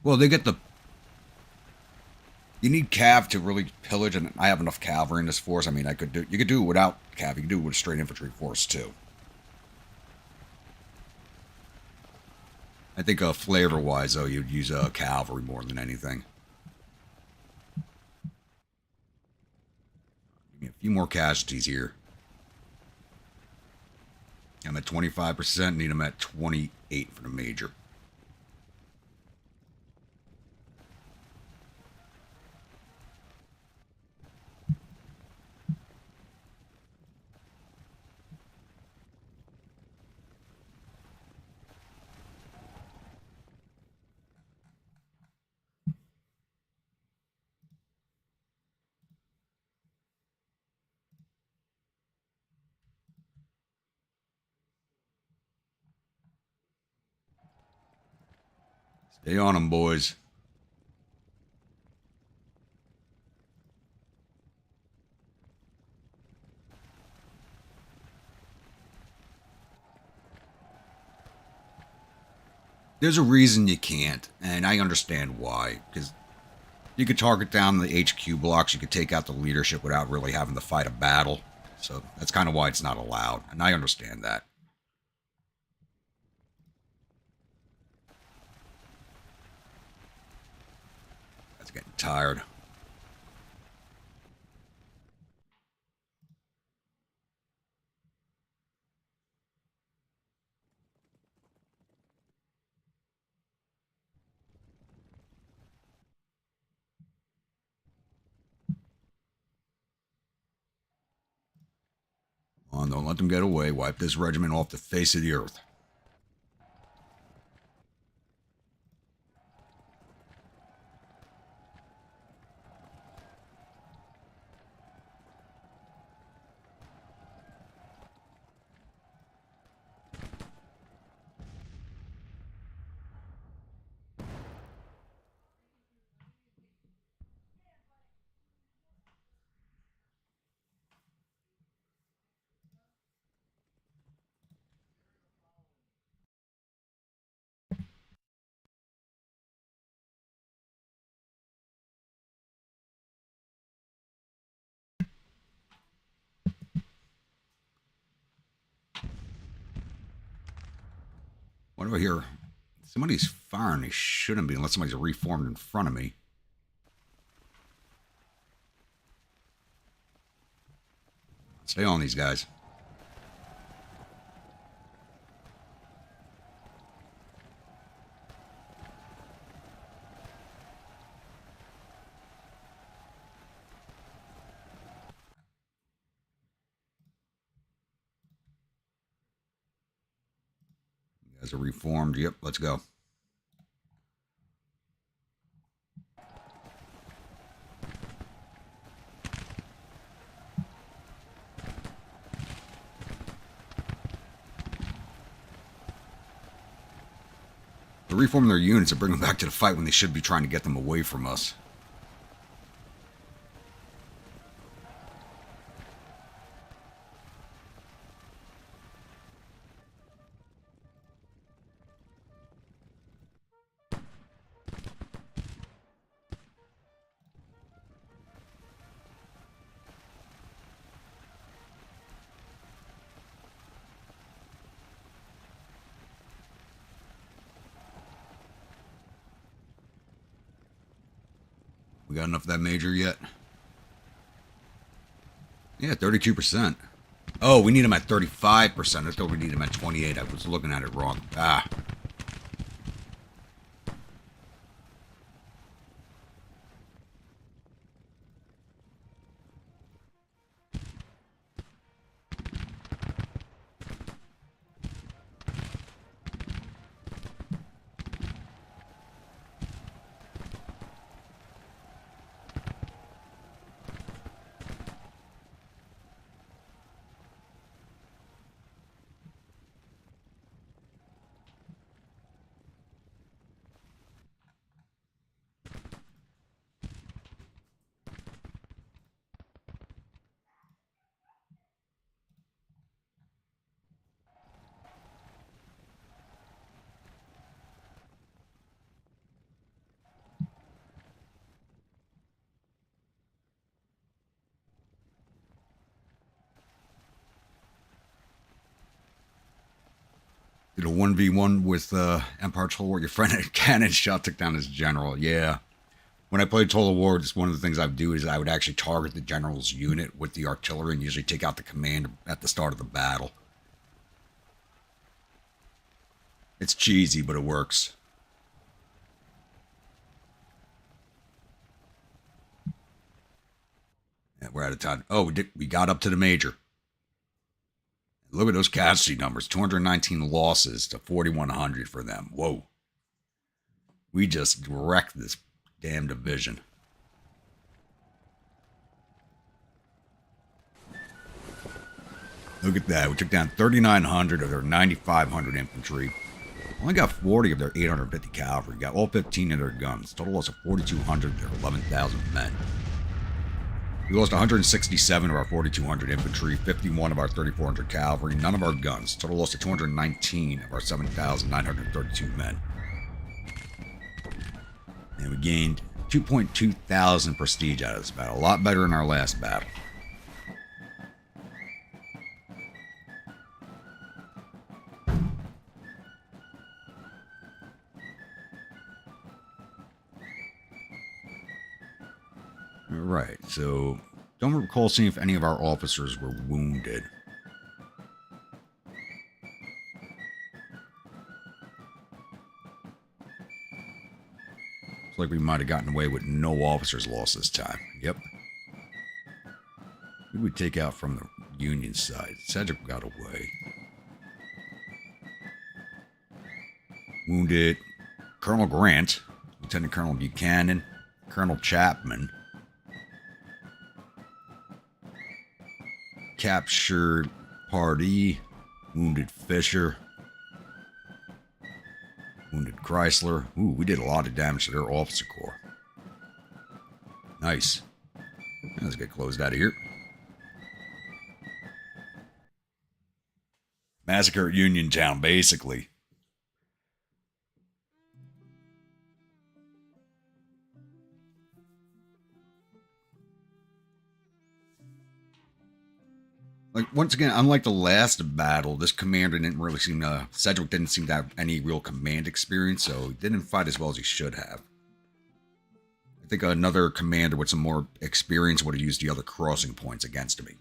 Well, they get the... You need Cav to really pillage, and I have enough cavalry in this force. I mean, you could do it without Cav. You could do it with a straight infantry force, too. I think flavor-wise, though, you'd use cavalry more than anything. Give me a few more casualties here. I'm at 25%. Need them at 28 for the major. Stay on them, boys. There's a reason you can't, and I understand why. Because you could target down the HQ blocks, you could take out the leadership without really having to fight a battle. So that's kind of why it's not allowed, and I understand that. That's getting tired. Come on, don't let them get away. Wipe this regiment off the face of the earth. What do I hear? Somebody's firing. They shouldn't be unless somebody's reformed in front of me. Stay on these guys. You guys are reformed. Yep, let's go. They're reforming their units and bring them back to the fight when they should be trying to get them away from us. We got enough of that major yet? Yeah, 32%. Oh, we need him at 35%. I thought we need him at 28. I was looking at it wrong. Ah. Did a 1v1 with Empire Total War. Your friend had a cannon shot, took down his general. Yeah. When I played Total War, just one of the things I would do is I would actually target the general's unit with the artillery and usually take out the command at the start of the battle. It's cheesy, but it works. Yeah, we're out of time. Oh, we got up to the major. Look at those casualty numbers. 219 losses to 4,100 for them. Whoa. We just wrecked this damn division. Look at that. We took down 3,900 of their 9,500 infantry. Only got 40 of their 850 cavalry. Got all 15 of their guns. Total loss of 4,200 of their 11,000 men. We lost 167 of our 4,200 infantry, 51 of our 3,400 cavalry, none of our guns. Total loss of 219 of our 7,932 men. And we gained 2.2 thousand prestige out of this battle. A lot better than our last battle. Right, so don't recall seeing if any of our officers were wounded. Looks like we might have gotten away with no officers lost this time. Yep. Who did we take out from the Union side? Cedric got away. Wounded Colonel Grant, Lieutenant Colonel Buchanan, Colonel Chapman. Captured Pardee, wounded Fisher, wounded Chrysler. Ooh, we did a lot of damage to their officer corps. Nice. Let's get closed out of here. Massacre at Uniontown, basically. Like, once again, unlike the last battle, this commander didn't really seem to... Sedgwick didn't seem to have any real command experience, so he didn't fight as well as he should have. I think another commander with some more experience would have used the other crossing points against me.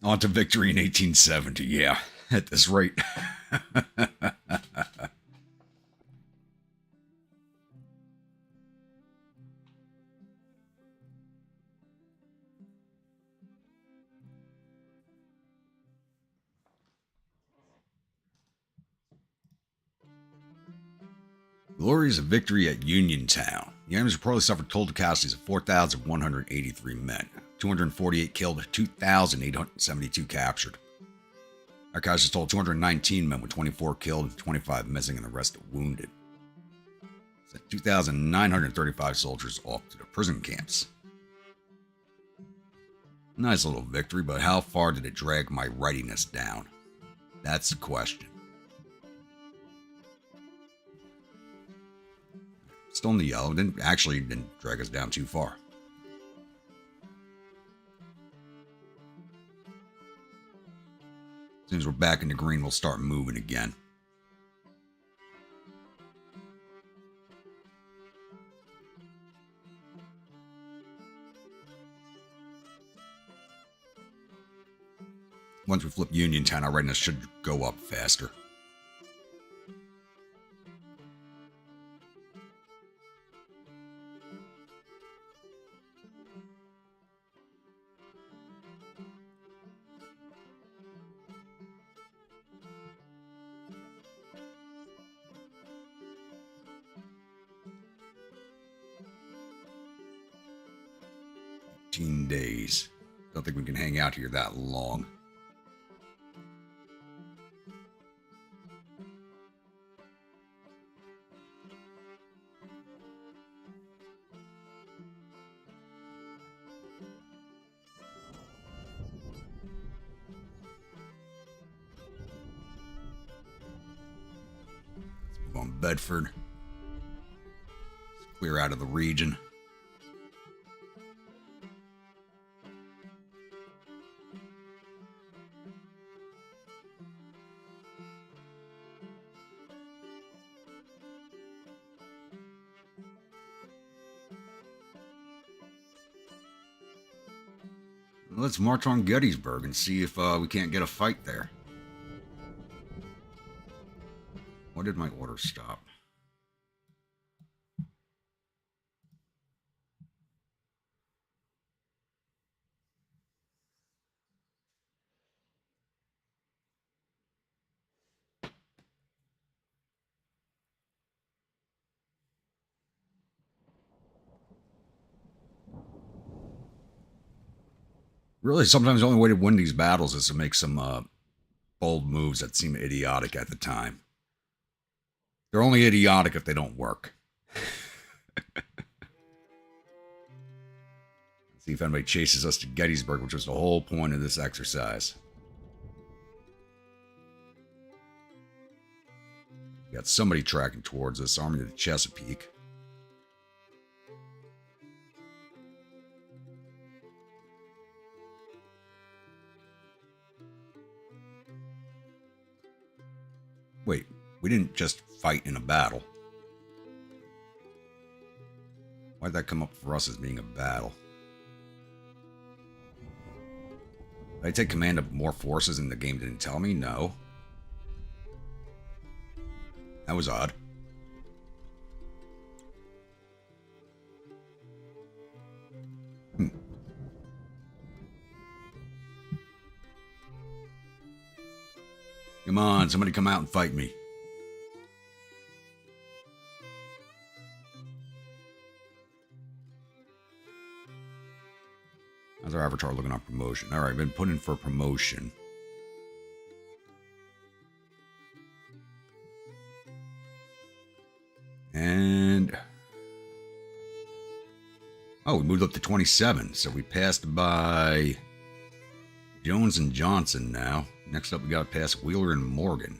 On to victory in 1870, yeah, at this rate. Glorious victory at Uniontown. The enemies reportedly suffered total casualties of 4,183 men, 248 killed, 2,872 captured. Our casualties totaled 219 men with 24 killed, 25 missing, and the rest wounded. Sent 2,935 soldiers off to the prison camps. Nice little victory, but how far did it drag my readiness down? That's the question. Still in the yellow, didn't drag us down too far. As soon as we're back in the green, we'll start moving again. Once we flip Uniontown, our readiness should go up faster. Days. Don't think we can hang out here that long. Let's move on Bedford. Let's clear out of the region. Let's march on Gettysburg and see if we can't get a fight there. Why did my order stop? Really, sometimes the only way to win these battles is to make some bold moves that seem idiotic at the time. They're only idiotic if they don't work. Let's see if anybody chases us to Gettysburg, which was the whole point of this exercise. We got somebody tracking towards us, Army of the Chesapeake. Wait, we didn't just fight in a battle. Why'd that come up for us as being a battle? Did I take command of more forces and the game didn't tell me? No. That was odd. Come on, somebody come out and fight me. How's our avatar looking on promotion? Alright, been put in for promotion. And oh, we moved up to 27, so we passed by Jones and Johnson now. Next up, we got to pass Wheeler and Morgan.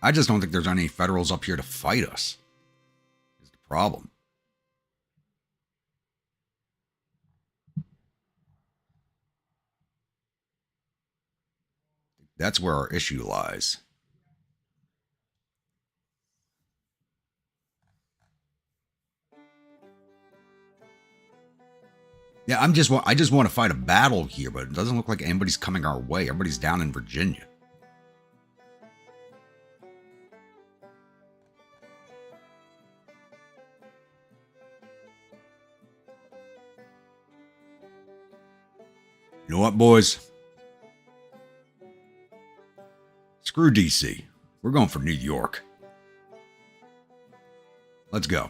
I just don't think there's any Federals up here to fight us. Is the problem. That's where our issue lies. Yeah, I just want to fight a battle here, but it doesn't look like anybody's coming our way. Everybody's down in Virginia. You know what, boys? Screw DC. We're going for New York. Let's go.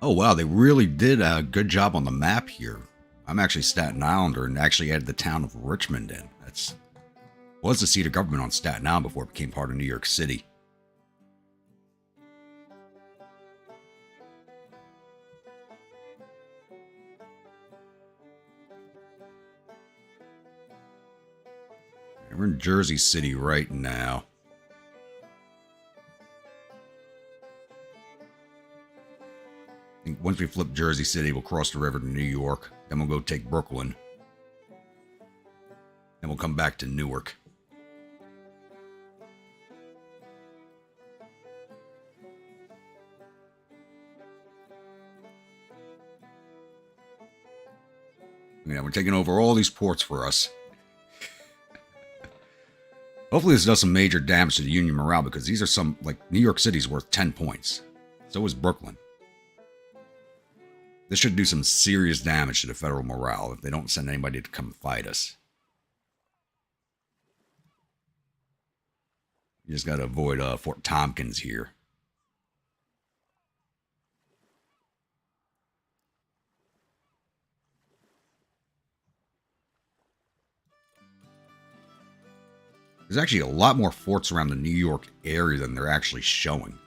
Oh, wow, they really did a good job on the map here. I'm actually Staten Islander and actually added the town of Richmond in. That's was the seat of government on Staten Island before it became part of New York City. We're in Jersey City right now. I think once we flip Jersey City, we'll cross the river to New York. Then we'll go take Brooklyn. Then we'll come back to Newark. Yeah, we're taking over all these ports for us. Hopefully this does some major damage to the Union morale, because these are some, like, New York City's worth 10 points. So is Brooklyn. This should do some serious damage to the federal morale if they don't send anybody to come fight us. You just got to avoid Fort Tompkins here. There's actually a lot more forts around the New York area than they're actually showing.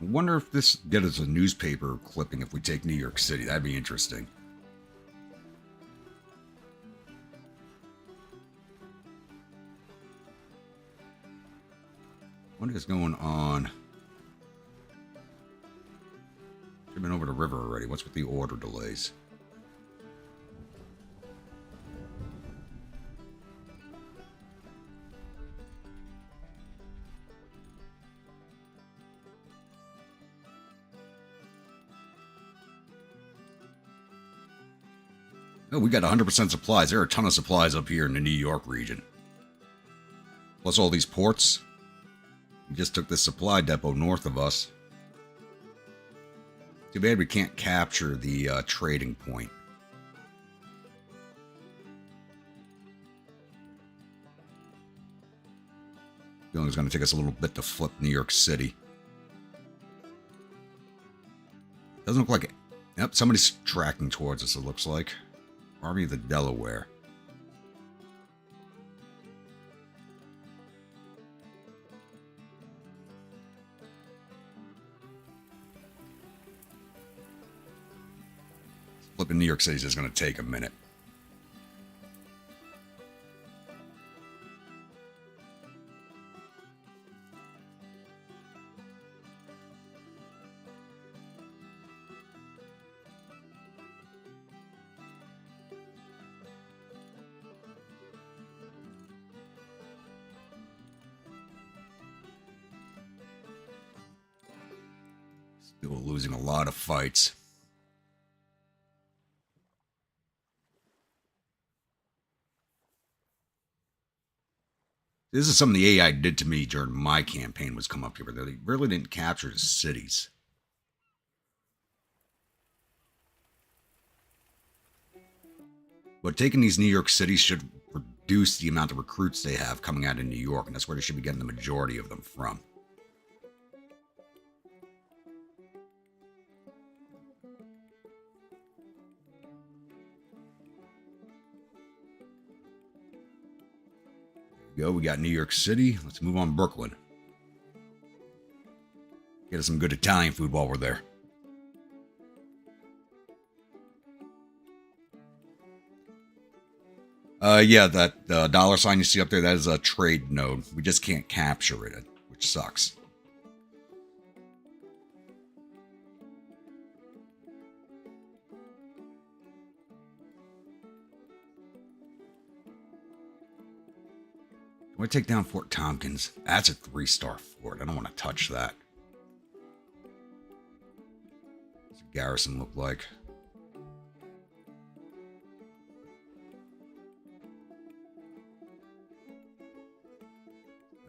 I wonder if this get us a newspaper clipping if we take New York City. That'd be interesting. What is going on? Should have been over the river already. What's with the order delays? Oh, we got 100% supplies. There are a ton of supplies up here in the New York region. Plus all these ports. We just took this supply depot north of us. Too bad we can't capture the trading point. It's going to take us a little bit to flip New York City. Doesn't look like it. Yep, somebody's tracking towards us, it looks like. Army of the Delaware. Flipping New York City is just going to take a minute. People losing a lot of fights. This is something the AI did to me during my campaign, was come up here, but they really didn't capture the cities. But taking these New York cities should reduce the amount of recruits they have coming out of New York, and that's where they should be getting the majority of them from. There we go. We got New York City. Let's move on Brooklyn. Get us some good Italian food while we're there. Yeah, that dollar sign you see up there, that is a trade node. We just can't capture it, which sucks. I want to take down Fort Tompkins. That's a 3-star fort. I don't want to touch that. What's the garrison look like?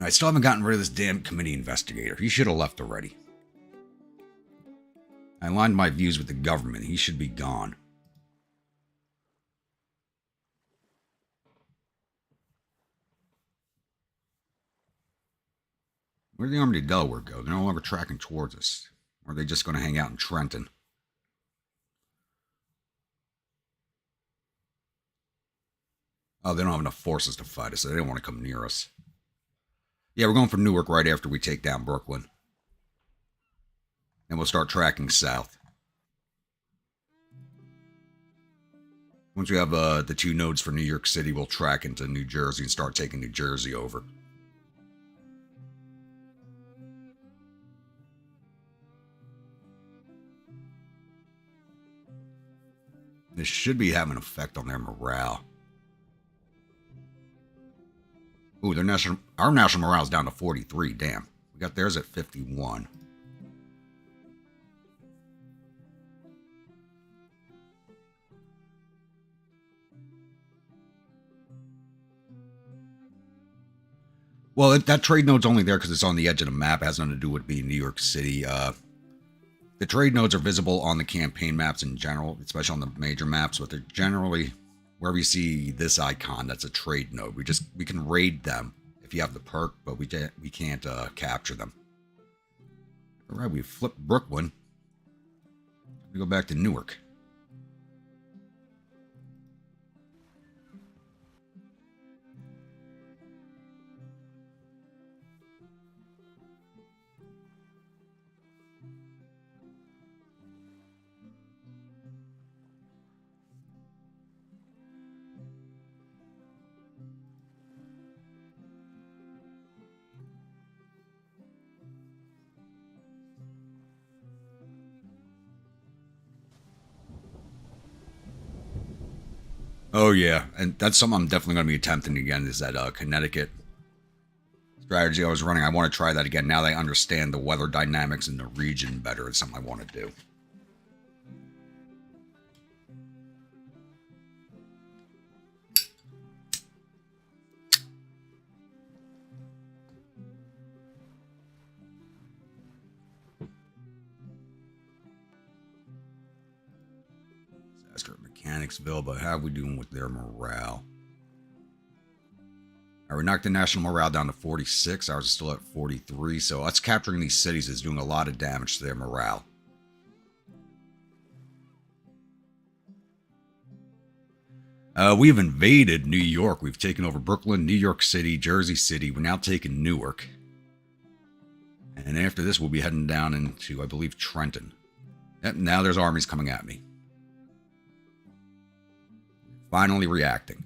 I still haven't gotten rid of this damn committee investigator. He should have left already. I aligned my views with the government. He should be gone. Where'd the Army of Delaware go? They're no longer tracking towards us. Or are they just going to hang out in Trenton? Oh, they don't have enough forces to fight us, so they don't want to come near us. Yeah, we're going for Newark right after we take down Brooklyn. And we'll start tracking south. Once we have the 2 nodes for New York City, we'll track into New Jersey and start taking New Jersey over. This should be having an effect on their morale. Ooh, our national morale is down to 43. Damn. We got theirs at 51. Well, that trade node's only there because it's on the edge of the map. It has nothing to do with being New York City. The trade nodes are visible on the campaign maps in general, especially on the major maps, but they're generally wherever you see this icon, that's a trade node. We can raid them if you have the perk, but we can't capture them. All right, we flipped Brooklyn. We go back to Newark. Oh yeah, and that's something I'm definitely going to be attempting again, is that Connecticut strategy I was running. I want to try that again now that I understand the weather dynamics in the region better. It's something I want to do. Mechanicsville, but how are we doing with their morale? All right, we knocked the national morale down to 46. Ours is still at 43. So us capturing these cities is doing a lot of damage to their morale. We've invaded New York. We've taken over Brooklyn, New York City, Jersey City. We're now taking Newark. And after this, we'll be heading down into, I believe, Trenton. Yep, now there's armies coming at me. Finally reacting.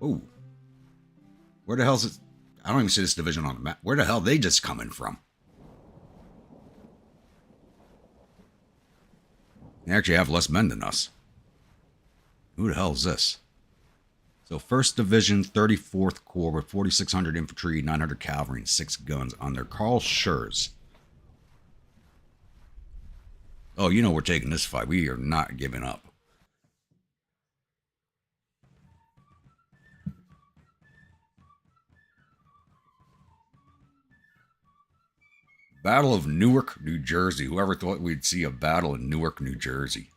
Oh, where the hell's it? I don't even see this division on the map. Where the hell are they just coming from? They actually have less men than us. Who the hell is this? So 1st Division, 34th Corps with 4,600 infantry, 900 cavalry, and 6 guns on their Karl Schurz. Oh, you know we're taking this fight. We are not giving up. Battle of Newark, New Jersey. Whoever thought we'd see a battle in Newark, New Jersey?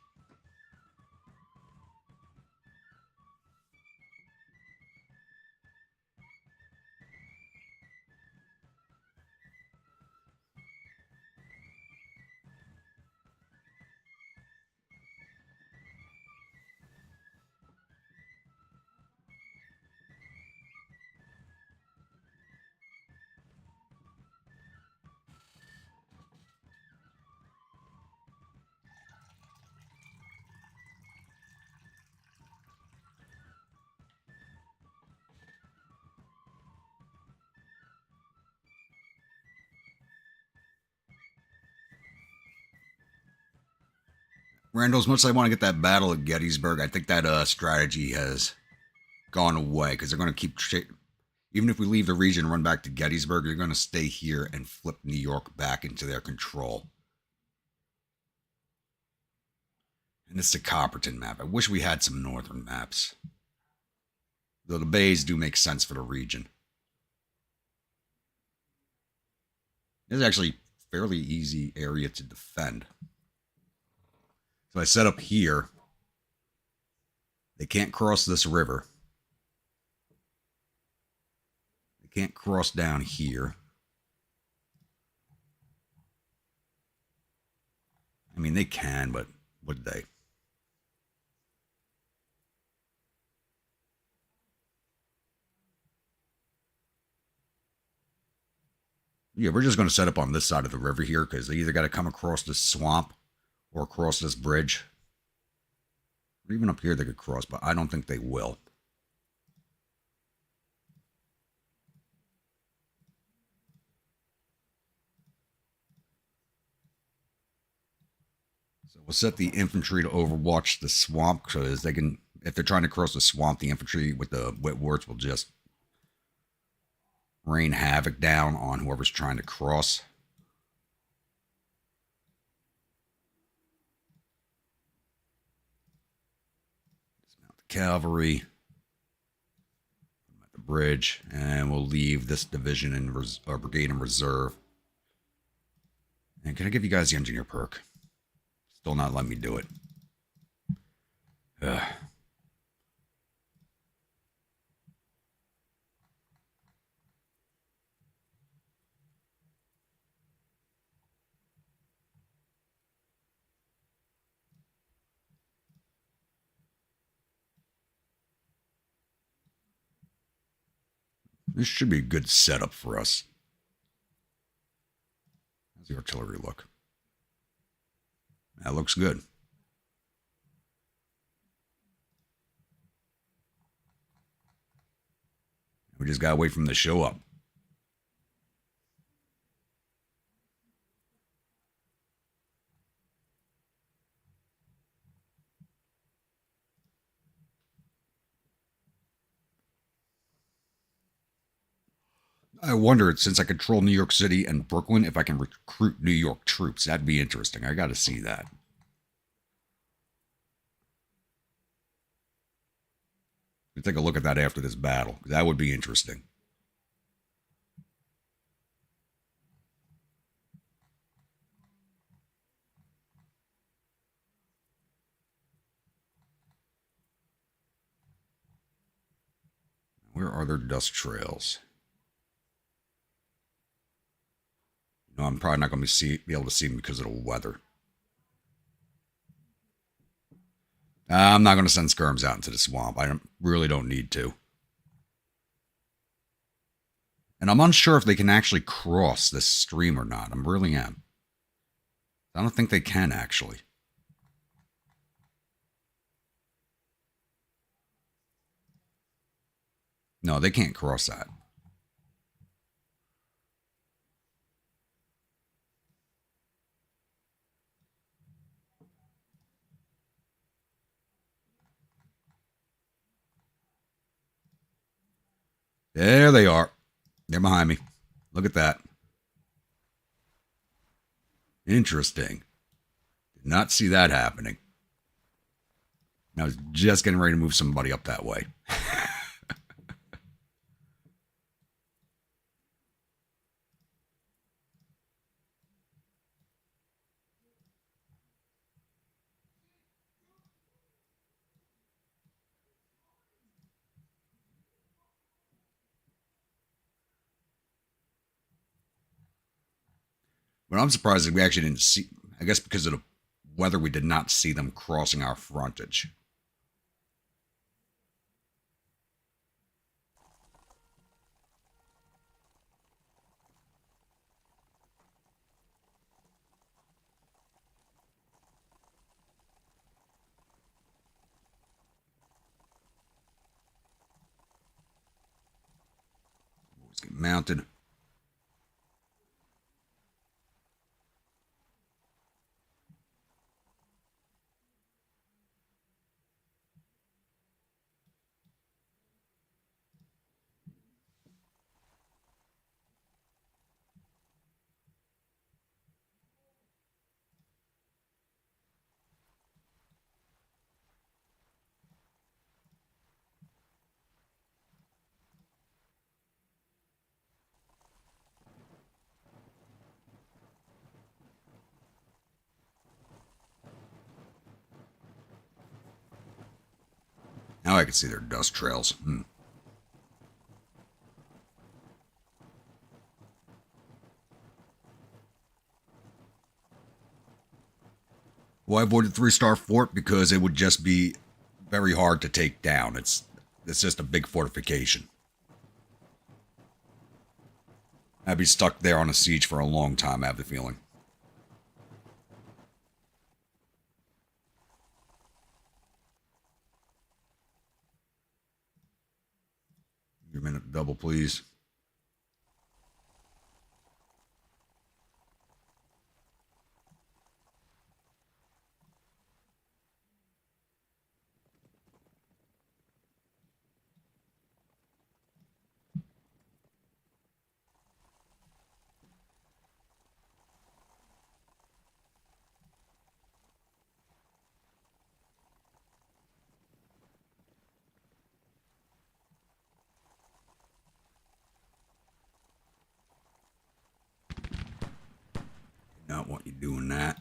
Randall, as much as I want to get that battle at Gettysburg, I think that strategy has gone away because they're going to keep. Even if we leave the region and run back to Gettysburg, they're going to stay here and flip New York back into their control. And it's the Copperton map. I wish we had some northern maps. Though the bays do make sense for the region. This is actually a fairly easy area to defend. So I set up here. They can't cross this river. They can't cross down here. I mean, they can, but would they? Yeah, we're just going to set up on this side of the river here because they either got to come across this swamp or across this bridge. Or even up here they could cross, but I don't think they will. So we'll set the infantry to overwatch the swamp because they can, if they're trying to cross the swamp, the infantry with the Whitworths will just rain havoc down on whoever's trying to cross. Dismount the cavalry at the bridge, and we'll leave this division in or brigade in reserve. And can I give you guys the engineer perk? Still not letting me do it. Ugh. This should be a good setup for us. How's the artillery look? That looks good. We just gotta wait for them to show up. I wondered, since I control New York City and Brooklyn, if I can recruit New York troops. That'd be interesting. I gotta see that. We'll take a look at that after this battle. That would be interesting. Where are their dust trails? No, I'm probably not going to be able to see them because of the weather. I'm not going to send skirms out into the swamp. Really don't need to. And I'm unsure if they can actually cross this stream or not. I really am. I don't think they can, actually. No, they can't cross that. There they are. They're behind me. Look at that. Interesting. Did not see that happening. And I was just getting ready to move somebody up that way. But I'm surprised that we actually didn't see. I guess because of the weather, we did not see them crossing our frontage. Let's get mounted. Now I can see their dust trails. Well, I avoided 3-star fort because it would just be very hard to take down. It's just a big fortification. I'd be stuck there on a siege for a long time, I have the feeling. Give me a minute double, please. Not want you doing that.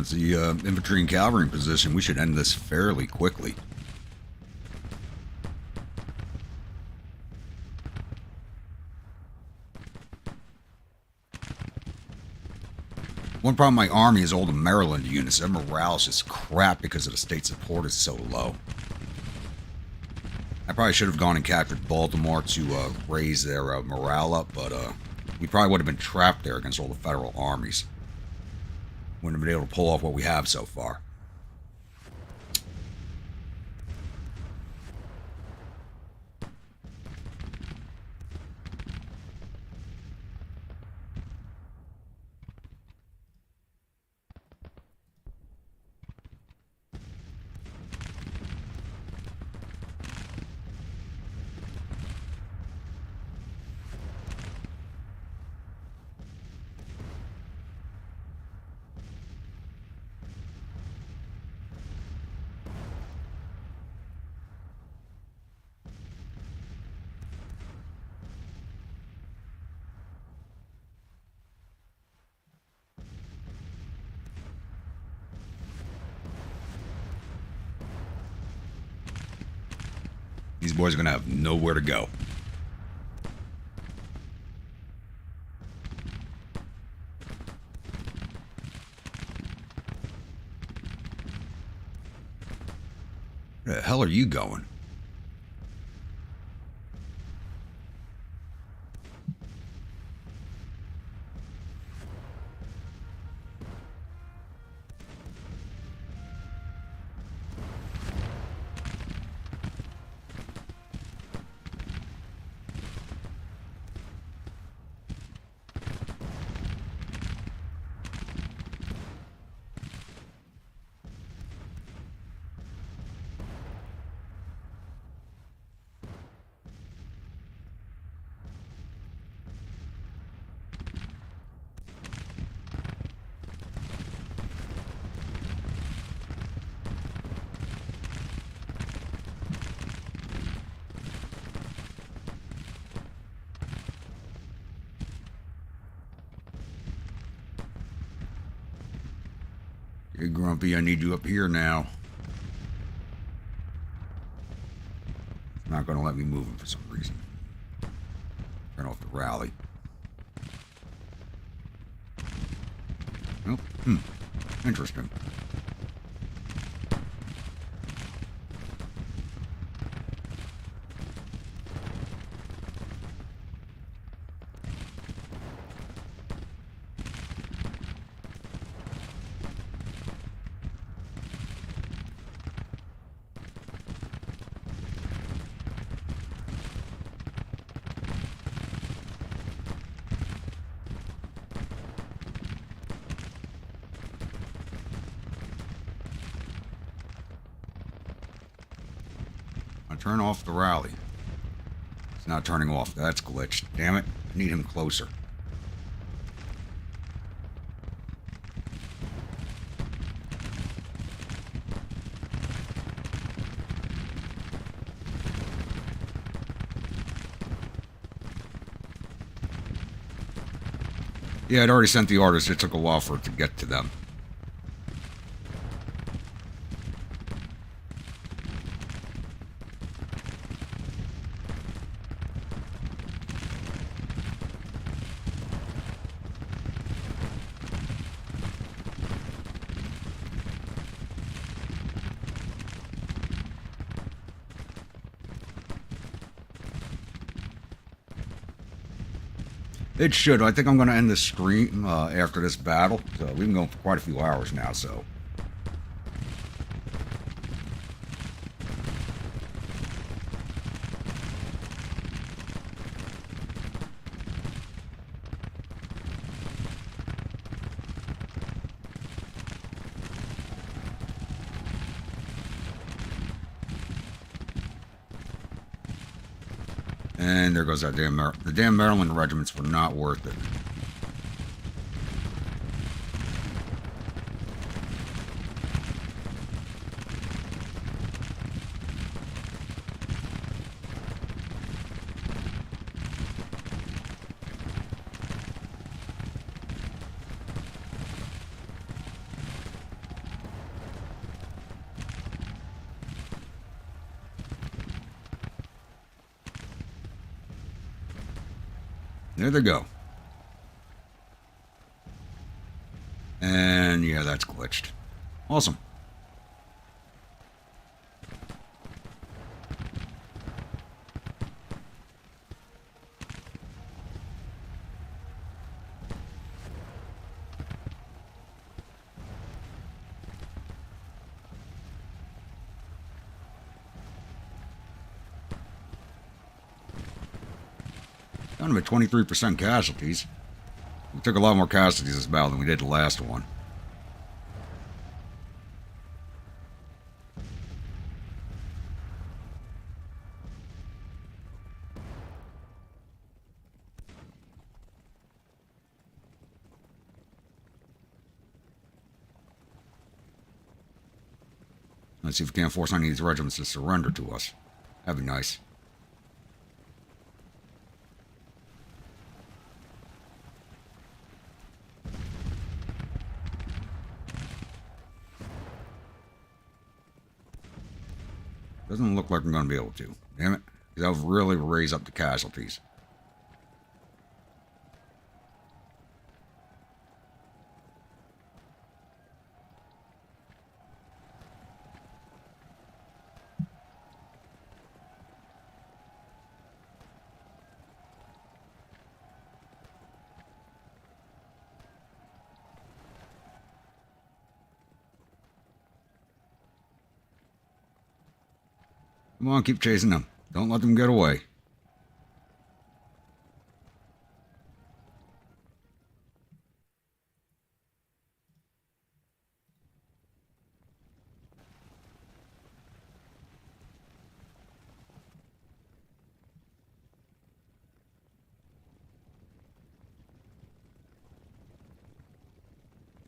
Let's see, infantry and cavalry in position. We should end this fairly quickly. One problem with my army is all the Maryland units. Their morale is just crap because of the state support is so low. I probably should have gone and captured Baltimore to raise their morale up, but we probably would have been trapped there against all the federal armies. Wouldn't have been able to pull off what we have so far. These boys are going to have nowhere to go. Where the hell are you going? Hey, Grumpy, I need you up here now. It's not going to let me move him for some reason. Turn off the rally. Oh, interesting. Turn off the rally. It's not turning off. That's glitched. Damn it. I need him closer. Yeah, I'd already sent the orders. It took a while for it to get to them. It should. I think I'm going to end this stream after this battle. So we've been going for quite a few hours now, so. And there goes that the damn Maryland regiments were not worth it. There they go. And yeah, that's glitched. Awesome. Down to 23% casualties. We took a lot more casualties this battle than we did the last one. Let's see if we can't force any of these regiments to surrender to us. That'd be nice. Doesn't look like I'm going to be able to. Damn it. That would really raise up the casualties. Come on, keep chasing them. Don't let them get away.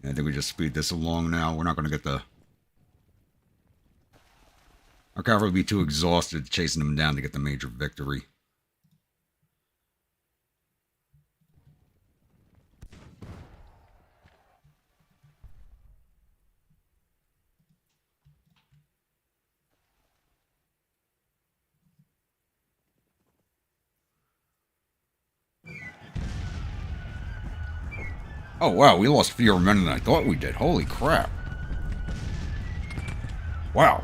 I think we just speed this along now. We're not going to get the... Our cavalry will be too exhausted chasing them down to get the major victory. Oh wow, we lost fewer men than I thought we did. Holy crap. Wow.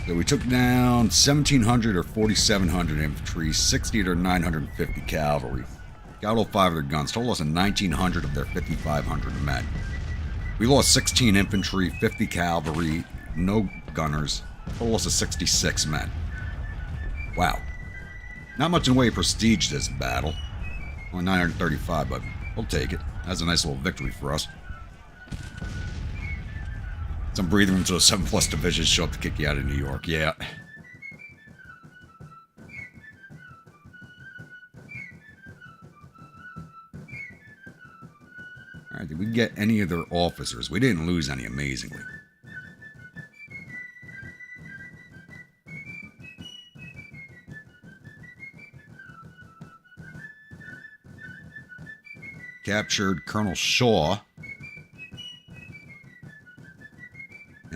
So we took down 1,700 or 4,700 infantry, 60 or 950 cavalry. Got all 5 of their guns. Total loss of 1,900 of their 5,500 men. We lost 16 infantry, 50 cavalry, no gunners. Total loss of 66 men. Wow. Not much in the way of prestige this battle. Only 935, but we'll take it. That's a nice little victory for us. Some breathing room until 7+ divisions show up to kick you out of New York. Yeah. Alright, did we get any of their officers? We didn't lose any, amazingly. Captured Colonel Shaw.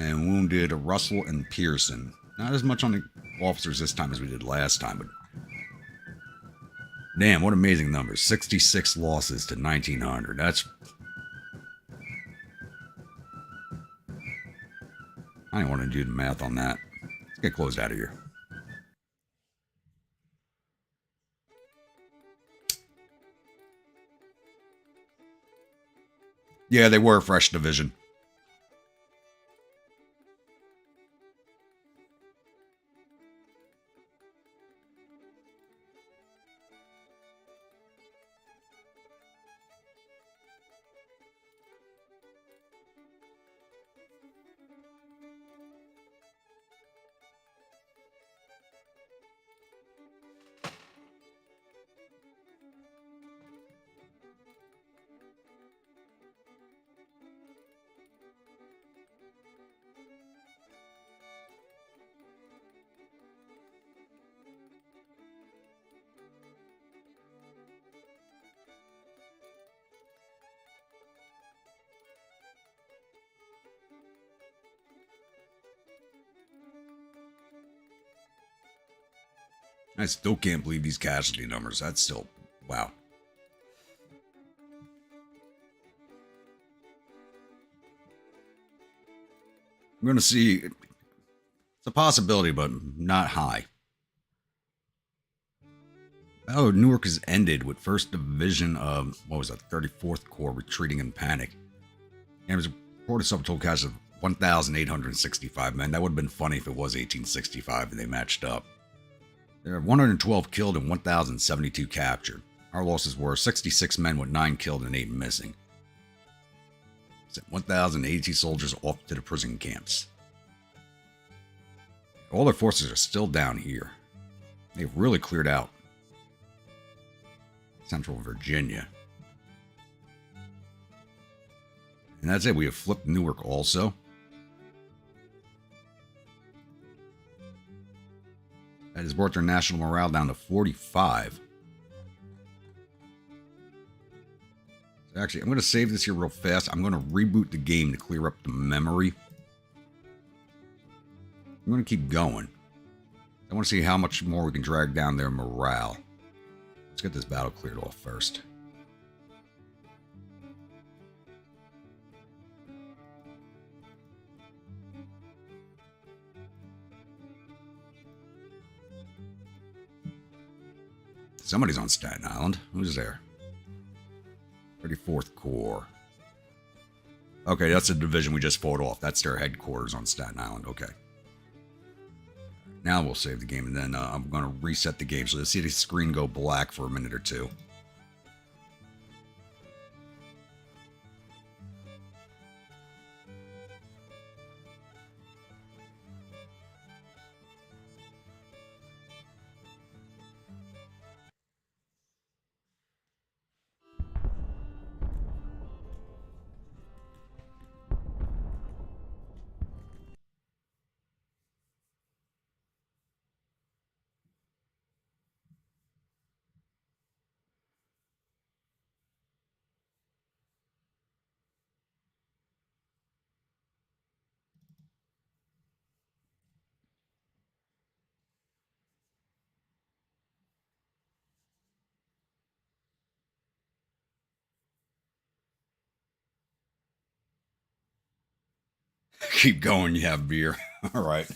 And wounded Russell and Pearson. Not as much on the officers this time as we did last time, but... Damn, what amazing numbers. 66 losses to 1,900. That's... I don't want to do the math on that. Let's get closed out of here. Yeah, they were a fresh division. I still can't believe these casualty numbers. That's still, wow. I'm going to see, it's a possibility, but not high. Oh, Newark has ended with 1st Division of, what was that, 34th Corps retreating in panic. And it was reported subtotal casualties of 1,865 men. That would have been funny if it was 1865 and they matched up. There are 112 killed and 1,072 captured. Our losses were 66 men with 9 killed and 8 missing. 1,082 soldiers off to the prison camps. All their forces are still down here. They've really cleared out Central Virginia. And that's it. We have flipped Newark also. That has brought their national morale down to 45. So actually, I'm going to save this here real fast. I'm going to reboot the game to clear up the memory. I'm going to keep going. I want to see how much more we can drag down their morale. Let's get this battle cleared off first. Somebody's on Staten Island. Who's there? 34th Corps. Okay, that's the division we just fought off. That's their headquarters on Staten Island. Okay. Now we'll save the game, and then I'm going to reset the game. So you'll see the screen go black for a minute or two. Keep going, you have beer. All right.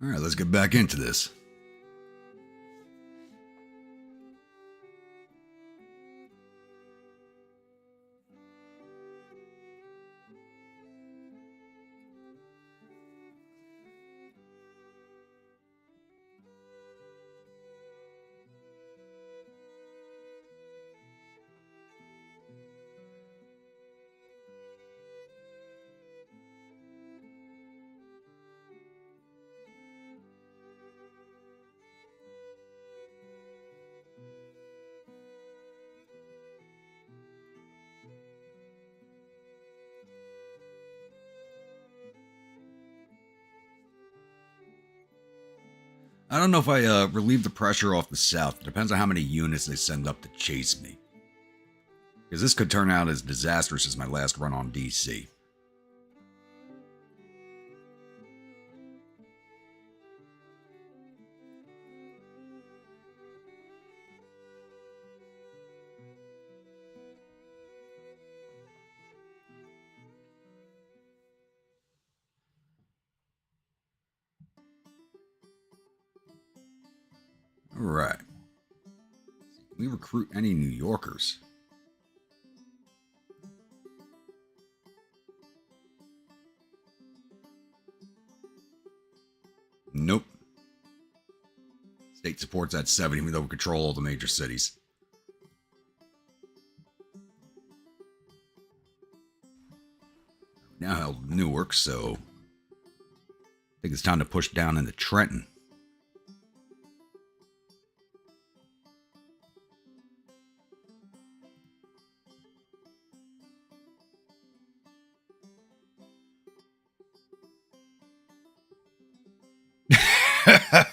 All right, let's get back into this. I don't know if I relieve the pressure off the South. It depends on how many units they send up to chase me. Because this could turn out as disastrous as my last run on DC. All right. Can we recruit any New Yorkers? Nope. State supports at 7, even though we control all the major cities. Now held Newark, so I think it's time to push down into Trenton. I'm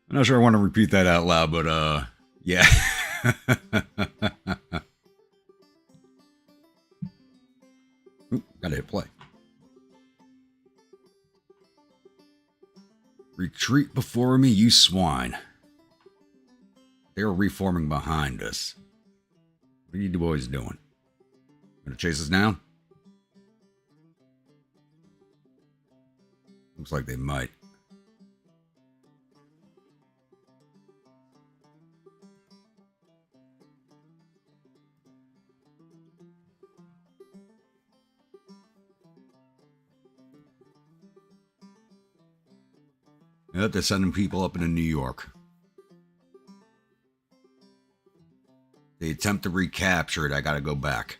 not sure I want to repeat that out loud, but yeah. Oop, gotta hit play. Retreat before me, you swine. They are reforming behind us. What are you boys doing? Gonna chase us down? Looks like they might. Yep, they're sending people up into New York. They attempt to recapture it. I gotta go back.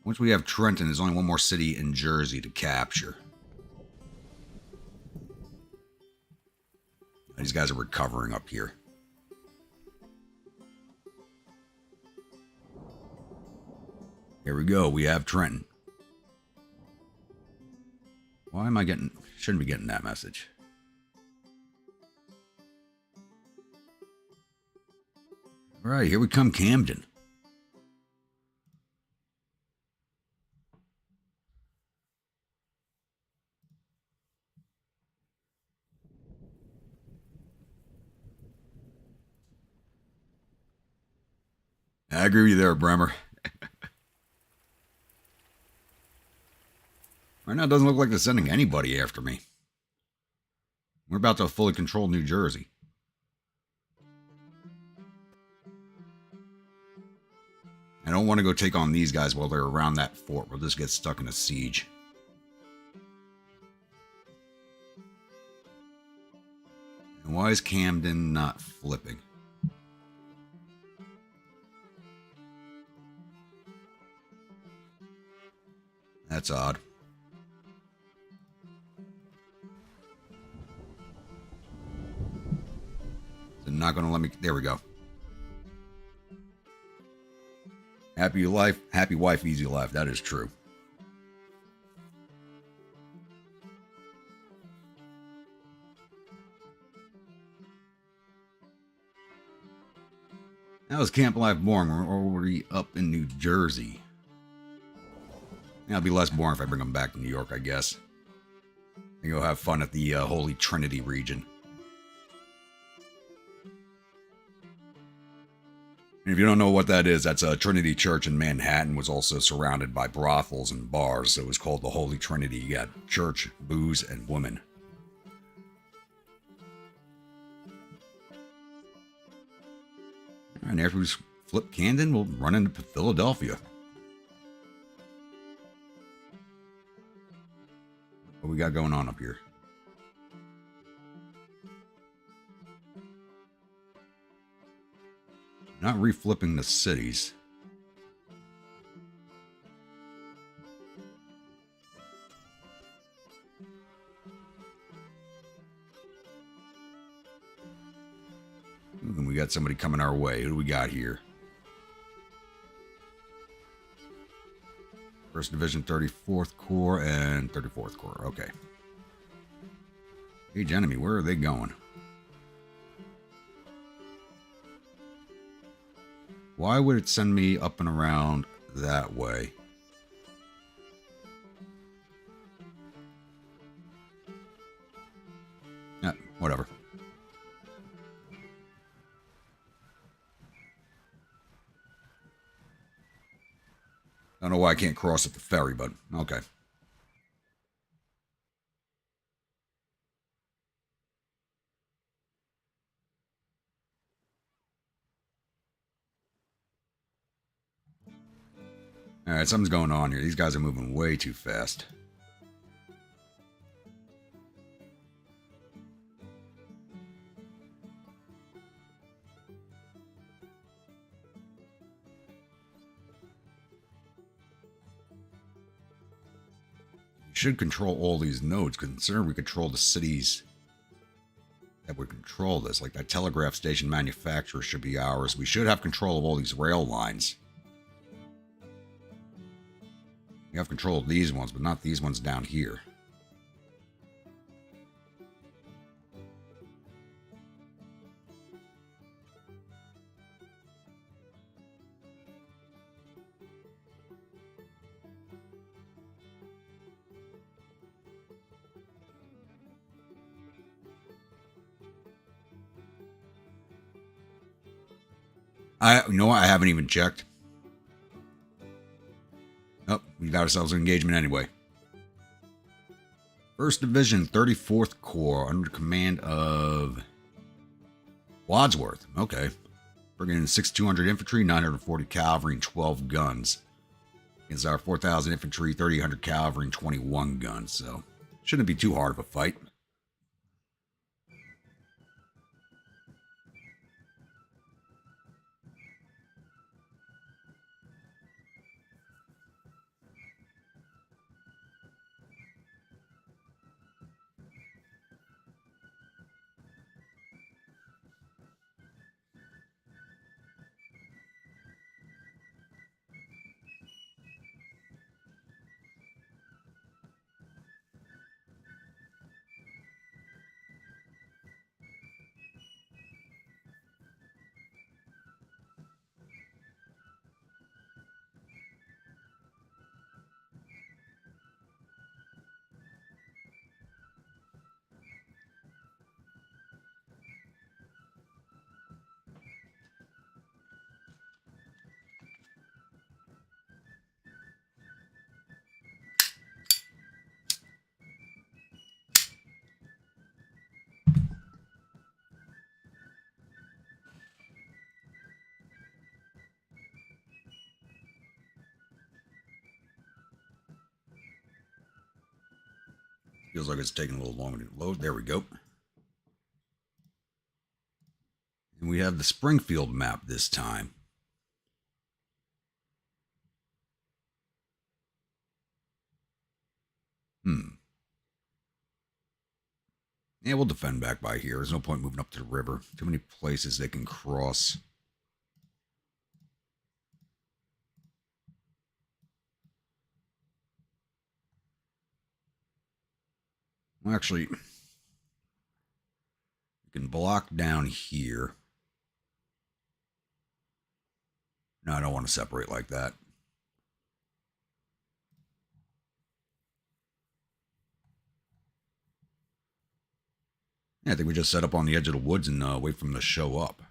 Once we have Trenton, there's only one more city in Jersey to capture. These guys are recovering up here. Here we go. We have Trenton. Why am I getting... Shouldn't be getting that message. All right, here we come, Camden. I agree with you there, Bremer. Right now, it doesn't look like they're sending anybody after me. We're about to fully control New Jersey. I don't want to go take on these guys while they're around that fort. We'll just get stuck in a siege. And why is Camden not flipping? That's odd. They're not going to let me... There we go. Happy life, happy wife, easy life. That is true. That was Camp Life boring. We're already up in New Jersey. Yeah, it'll be less boring if I bring them back to New York, I guess. And go have fun at the Holy Trinity region. And if you don't know what that is, that's a Trinity Church in Manhattan. Was also surrounded by brothels and bars. So it was called the Holy Trinity. You got church, booze, and women. And after we flip Camden, we'll run into Philadelphia. What we got going on up here? Not reflipping the cities. And we got somebody coming our way. Who do we got here? 1st Division, 34th Corps, and 34th Corps. Okay. Siege enemy, where are they going? Why would it send me up and around that way? Yeah, whatever. I don't know why I can't cross at the ferry, but okay. Alright, something's going on here. These guys are moving way too fast. should control all these nodes, considering we control the cities that would control this. Like that telegraph station manufacturer should be ours. We should have control of all these rail lines. We have control of these ones, but not these ones down here. You know what? I haven't even checked. Oh, we got ourselves an engagement anyway. 1st Division, 34th Corps, under command of Wadsworth. Okay. Bringing in 6,200 infantry, 940 cavalry, and 12 guns. Against our 4,000 infantry, 3,800 cavalry, and 21 guns. So, shouldn't be too hard of a fight. Feels like it's taking a little longer to load. There we go. And we have the Springfield map this time. Yeah, we'll defend back by here. There's no point moving up to the river. Too many places they can cross. Well, actually, you can block down here. No, I don't want to separate like that. Yeah, I think we just set up on the edge of the woods and wait for them to show up.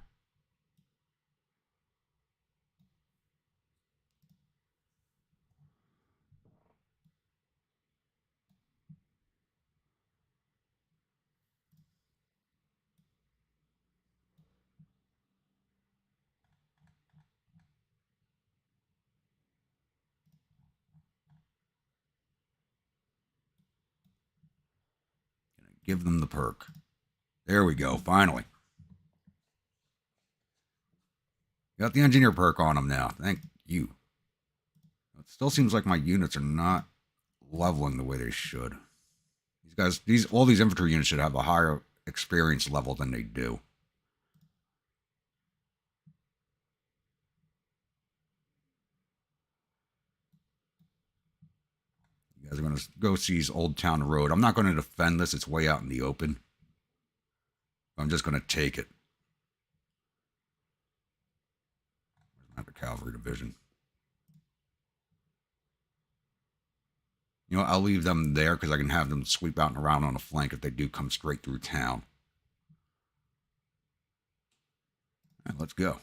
Give them the perk. There we go, finally. Got the engineer perk on them now. Thank you. It still seems like my units are not leveling the way they should. All these infantry units should have a higher experience level than they do. You guys are going to go seize Old Town Road. I'm not going to defend this. It's way out in the open. I'm just going to take it. Where's the cavalry division? You know, I'll leave them there because I can have them sweep out and around on the flank if they do come straight through town. All right, let's go.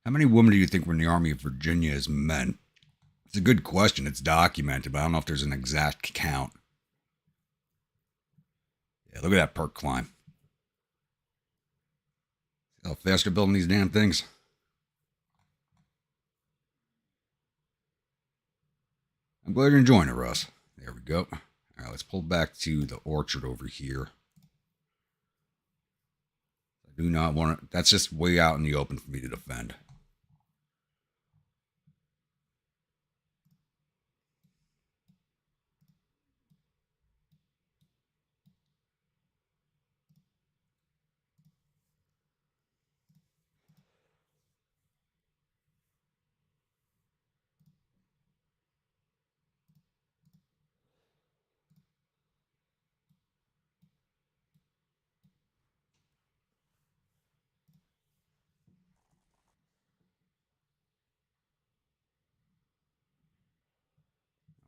How many women do you think were in the Army of Virginia as men? It's a good question. It's documented, but I don't know if there's an exact count. Yeah, look at that perk climb. See how fast they're building these damn things? I'm glad you're enjoying it, Russ. There we go. All right, let's pull back to the orchard over here. I do not want to. That's just way out in the open for me to defend.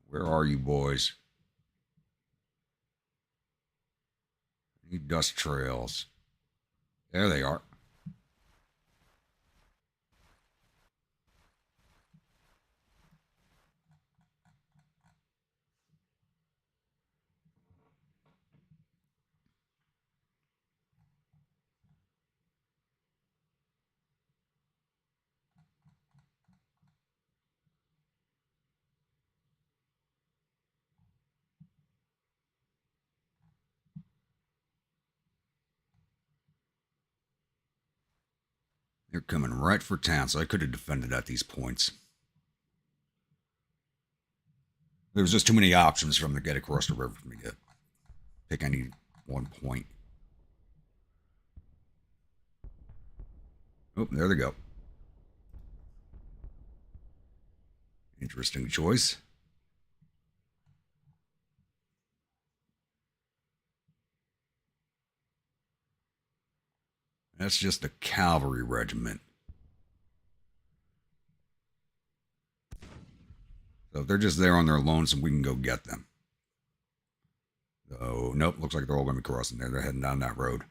Where are you boys? Need dust trails. There they are. They're coming right for town, so I could have defended at these points. There was just too many options for them to get across the river for me to pick any one point. Oh, there they go. Interesting choice. That's just a cavalry regiment. So if they're just there on their lonesome, we can go get them. Oh, nope. Looks like they're all going to be crossing there. They're heading down that road.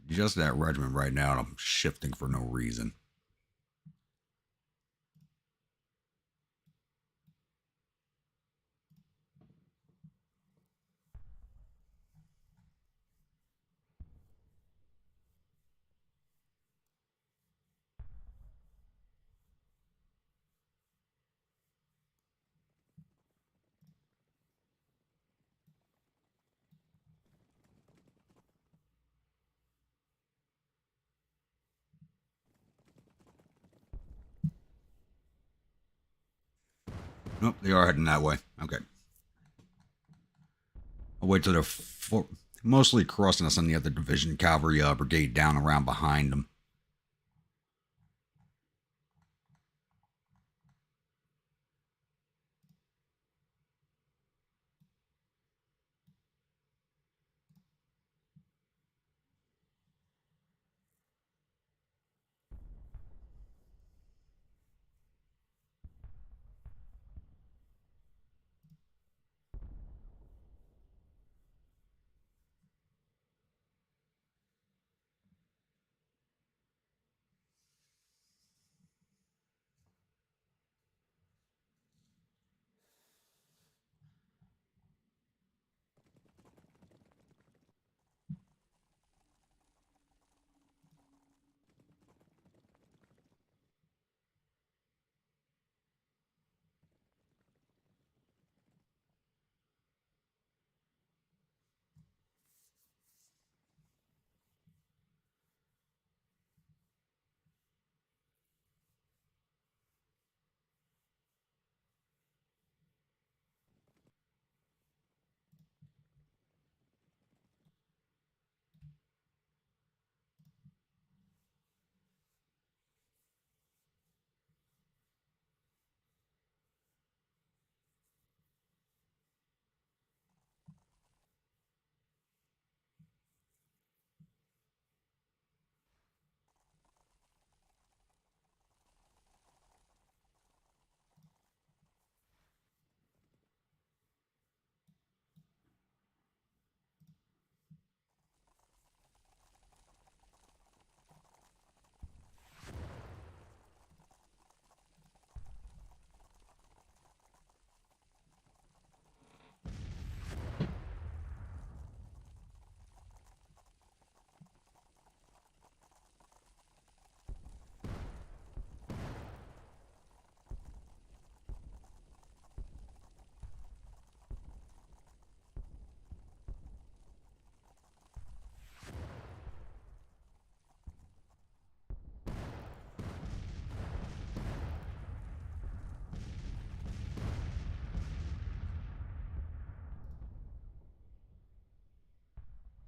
Just that regiment right now, and I'm shifting for no reason. Nope, they are heading that way. Okay. I'll wait till they're mostly crossing us on the other division cavalry brigade down around behind them.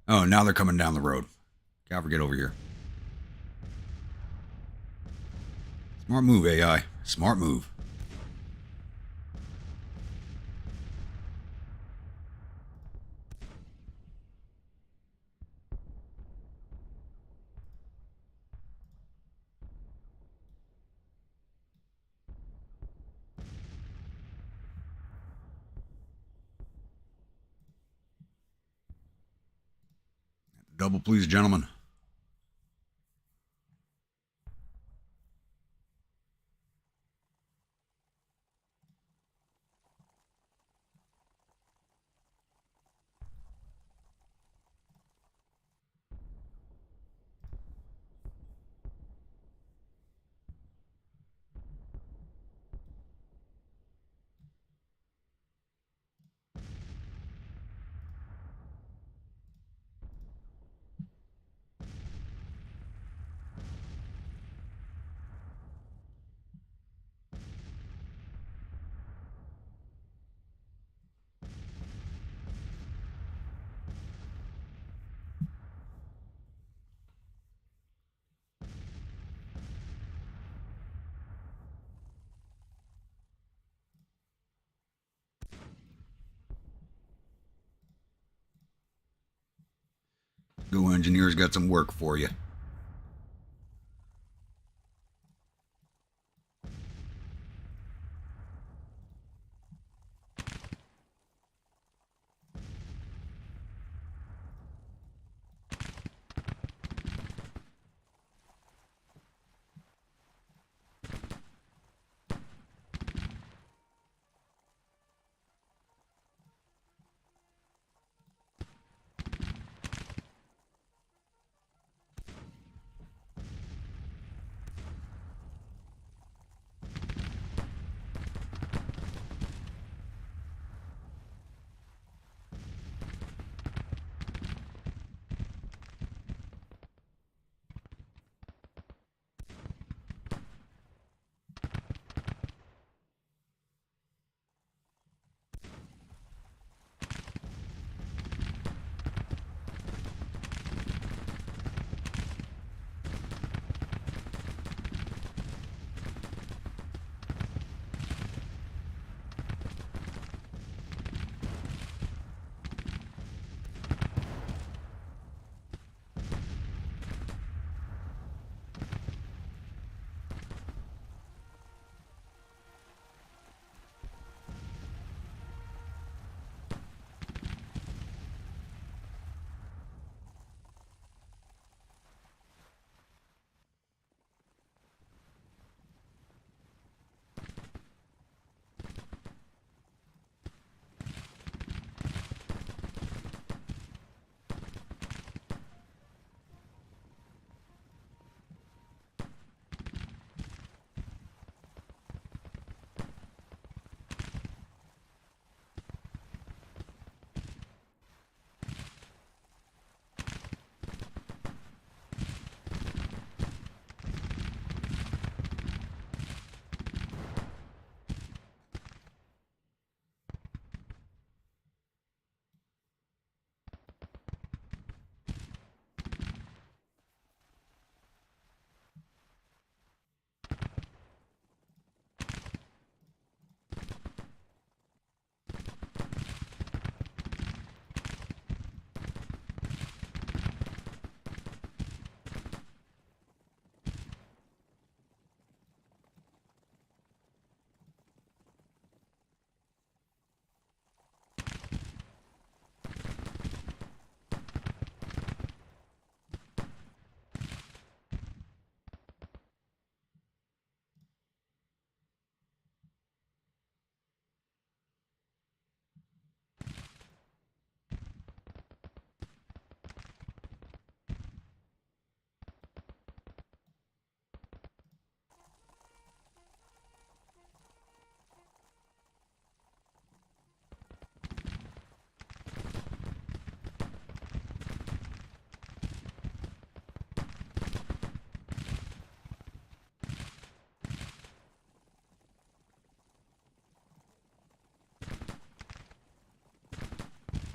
Oh, now they're coming down the road. Calvary, get over here. Smart move, AI. Smart move. Double, please, gentlemen. Go engineers, got some work for you.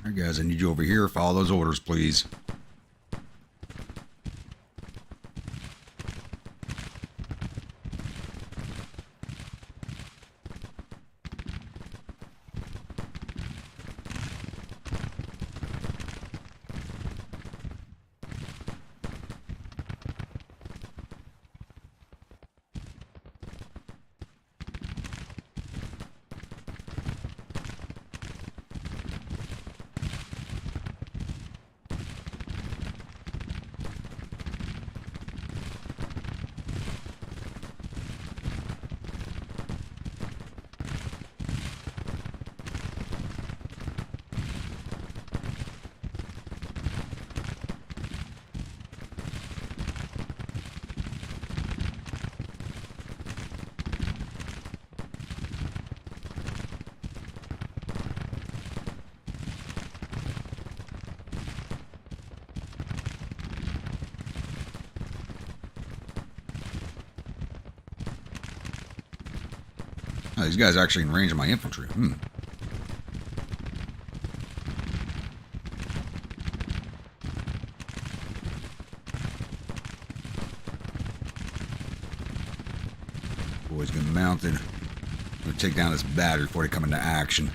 Alright, guys, I need you over here. Follow those orders, please. Oh, these guys are actually in range of my infantry. Boys get mounted. I'm gonna take down this battery before they come into action.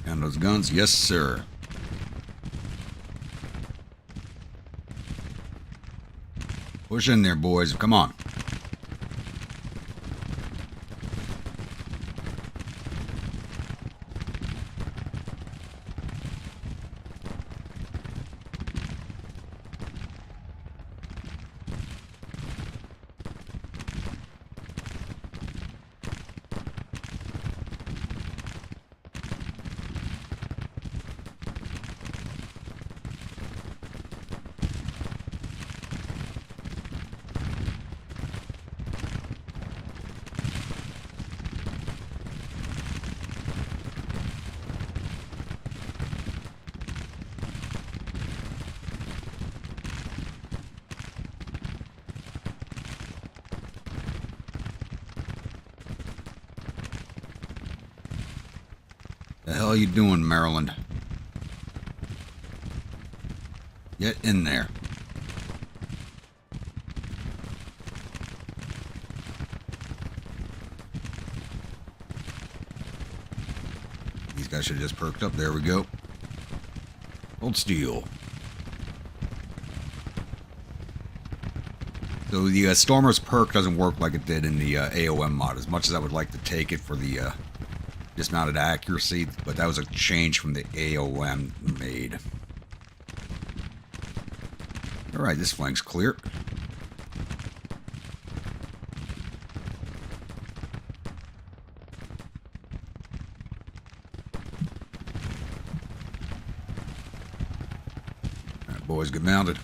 Down those guns, yes sir. Push in there, boys. Come on. The hell are you doing, Maryland? Get in there. These guys should have just perked up. There we go. Hold steel. So the Stormer's perk doesn't work like it did in the AOM mod, as much as I would like to take it for the dismounted accuracy, but that was a change from the AOM made. Alright, this flank's clear. Alright, boys, get mounted.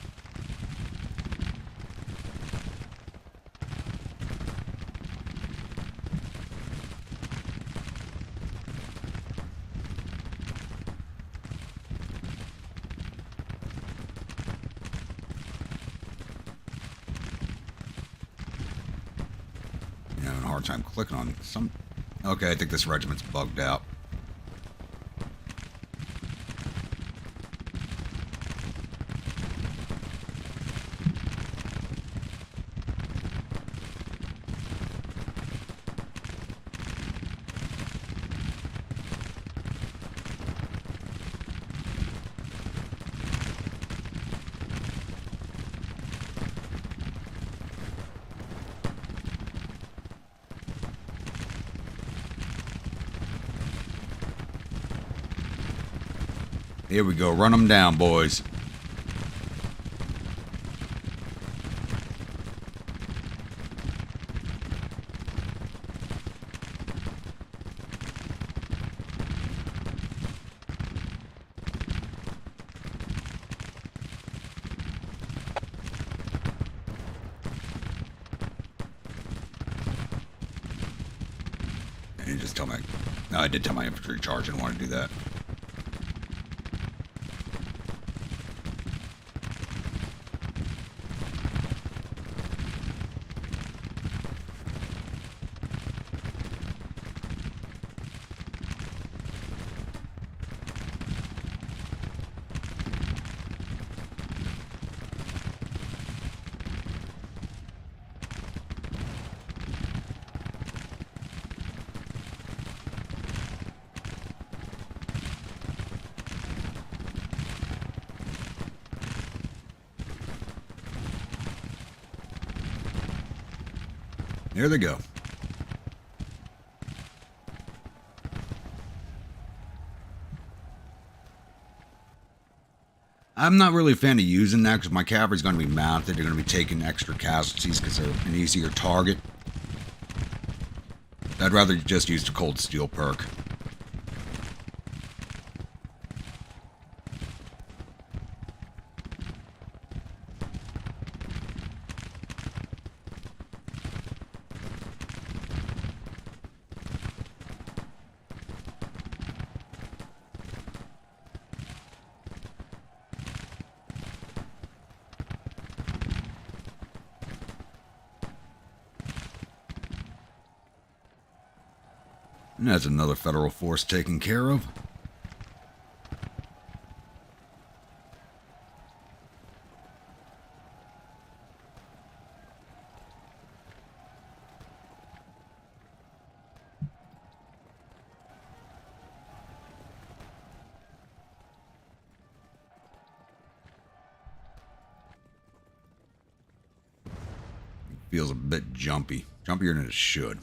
Time clicking on some. Okay, I think this regiment's bugged out. Here we go. Run them down, boys. And just tell my... No, I did tell my infantry charge. I didn't want to do that. There they go. I'm not really a fan of using that because my cavalry's going to be mounted. They're going to be taking extra casualties because they're an easier target. I'd rather just use the cold steel perk. And that's another federal force taken care of. Feels a bit jumpy. Jumpier than it should.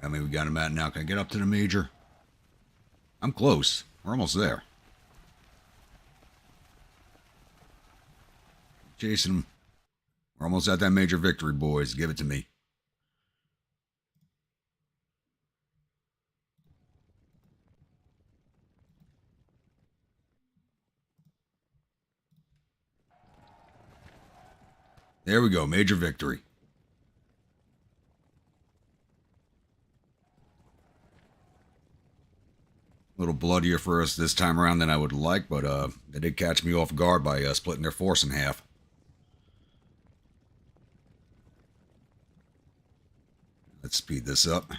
I mean, we got him at now. Can I get up to the major? I'm close. We're almost there. Chasing him. We're almost at that major victory, boys. Give it to me. There we go. Major victory. A little bloodier for us this time around than I would like, but they did catch me off guard by splitting their force in half. Let's speed this up.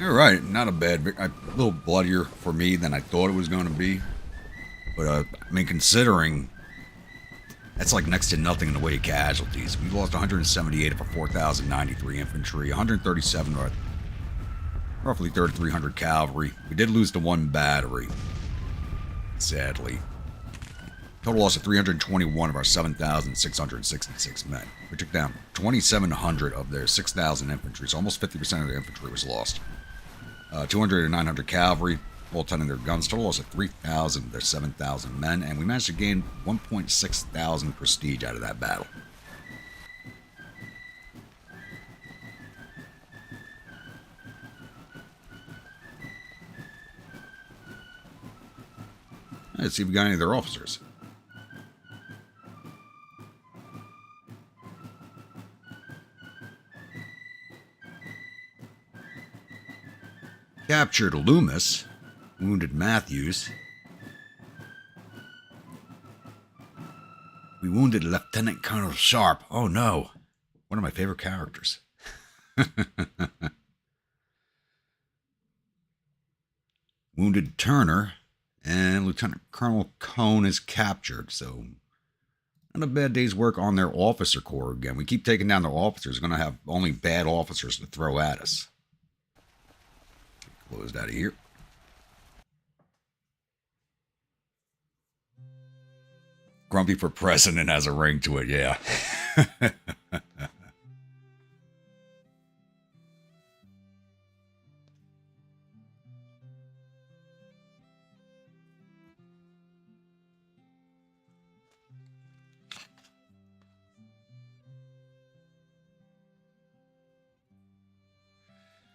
All right, not a bad, a little bloodier for me than I thought it was going to be. But, I mean, considering that's like next to nothing in the way of casualties. We lost 178 of our 4,093 infantry, 137 of our roughly 3,300 cavalry. We did lose the one battery, sadly. Total loss of 321 of our 7,666 men. We took down 2,700 of their 6,000 infantry, so almost 50% of their infantry was lost. 200 and 900 cavalry, all 10 of their guns. Total loss of 3,000 of their 7,000 men, and we managed to gain 1.6 thousand prestige out of that battle. Let's see if we got any of their officers. Captured Loomis, wounded Matthews. We wounded Lieutenant Colonel Sharp. Oh no, one of my favorite characters. Wounded Turner, and Lieutenant Colonel Cone is captured, so not a bad day's work on their officer corps again. We keep taking down their officers, going to have only bad officers to throw at us. Closed out of here. Grumpy for president has a ring to it, yeah.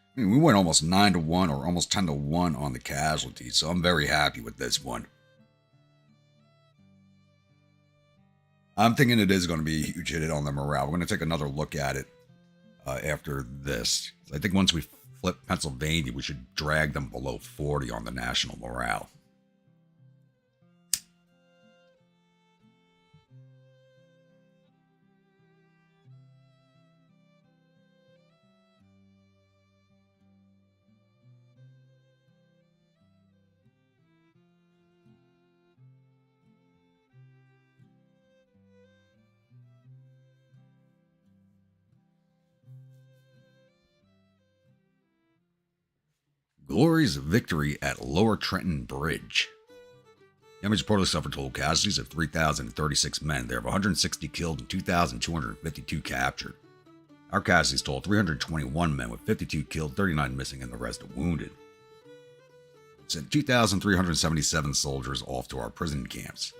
I mean, we went almost 9-1 or almost 10-1 on the casualties, so I'm very happy with this one. I'm thinking it is going to be a huge hit on the morale. We're going to take another look at it after this. I think once we flip Pennsylvania, we should drag them below 40 on the national morale. Glory's victory at Lower Trenton Bridge. Damage reportedly suffered total casualties of 3,036 men. There are 160 killed and 2,252 captured. Our casualties total 321 men, with 52 killed, 39 missing, and the rest wounded. Sent 2,377 soldiers off to our prison camps.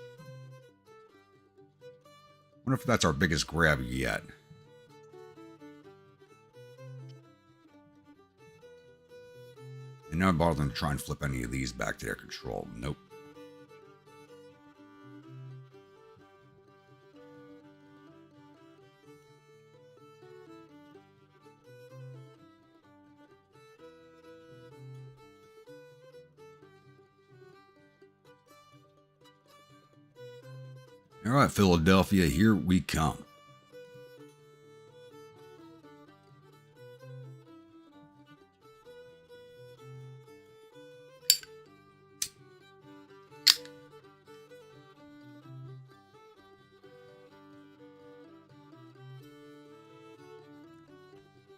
Wonder if that's our biggest grab yet. And now I'm bothering to try and flip any of these back to their control. Nope. All right, Philadelphia, here we come.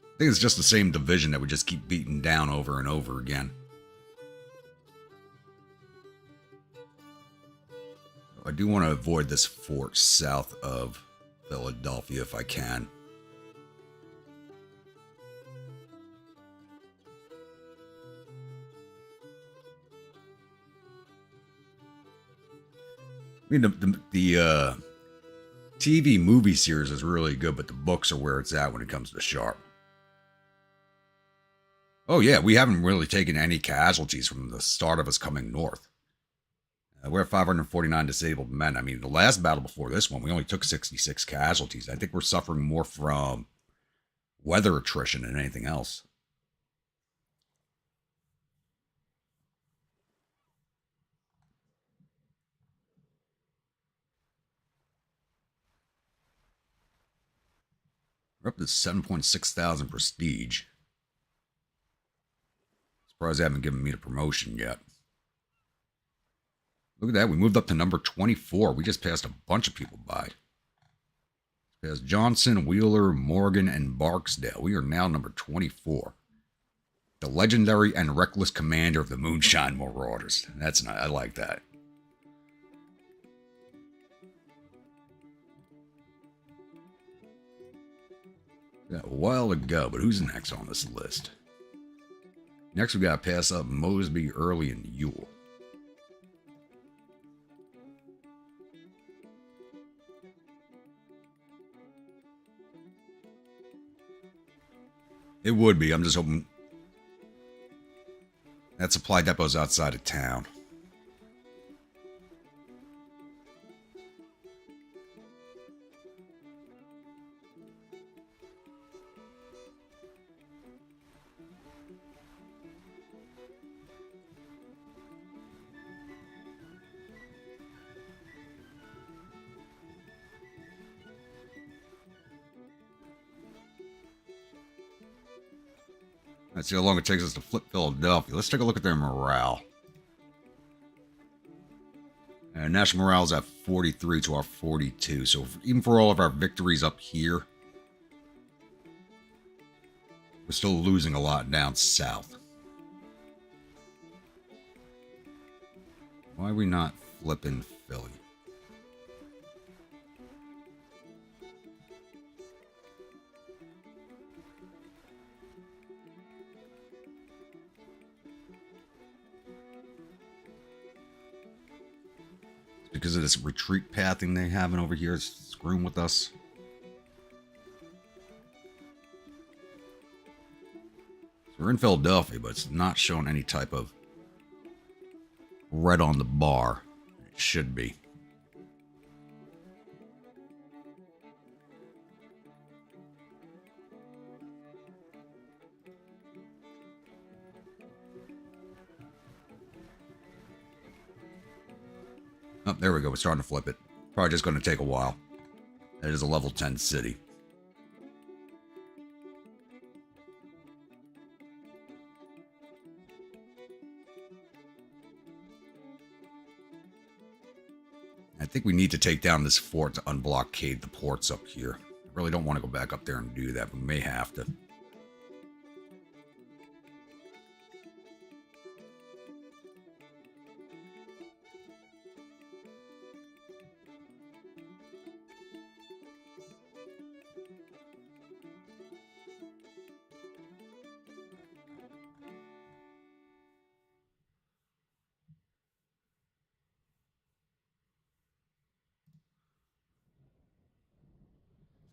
I think it's just the same division that we just keep beating down over and over again. I do want to avoid this fort south of Philadelphia if I can. I mean, the TV movie series is really good, but the books are where it's at when it comes to Sharp. Oh yeah, we haven't really taken any casualties from the start of us coming north. We're at 549 disabled men. I mean, the last battle before this one, we only took 66 casualties. I think we're suffering more from weather attrition than anything else. We're up to 7.6 thousand prestige. Surprised they haven't given me the promotion yet. Look at that. We moved up to number 24. We just passed a bunch of people by. Passed Johnson, Wheeler, Morgan, and Barksdale. We are now number 24. The legendary and reckless commander of the Moonshine Marauders. That's nice. I like that. Got a while to go, but who's next on this list? Next, we got to pass up Mosby, Early, and Ewell. It would be. I'm just hoping that supply depot's outside of town. Let's see how long it takes us to flip Philadelphia. Let's take a look at their morale. National morale is at 43 to our 42. So even for all of our victories up here, we're still losing a lot down south. Why are we not flipping Philly? Because of this retreat pathing they have over here, it's screwing with us. So we're in Philadelphia, but it's not showing any type of red on the bar. It should be. Oh, there we go. We're starting to flip it. Probably just going to take a while. It is a level 10 city. I think we need to take down this fort to unblockade the ports up here. I really don't want to go back up there and do that. We may have to.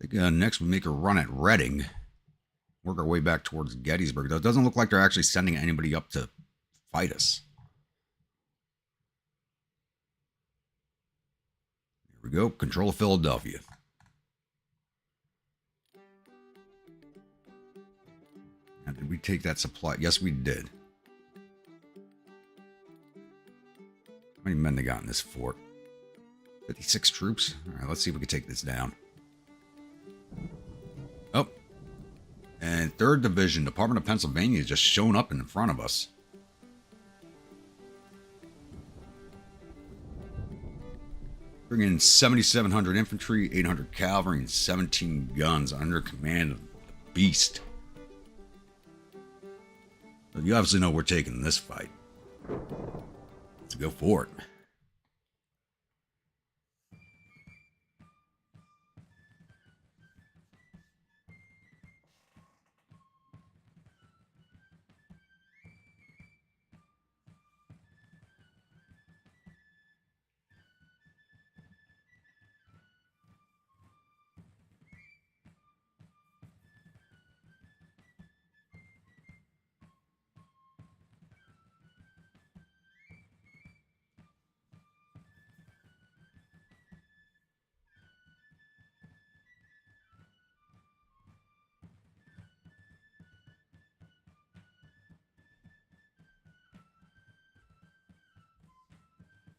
I think next we make a run at Reading. Work our way back towards Gettysburg. It doesn't look like they're actually sending anybody up to fight us. Here we go. Control of Philadelphia. Now, did we take that supply? Yes, we did. How many men they got in this fort? 56 troops? All right, let's see if we can take this down. Oh. And 3rd Division, Department of Pennsylvania, just shown up in front of us. Bringing in 7,700 infantry, 800 cavalry, and 17 guns under command of the Beast. So you obviously know we're taking this fight. Let's go for it.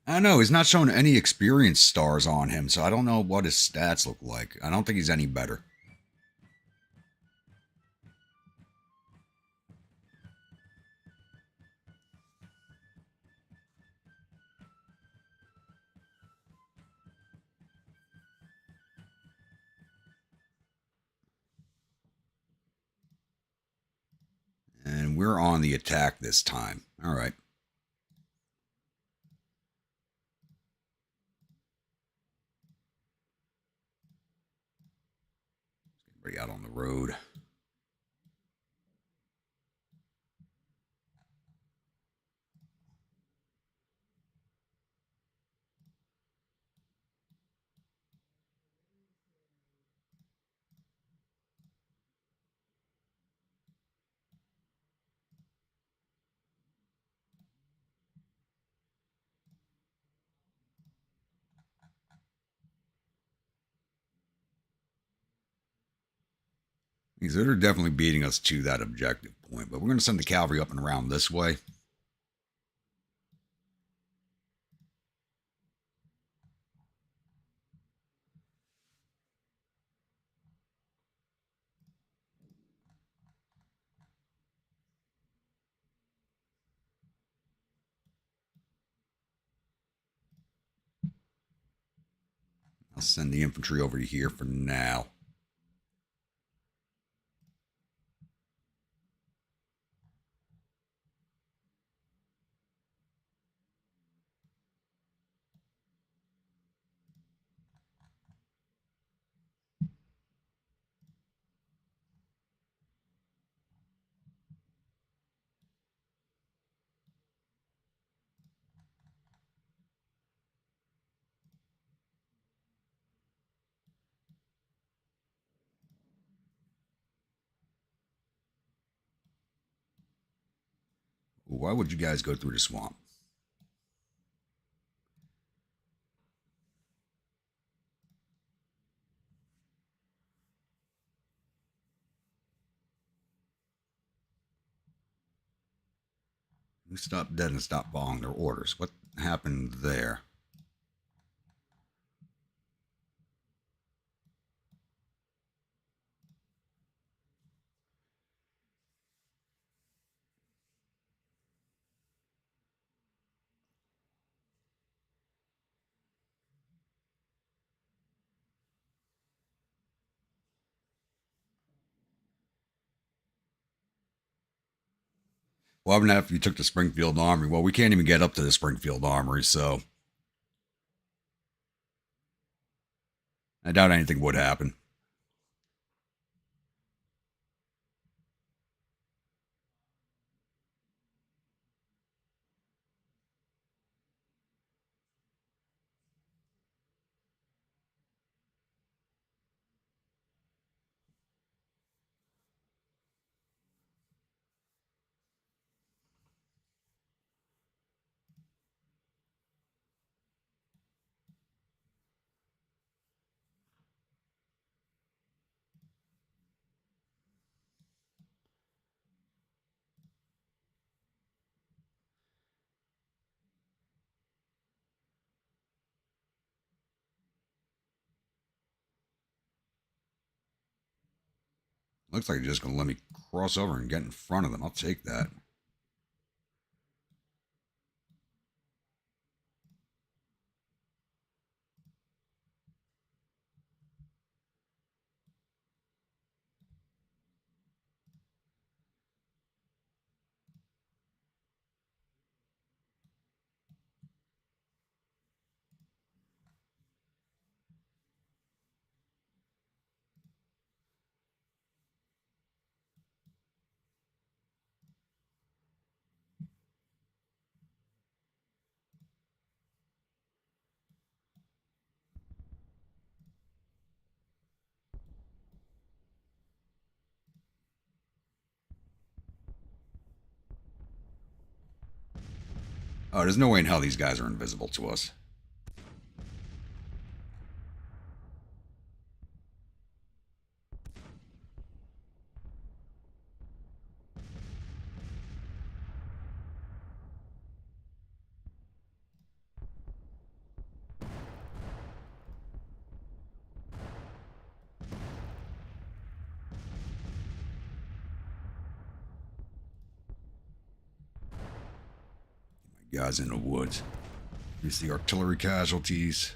I don't know. He's not showing any experience stars on him, so I don't know what his stats look like. I don't think he's any better. And we're on the attack this time. All right. Everybody out on the road. So they're definitely beating us to that objective point, but we're going to send the cavalry up and around this way. I'll send the infantry over to here for now. Why would you guys go through the swamp? Who stopped dead and stopped following their orders? What happened there? Well, I mean, after you took the Springfield Armory, well, we can't even get up to the Springfield Armory, so I doubt anything would happen. Looks like you're just going to let me cross over and get in front of them. I'll take that. Oh, there's no way in hell these guys are invisible to us. Guys in the woods. Here's the artillery casualties.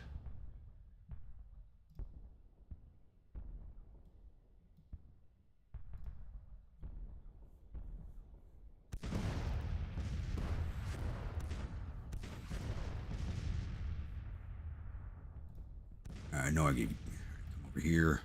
I know I gave you. Come over here.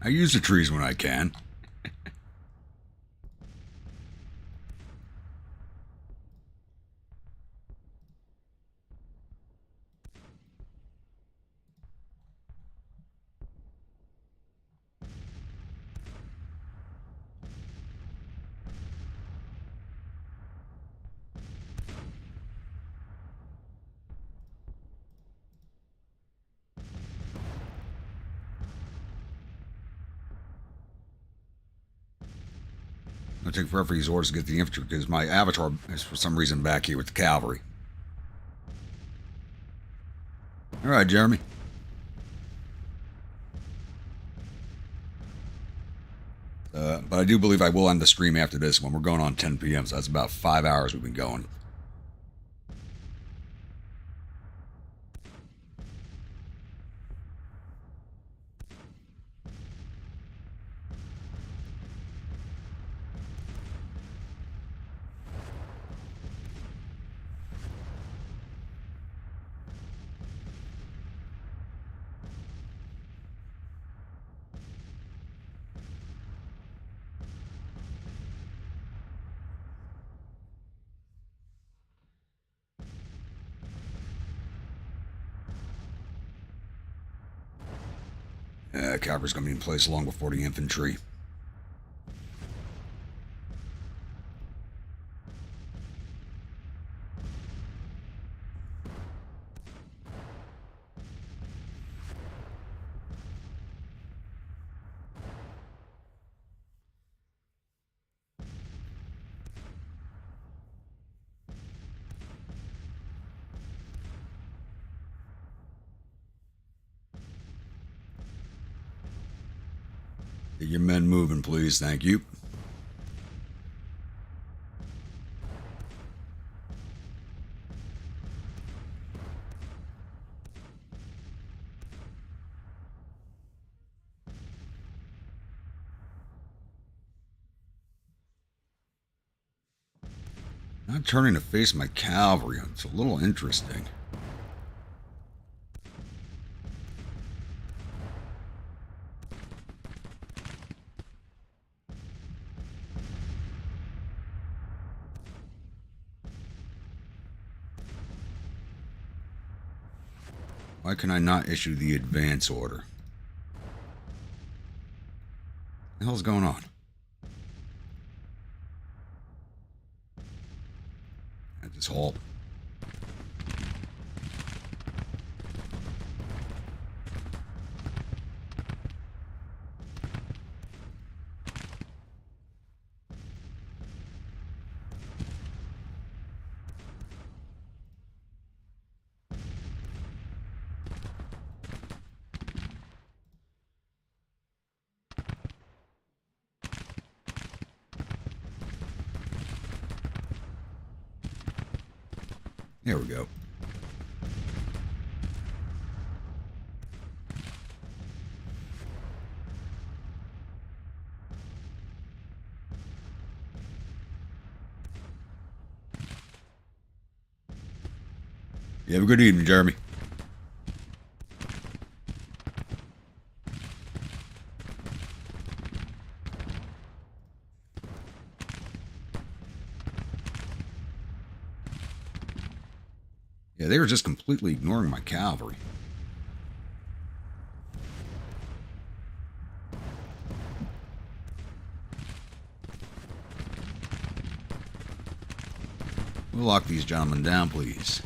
I use the trees when I can. It'll take forever for these orders to get the infantry because my avatar is for some reason back here with the cavalry. All right, Jeremy. But I do believe I will end the stream after this one. We're going on 10 p.m., so that's about 5 hours we've been going. Cavalry's going to be in place long before the infantry. Get your men moving, please. Thank you. Not turning to face my cavalry. It's a little interesting. Why can I not issue the advance order? What the hell's going on? At this halt. There we go. You have a good evening, Jeremy. Yeah, they were just completely ignoring my cavalry. We'll lock these gentlemen down, please.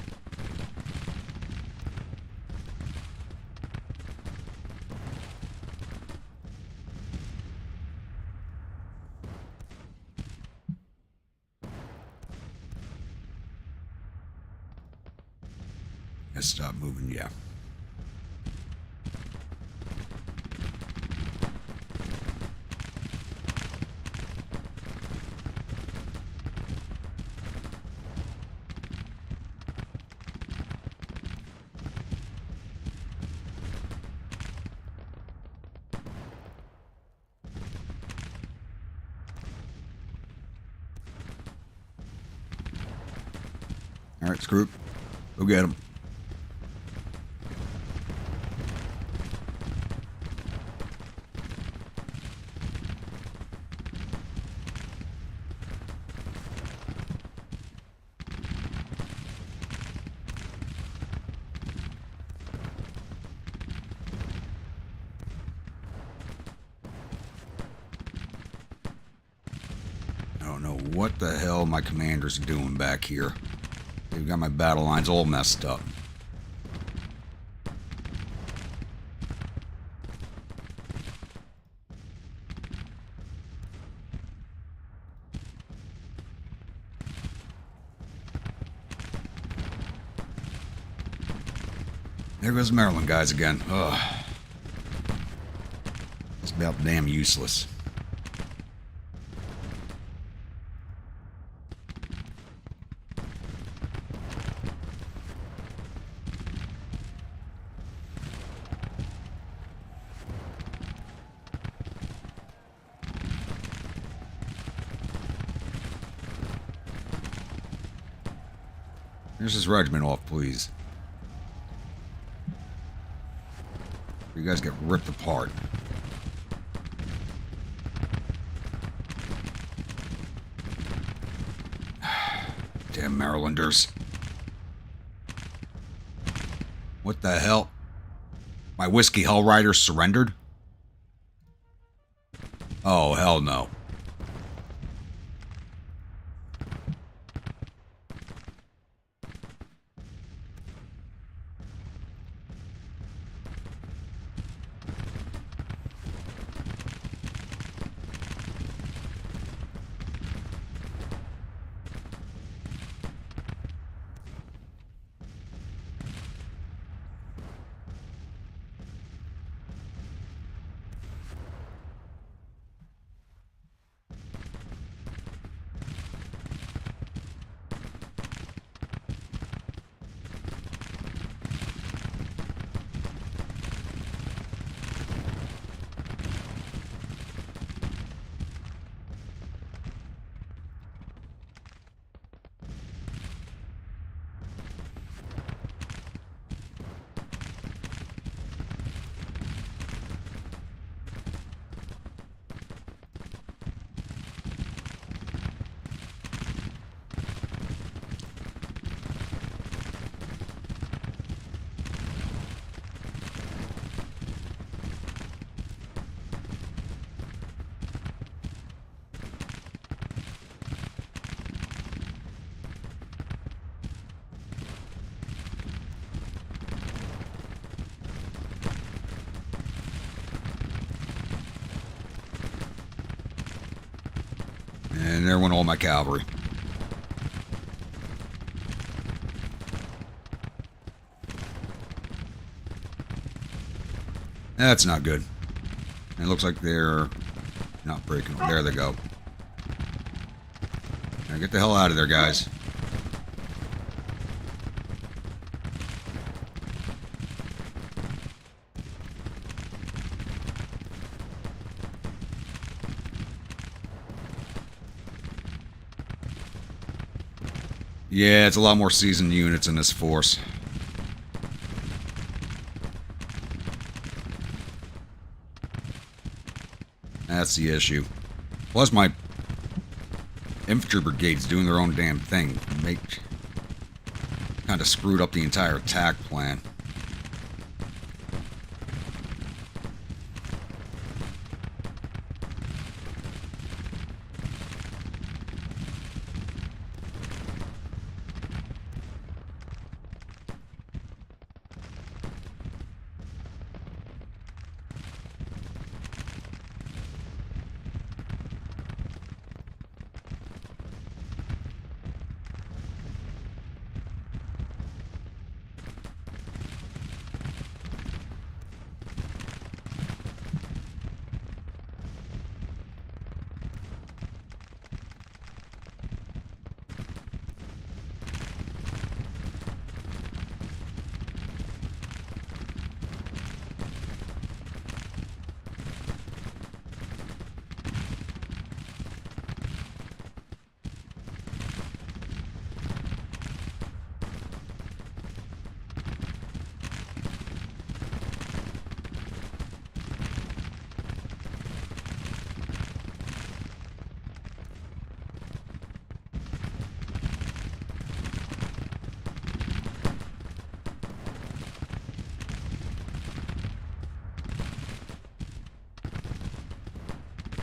Stop moving, yeah. All right, Scroop, go get him. don't know what the hell my commanders are doing back here. They've got my battle lines all messed up. There goes the Maryland guys again. Ugh. It's about damn useless. Here's this regiment off, please. You guys get ripped apart. Damn Marylanders. What the hell? My whiskey hell riders surrendered? Oh, hell no. And there went all my cavalry. That's not good. It looks like they're not breaking. There they go. Now get the hell out of there, guys. Yeah, it's a lot more seasoned units in this force. That's the issue. Plus my infantry brigade's doing their own damn thing. Kind of screwed up the entire attack plan.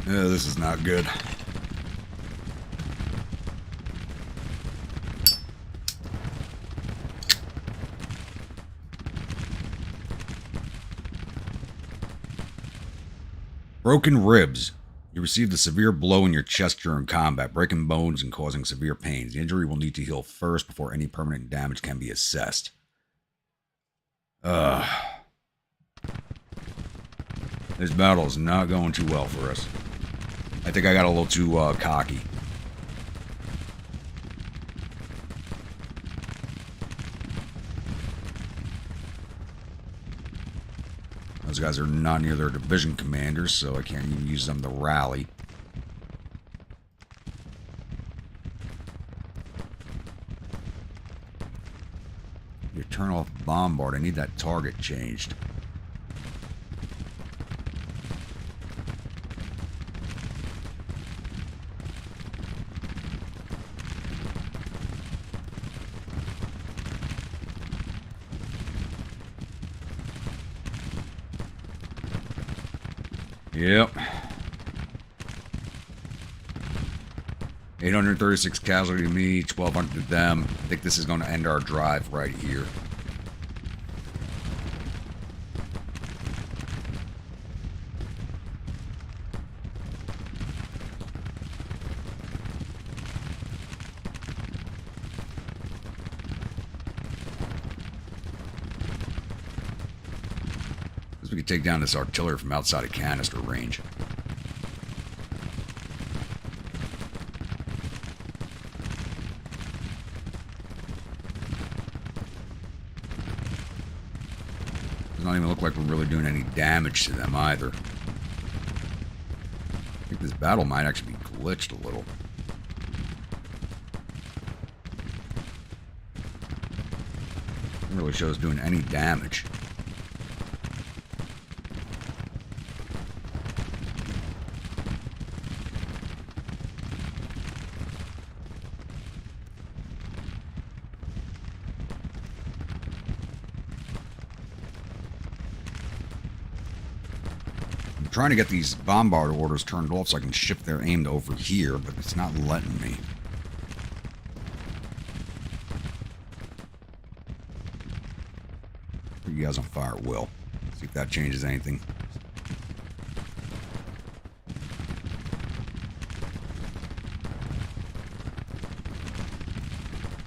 Yeah, this is not good. Broken ribs. You received a severe blow in your chest during combat, breaking bones and causing severe pains. The injury will need to heal first before any permanent damage can be assessed. Ugh. This battle is not going too well for us. I think I got a little too cocky. Those guys are not near their division commanders, so I can't even use them to rally. You turn off bombard. I need that target changed. Yep. 836 casualty to me, 1,200 to them. I think this is going to end our drive right here. We could take down this artillery from outside of canister range. Does not even look like we're really doing any damage to them either. I think this battle might actually be glitched a little. It really shows doing any damage. Trying to get these bombard orders turned off so I can shift their aim to over here, but it's not letting me. Put you guys on fire at will. See if that changes anything.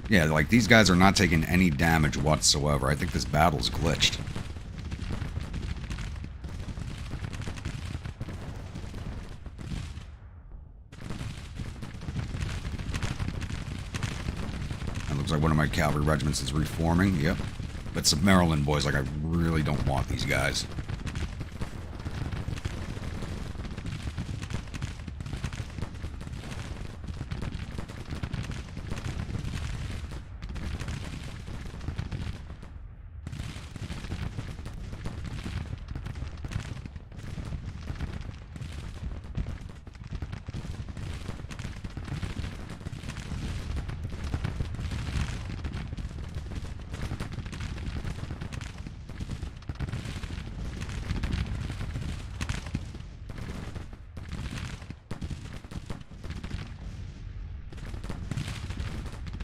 Yeah, like these guys are not taking any damage whatsoever. I think this battle's glitched. Like one of my cavalry regiments is reforming. Yep. But some Maryland boys, like, I really don't want these guys.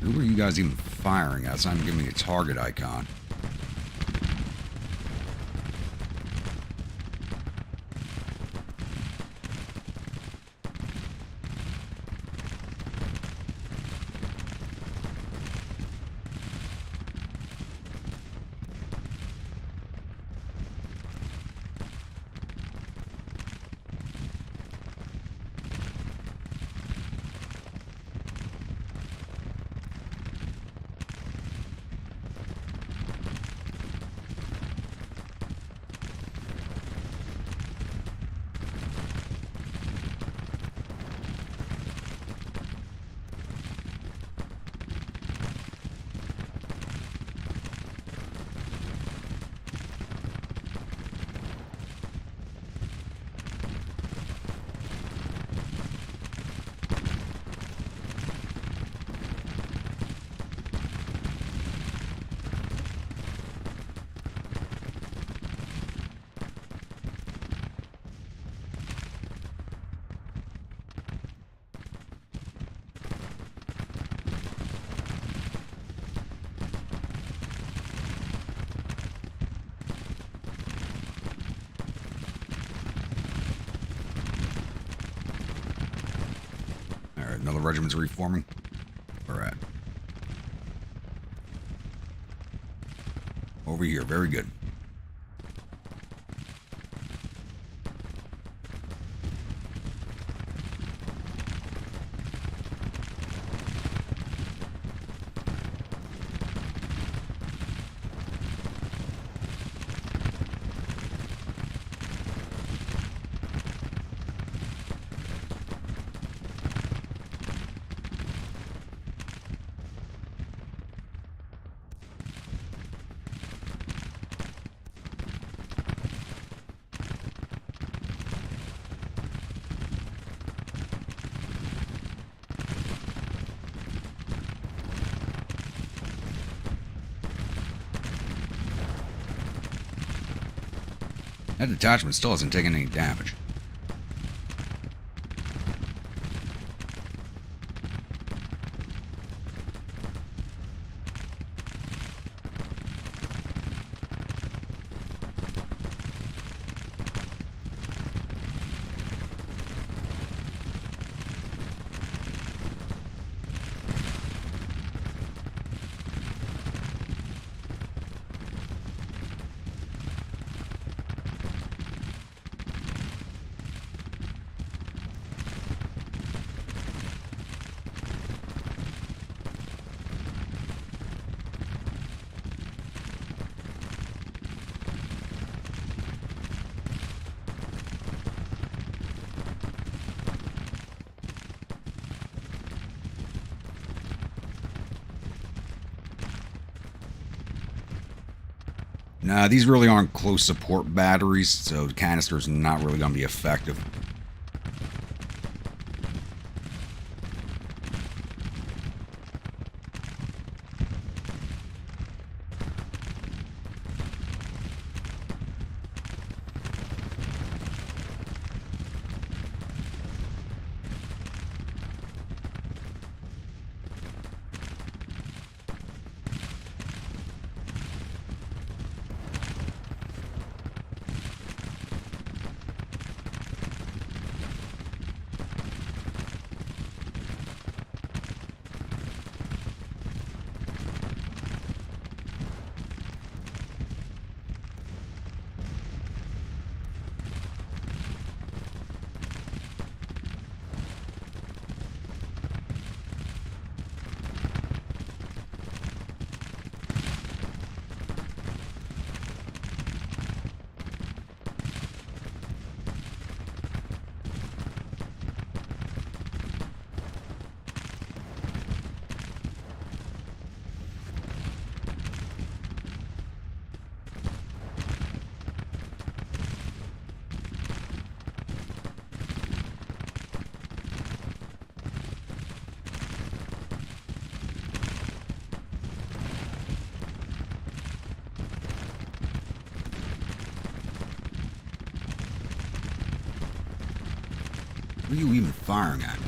Who are you guys even firing at? It's not even giving me a target icon. Another regiment's reforming. Where at? Over here. Very good. That detachment still hasn't taken any damage. Nah, these really aren't close support batteries, so the canister's not really going to be effective. What are you even firing at?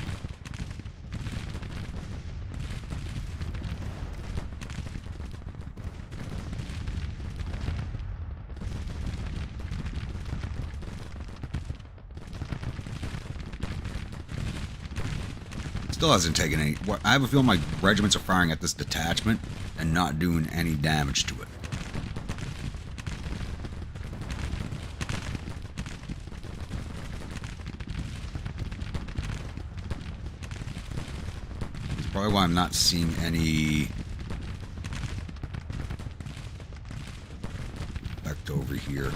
Still hasn't taken any. I have a feeling my regiments are firing at this detachment and not doing any damage to it. Probably why I'm not seeing any effect over here.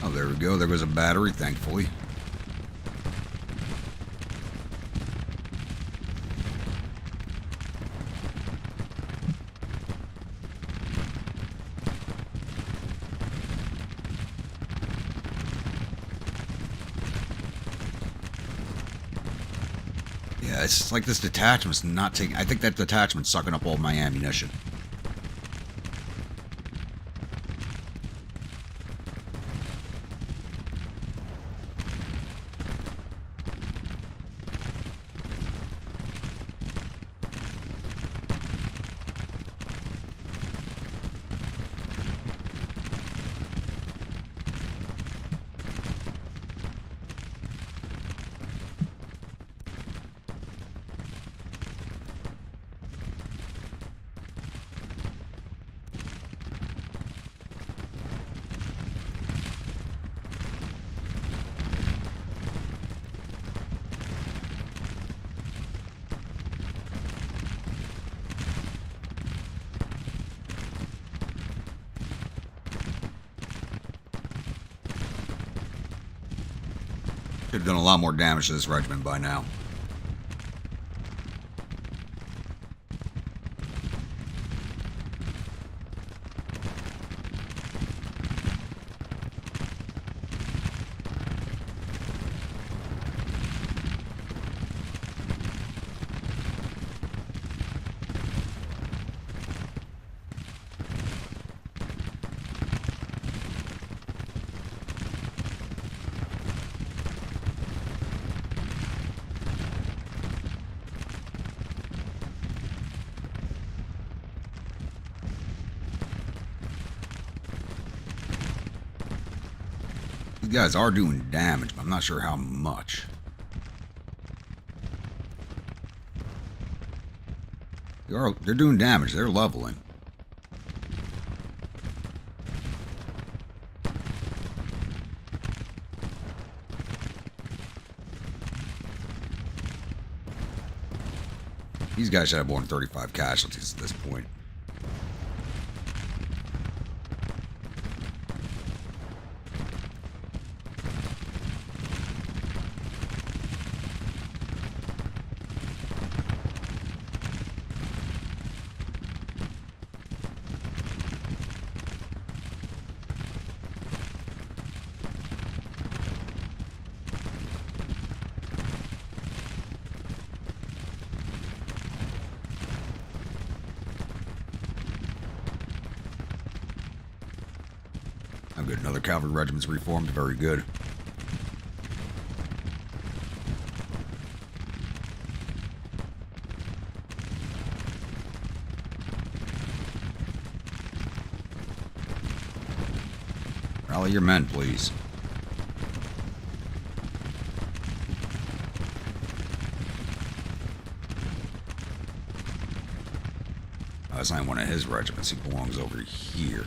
Oh, there we go. There goes a battery, thankfully. Yeah, it's like this detachment's not taking... I think that detachment's sucking up all my ammunition. Could have done a lot more damage to this regiment by now. These guys are doing damage, but I'm not sure how much. They're doing damage. They're leveling. These guys should have more than 35 casualties at this point. I'm good. Another cavalry regiment's reformed. Very good. Rally your men, please. That's not one of his regiments. He belongs over here.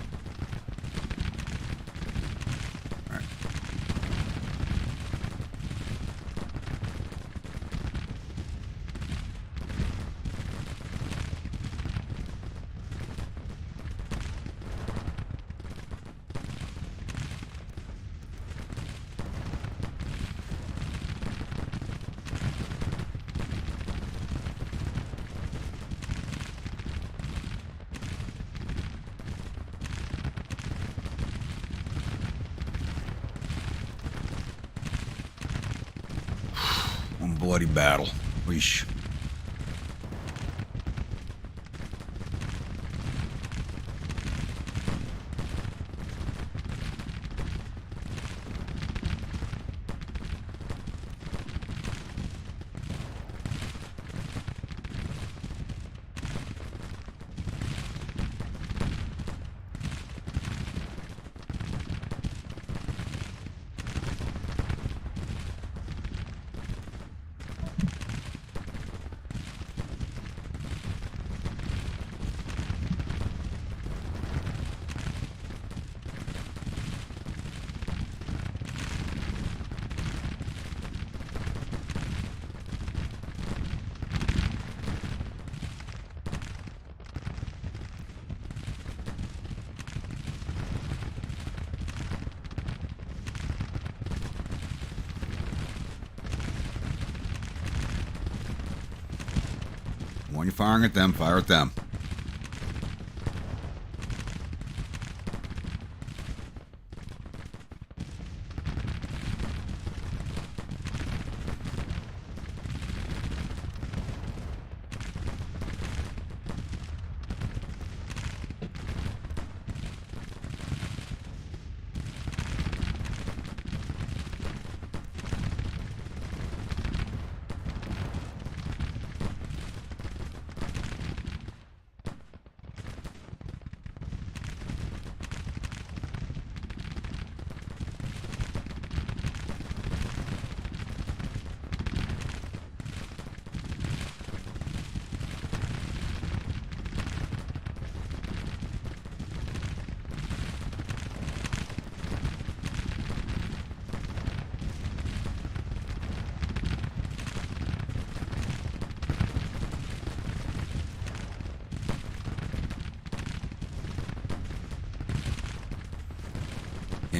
One bloody battle. Weesh. When you're firing at them, fire at them.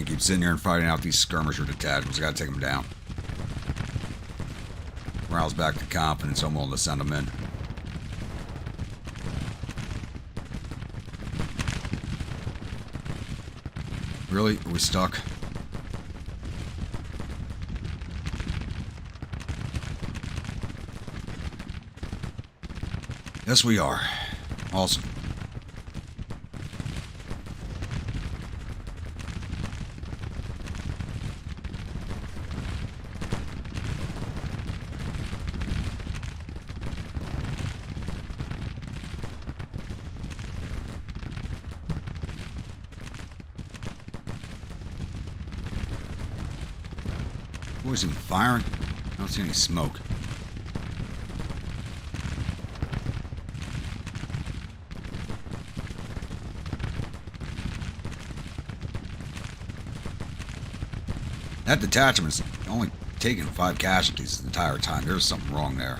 Can't keep sitting here and fighting out these skirmisher detachments. Gotta take them down. Morale's back to confidence. I'm willing to send them in. Really? Are we stuck? Yes, we are. Awesome. Boys even firing? I don't see any smoke. That detachment's only taken 5 casualties the entire time. There's something wrong there.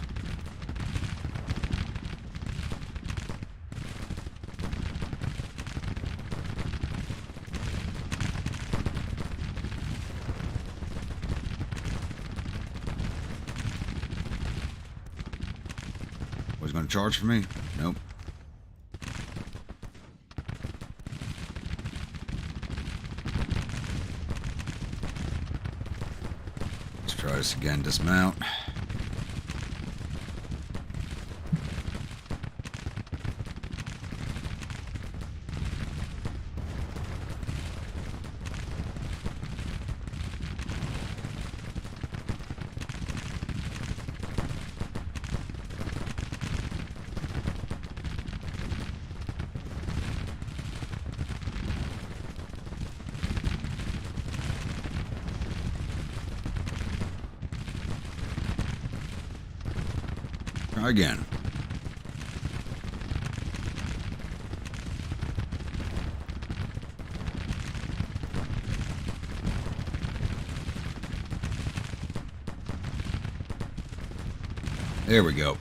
Was going to charge for me? Nope. Try this again, dismount. Try again. There we go.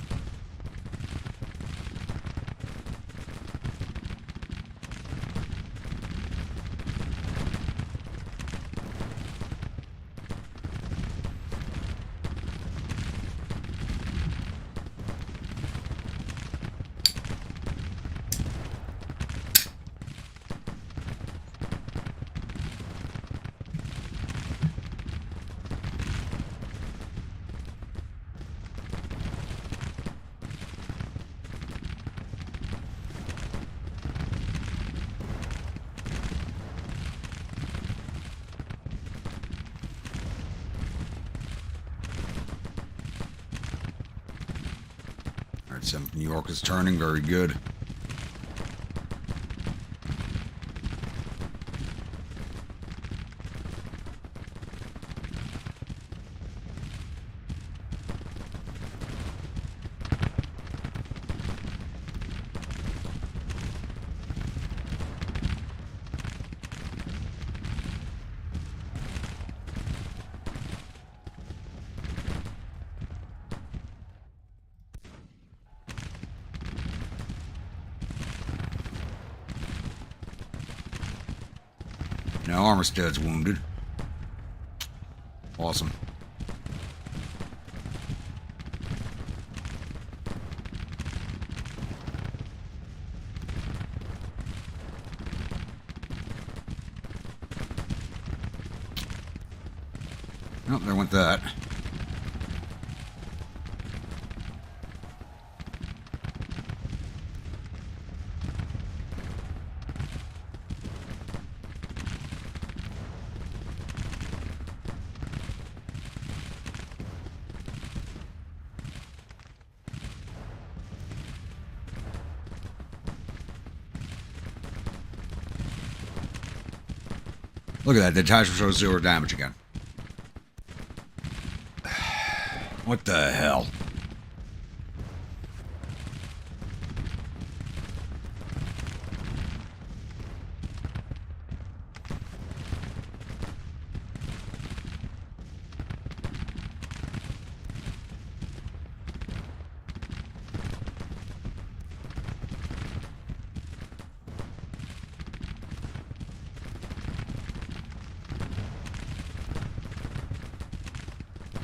Alright, 7th New York is turning. Very good. Now Armistead's wounded. Awesome. Oh, there went that. Look at that. The detachment shows 0 damage again. What the hell?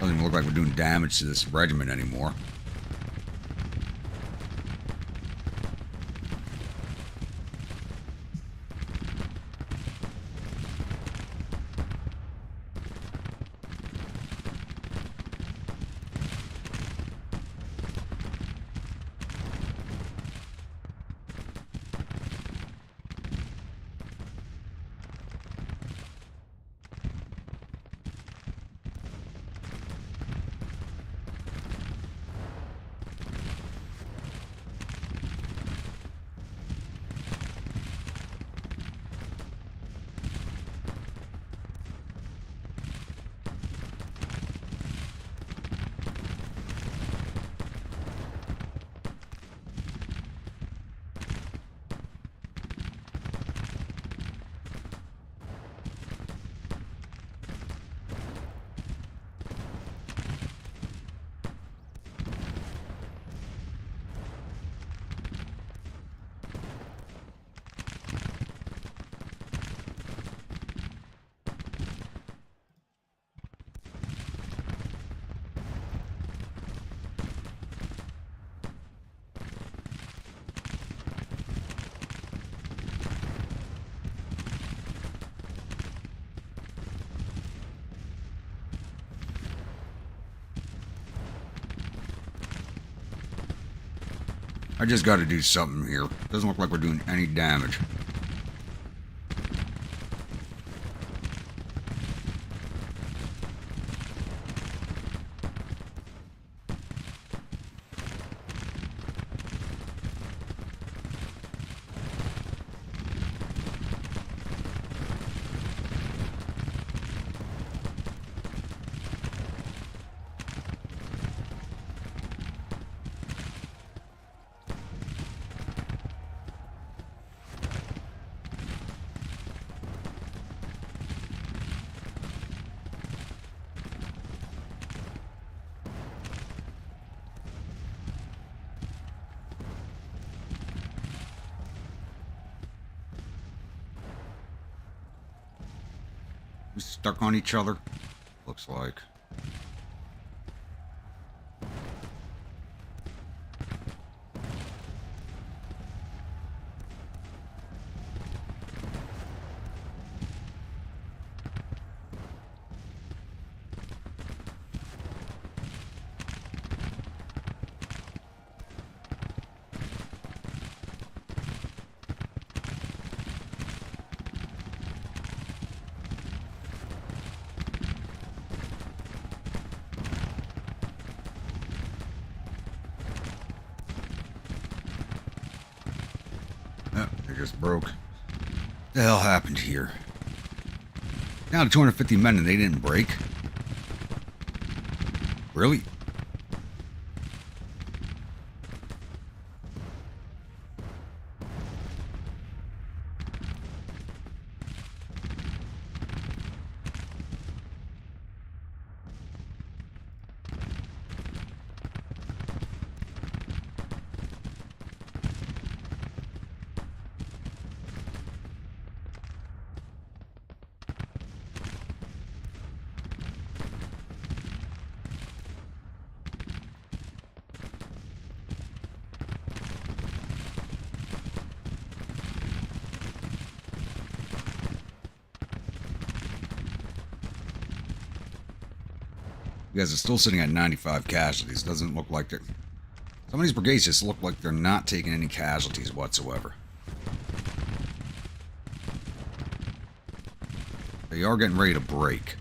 Doesn't even look like we're doing damage to this regiment anymore. I just got to do something here. Doesn't look like we're doing any damage. We stuck on each other? Looks like. They just broke. What the hell happened here? Down to 250 men and they didn't break? Really? You guys are still sitting at 95 casualties. Doesn't look like they're... Some of these brigades just look like they're not taking any casualties whatsoever. They are getting ready to break.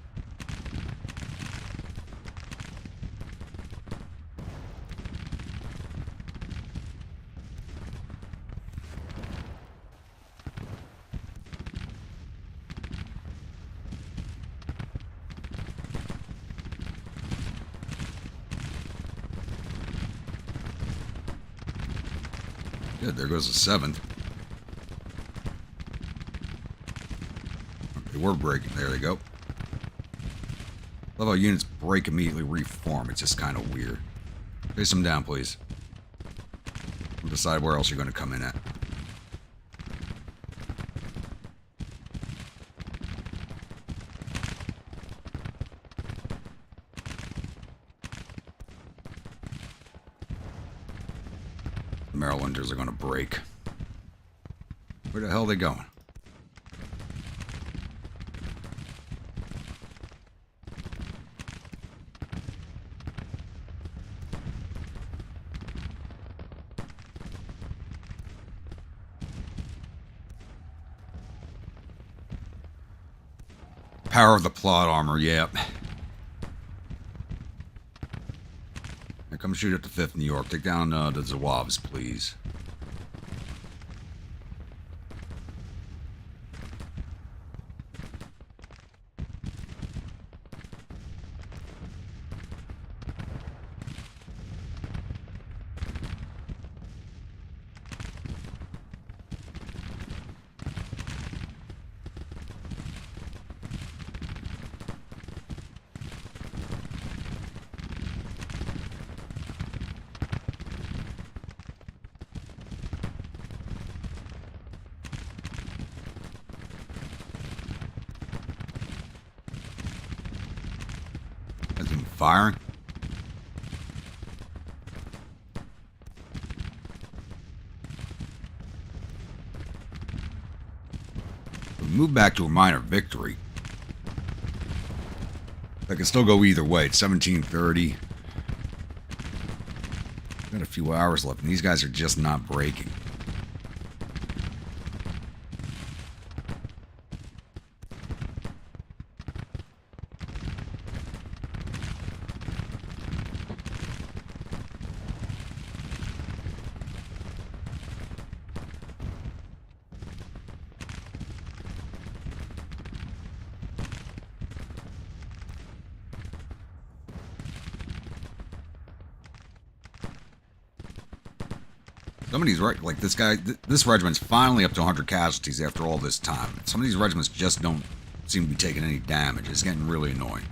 Good, there goes the 7th. They were breaking. There they go. Love how units break, immediately reform. It's just kind of weird. Face them down, please. We'll decide where else you're going to come in at. Marylanders are going to break. Where the hell are they going? Power of the plot armor, yep. Here, come shoot at the 5th New York. Take down the Zouaves, please. Firing. We move back to a minor victory. I can still go either way. It's 17:30. Got a few hours left, and these guys are just not breaking. Some of these, like this guy, this regiment's finally up to 100 casualties after all this time. Some of these regiments just don't seem to be taking any damage. It's getting really annoying.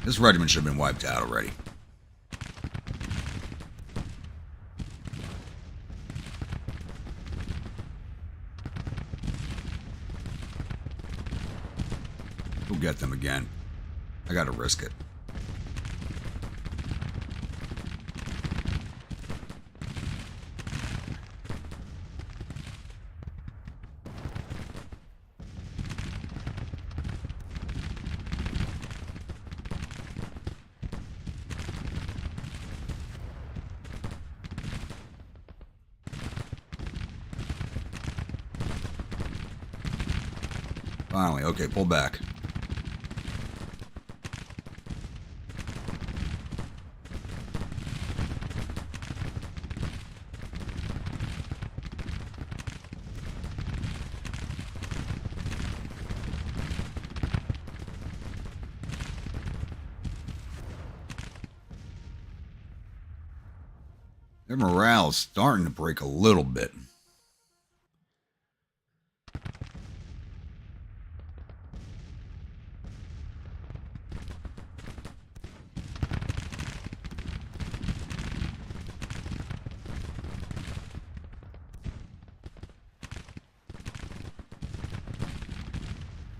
This regiment should have been wiped out already. We'll get them again. I gotta risk it. Finally, okay, pull back. Their morale's starting to break a little bit.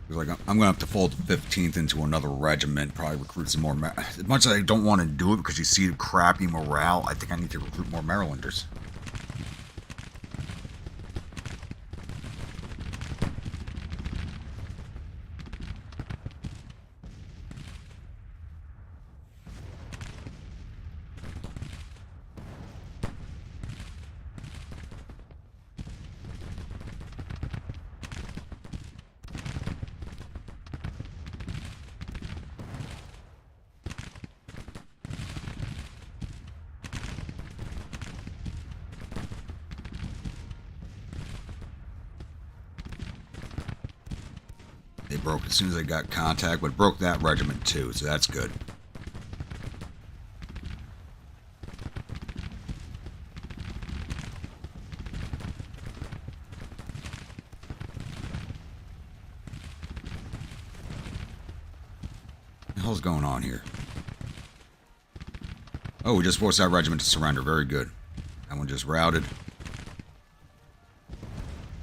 Like I'm gonna have to fold the 15th into another regiment, probably recruit some more. As much as I don't want to do it because you see the crappy morale, I think I need to recruit more Marylanders. They broke as soon as they got contact, but broke that regiment too, so that's good. What the hell's going on here? Oh, we just forced that regiment to surrender. Very good. That one just routed.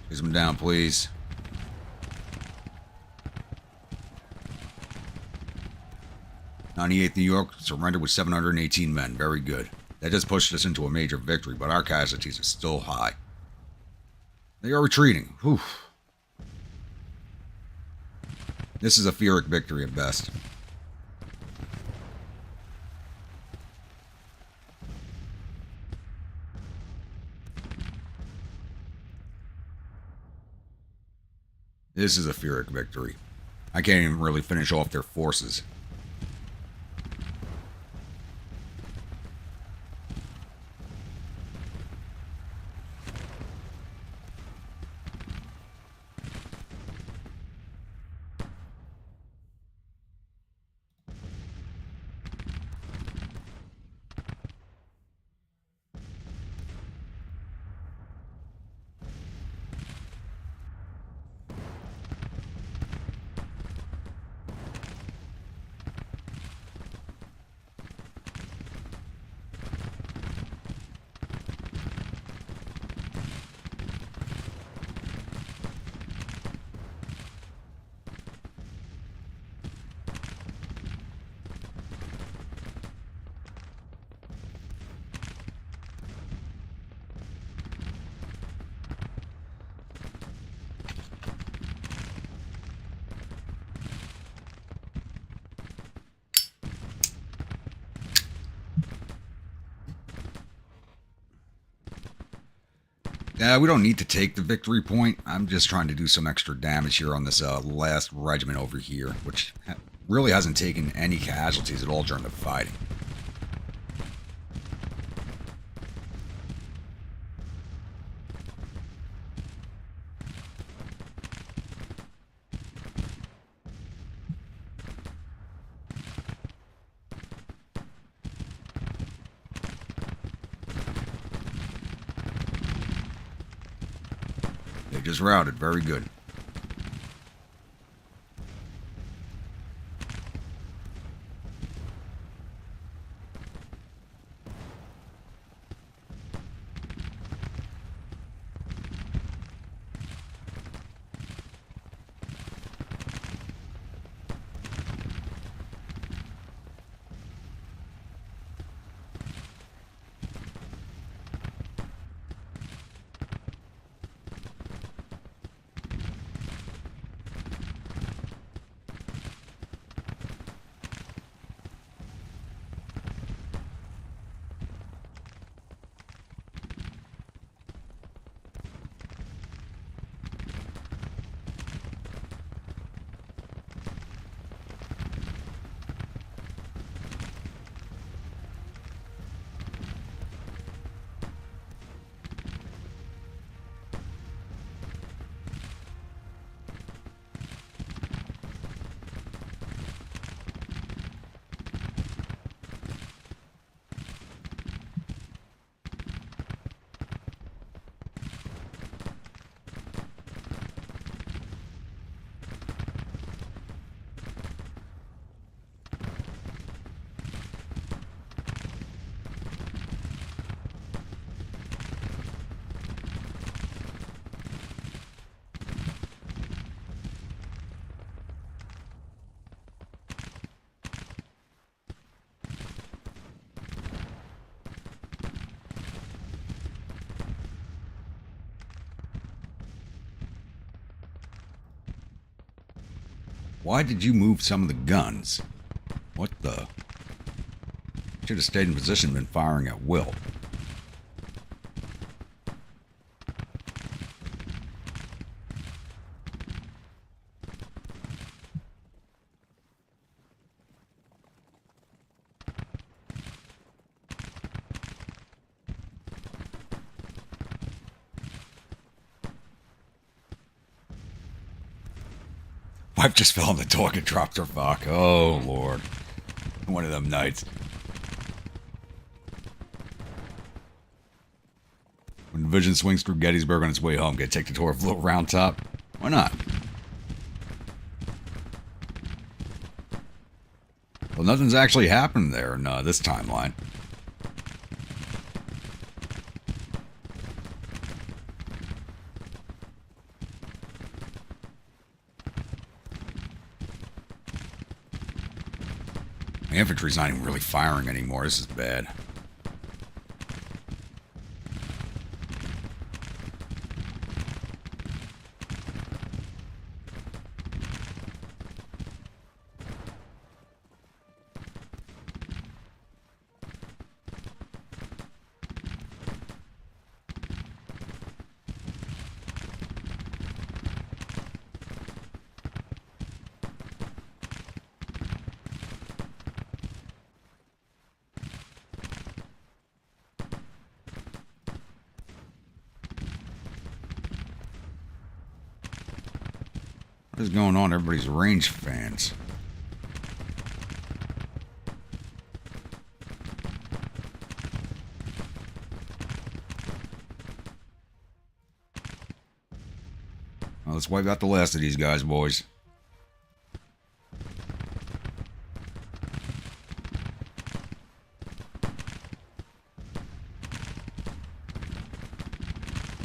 Chase them down, please. 98th New York surrendered with 718 men. Very good. That just pushed us into a major victory, but our casualties are still high. They are retreating. Whew. This is a Pyrrhic victory at best. This is a Pyrrhic victory. I can't even really finish off their forces. We don't need to take the victory point. I'm just trying to do some extra damage here on this last regiment over here, which really hasn't taken any casualties at all during the fighting. They just routed. Very good. Why did you move some of the guns? What the? Should have stayed in position and been firing at will. Wife just fell on the dog and dropped her fuck. Oh, Lord. One of them nights. When the division swings through Gettysburg on its way home, get take the tour of Little Round Top? Why not? Well, nothing's actually happened there in this timeline. The infantry's not even really firing anymore. This is bad. What is going on? Everybody's range fans. Well, let's wipe out the last of these guys, boys.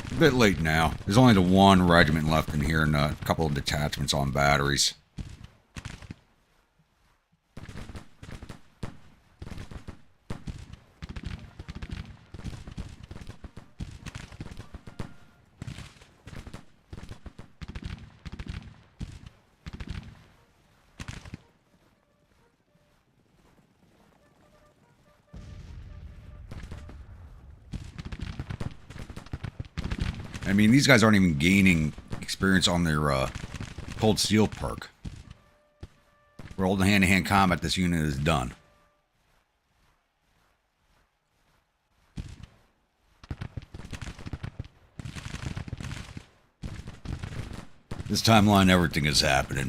A bit late now. There's only the one regiment left in here and a couple of detachments on batteries. I mean, these guys aren't even gaining experience on their cold steel perk. For old hand-to-hand combat, this unit is done. This timeline, everything has happened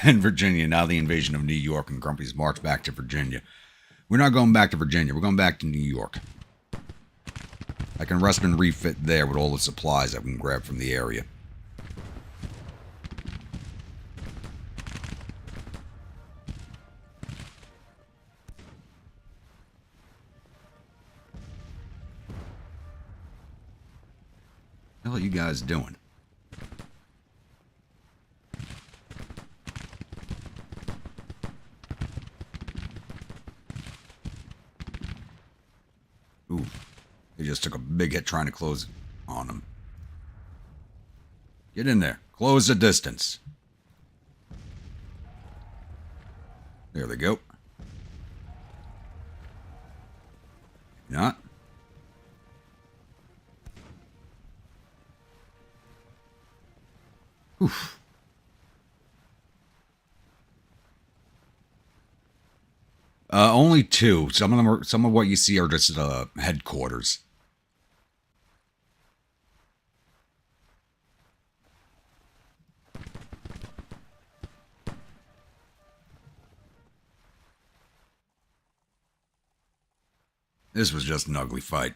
in Virginia. Now the invasion of New York and Grumpy's march back to Virginia. We're not going back to Virginia. We're going back to New York. I can rest and refit there with all the supplies I can grab from the area. What the hell are you guys doing? Ooh. They just took a big hit trying to close on them. Get in there. Close the distance. There they go. Not. Oof. Only two. Some of them are. Some of what you see are just headquarters. This was just an ugly fight.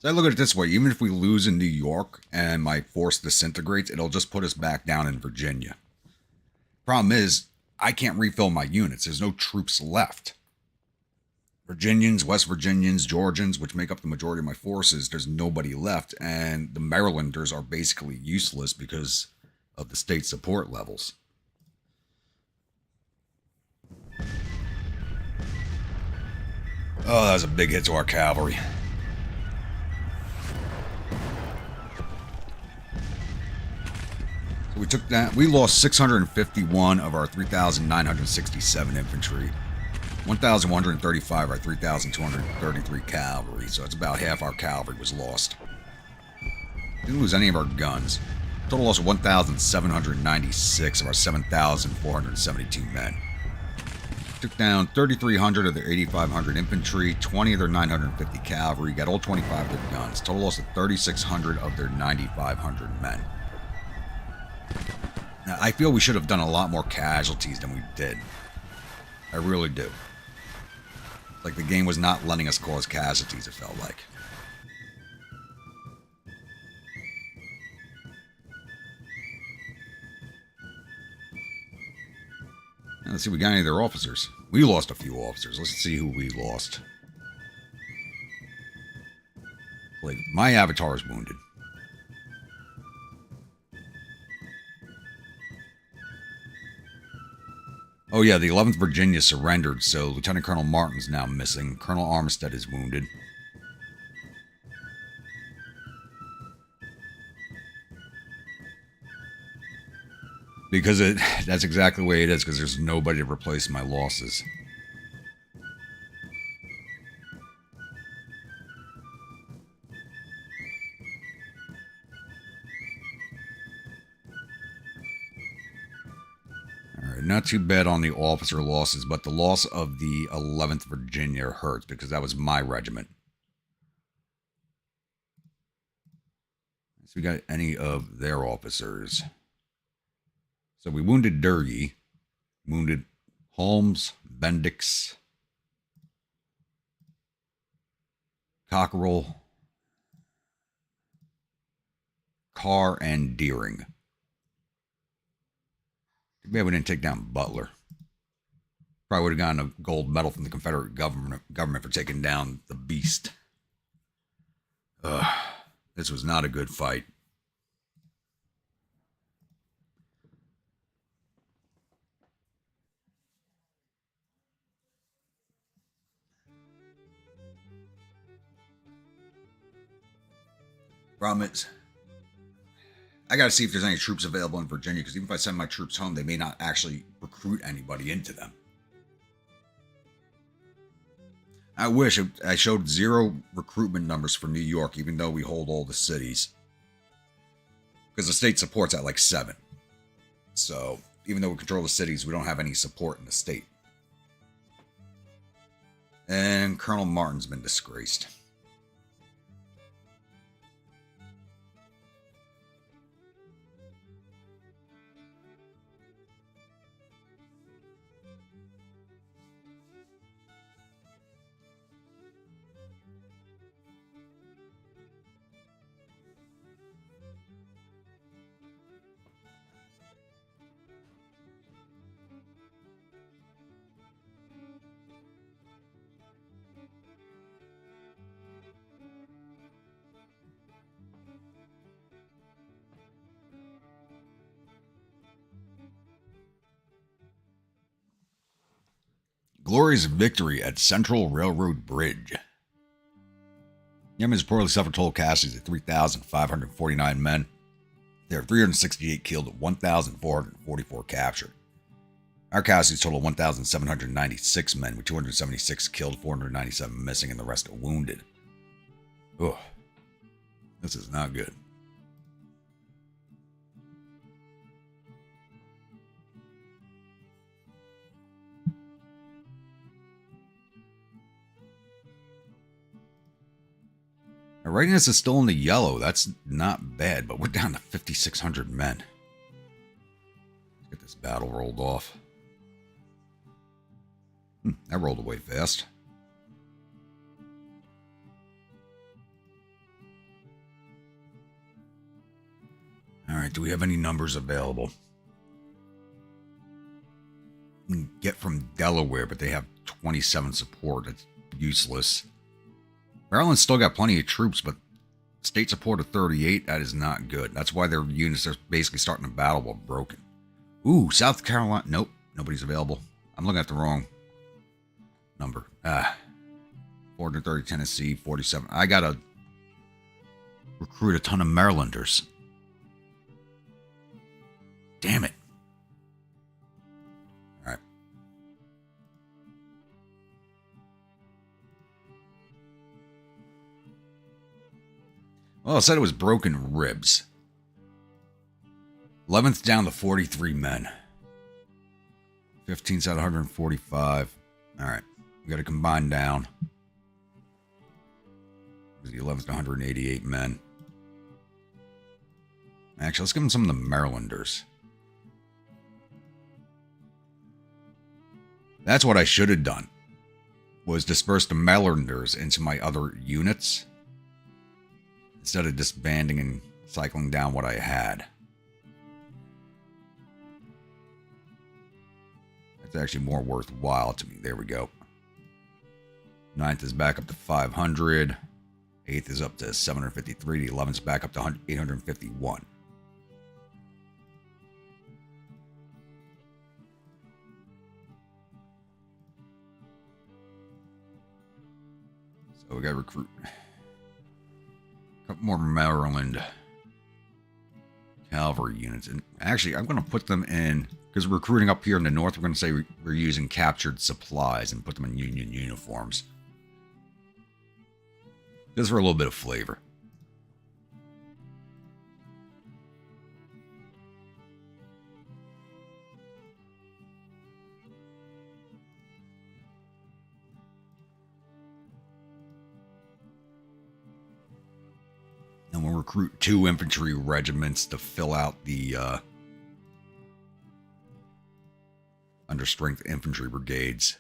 So I look at it this way, even if we lose in New York and my force disintegrates, it'll just put us back down in Virginia. Problem is, I can't refill my units. There's no troops left. Virginians, West Virginians, Georgians, which make up the majority of my forces, there's nobody left. And the Marylanders are basically useless because of the state support levels. Oh, that was a big hit to our cavalry. So we took that. We lost 651 of our 3,967 infantry. 1,135 of our 3,233 cavalry. So it's about half our cavalry was lost. Didn't lose any of our guns. Total loss of 1,796 of our 7,472 men. Took down 3,300 of their 8,500 infantry, 20 of their 950 cavalry, got all 25 of their guns. Total loss of 3,600 of their 9,500 men. Now, I feel we should have done a lot more casualties than we did. I really do. Like the game was not letting us cause casualties, it felt like. Now, let's see if we got any of their officers. We lost a few officers. Let's see who we lost. Like, my avatar is wounded. Oh yeah, the 11th Virginia surrendered, so Lieutenant Colonel Martin's now missing. Colonel Armistead is wounded. Because that's exactly the way it is, because there's nobody to replace my losses. Alright, not too bad on the officer losses, but the loss of the 11th Virginia hurts, because that was my regiment. So we got any of their officers. So we wounded Durgy, wounded Holmes, Bendix, Cockerell, Carr, and Deering. Too bad we didn't take down Butler. Probably would have gotten a gold medal from the Confederate government for taking down the beast. This was not a good fight. Problem is, I got to see if there's any troops available in Virginia, because even if I send my troops home, they may not actually recruit anybody into them. I wish I showed 0 recruitment numbers for New York, even though we hold all the cities. Because the state support's at like 7. So, even though we control the cities, we don't have any support in the state. And Colonel Martin's been disgraced. Glorious victory at Central Railroad Bridge. Yemen's reportedly suffered total casualties of 3,549 men. There are 368 killed, 1,444 captured. Our casualties total 1,796 men, with 276 killed, 497 missing, and the rest are wounded. Ugh. This is not good. Our readiness is still in the yellow. That's not bad, but we're down to 5,600 men. Let's get this battle rolled off. That rolled away fast. Alright, do we have any numbers available? We can get from Delaware, but they have 27 support. It's useless. Maryland's still got plenty of troops, but state support of 38, that is not good. That's why their units are basically starting a battle while broken. Ooh, South Carolina. Nope, nobody's available. I'm looking at the wrong number. 430 Tennessee, 47. I gotta recruit a ton of Marylanders. Damn it. All right. Well, it said it was broken ribs. 11th down to 43 men. 15's at 145. All right. We got to combine down. The 11th to 188 men. Actually, let's give them some of the Marylanders. That's what I should have done. Was disperse the Marylanders into my other units. Instead of disbanding and cycling down what I had. That's actually more worthwhile to me. There we go. 9th is back up to 500. 8th is up to 753. The 11th is back up to 851. So we got to recruit a couple more Maryland cavalry units. And actually, I'm going to put them in, because we're recruiting up here in the north, we're going to say we're using captured supplies and put them in Union uniforms. Just for a little bit of flavor. And we'll recruit 2 infantry regiments to fill out the understrength infantry brigades.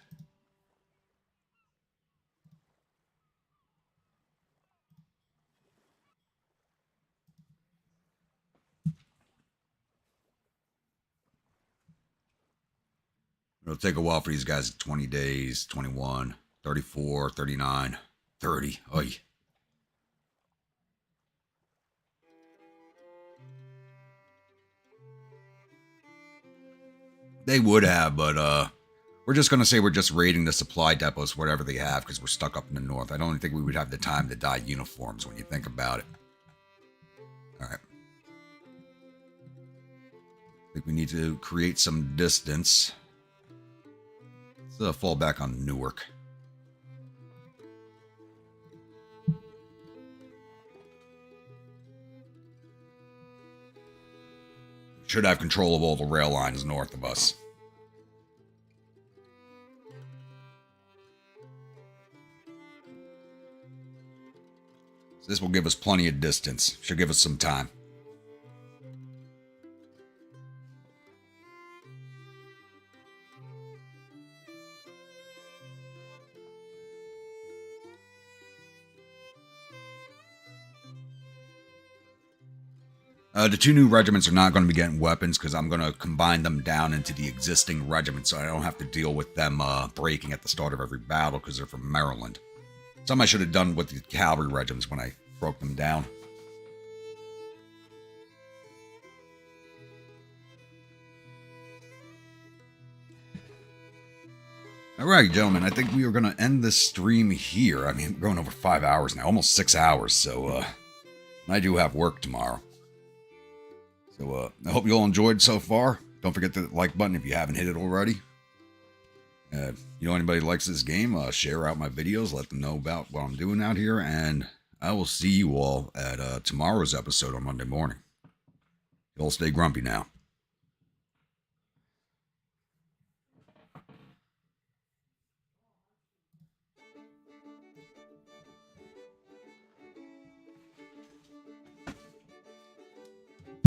It'll take a while for these guys. 20 days, 21, 34, 39, 30. Oy. They would have, but we're just going to say we're just raiding the supply depots, whatever they have, because we're stuck up in the north. I don't think we would have the time to dye uniforms when you think about it. All right. I think we need to create some distance. Let's fall back on Newark. Should have control of all the rail lines north of us. So this will give us plenty of distance. Should give us some time. The 2 new regiments are not going to be getting weapons because I'm going to combine them down into the existing regiment so I don't have to deal with them breaking at the start of every battle because they're from Maryland. Something I should have done with the cavalry regiments when I broke them down. Alright, gentlemen, I think we are going to end this stream here. I mean, we're going over 5 hours now, almost 6 hours, so I do have work tomorrow. So I hope you all enjoyed so far. Don't forget the like button if you haven't hit it already. If you know anybody likes this game, share out my videos, let them know about what I'm doing out here, and I will see you all at tomorrow's episode on Monday morning. You all stay grumpy now.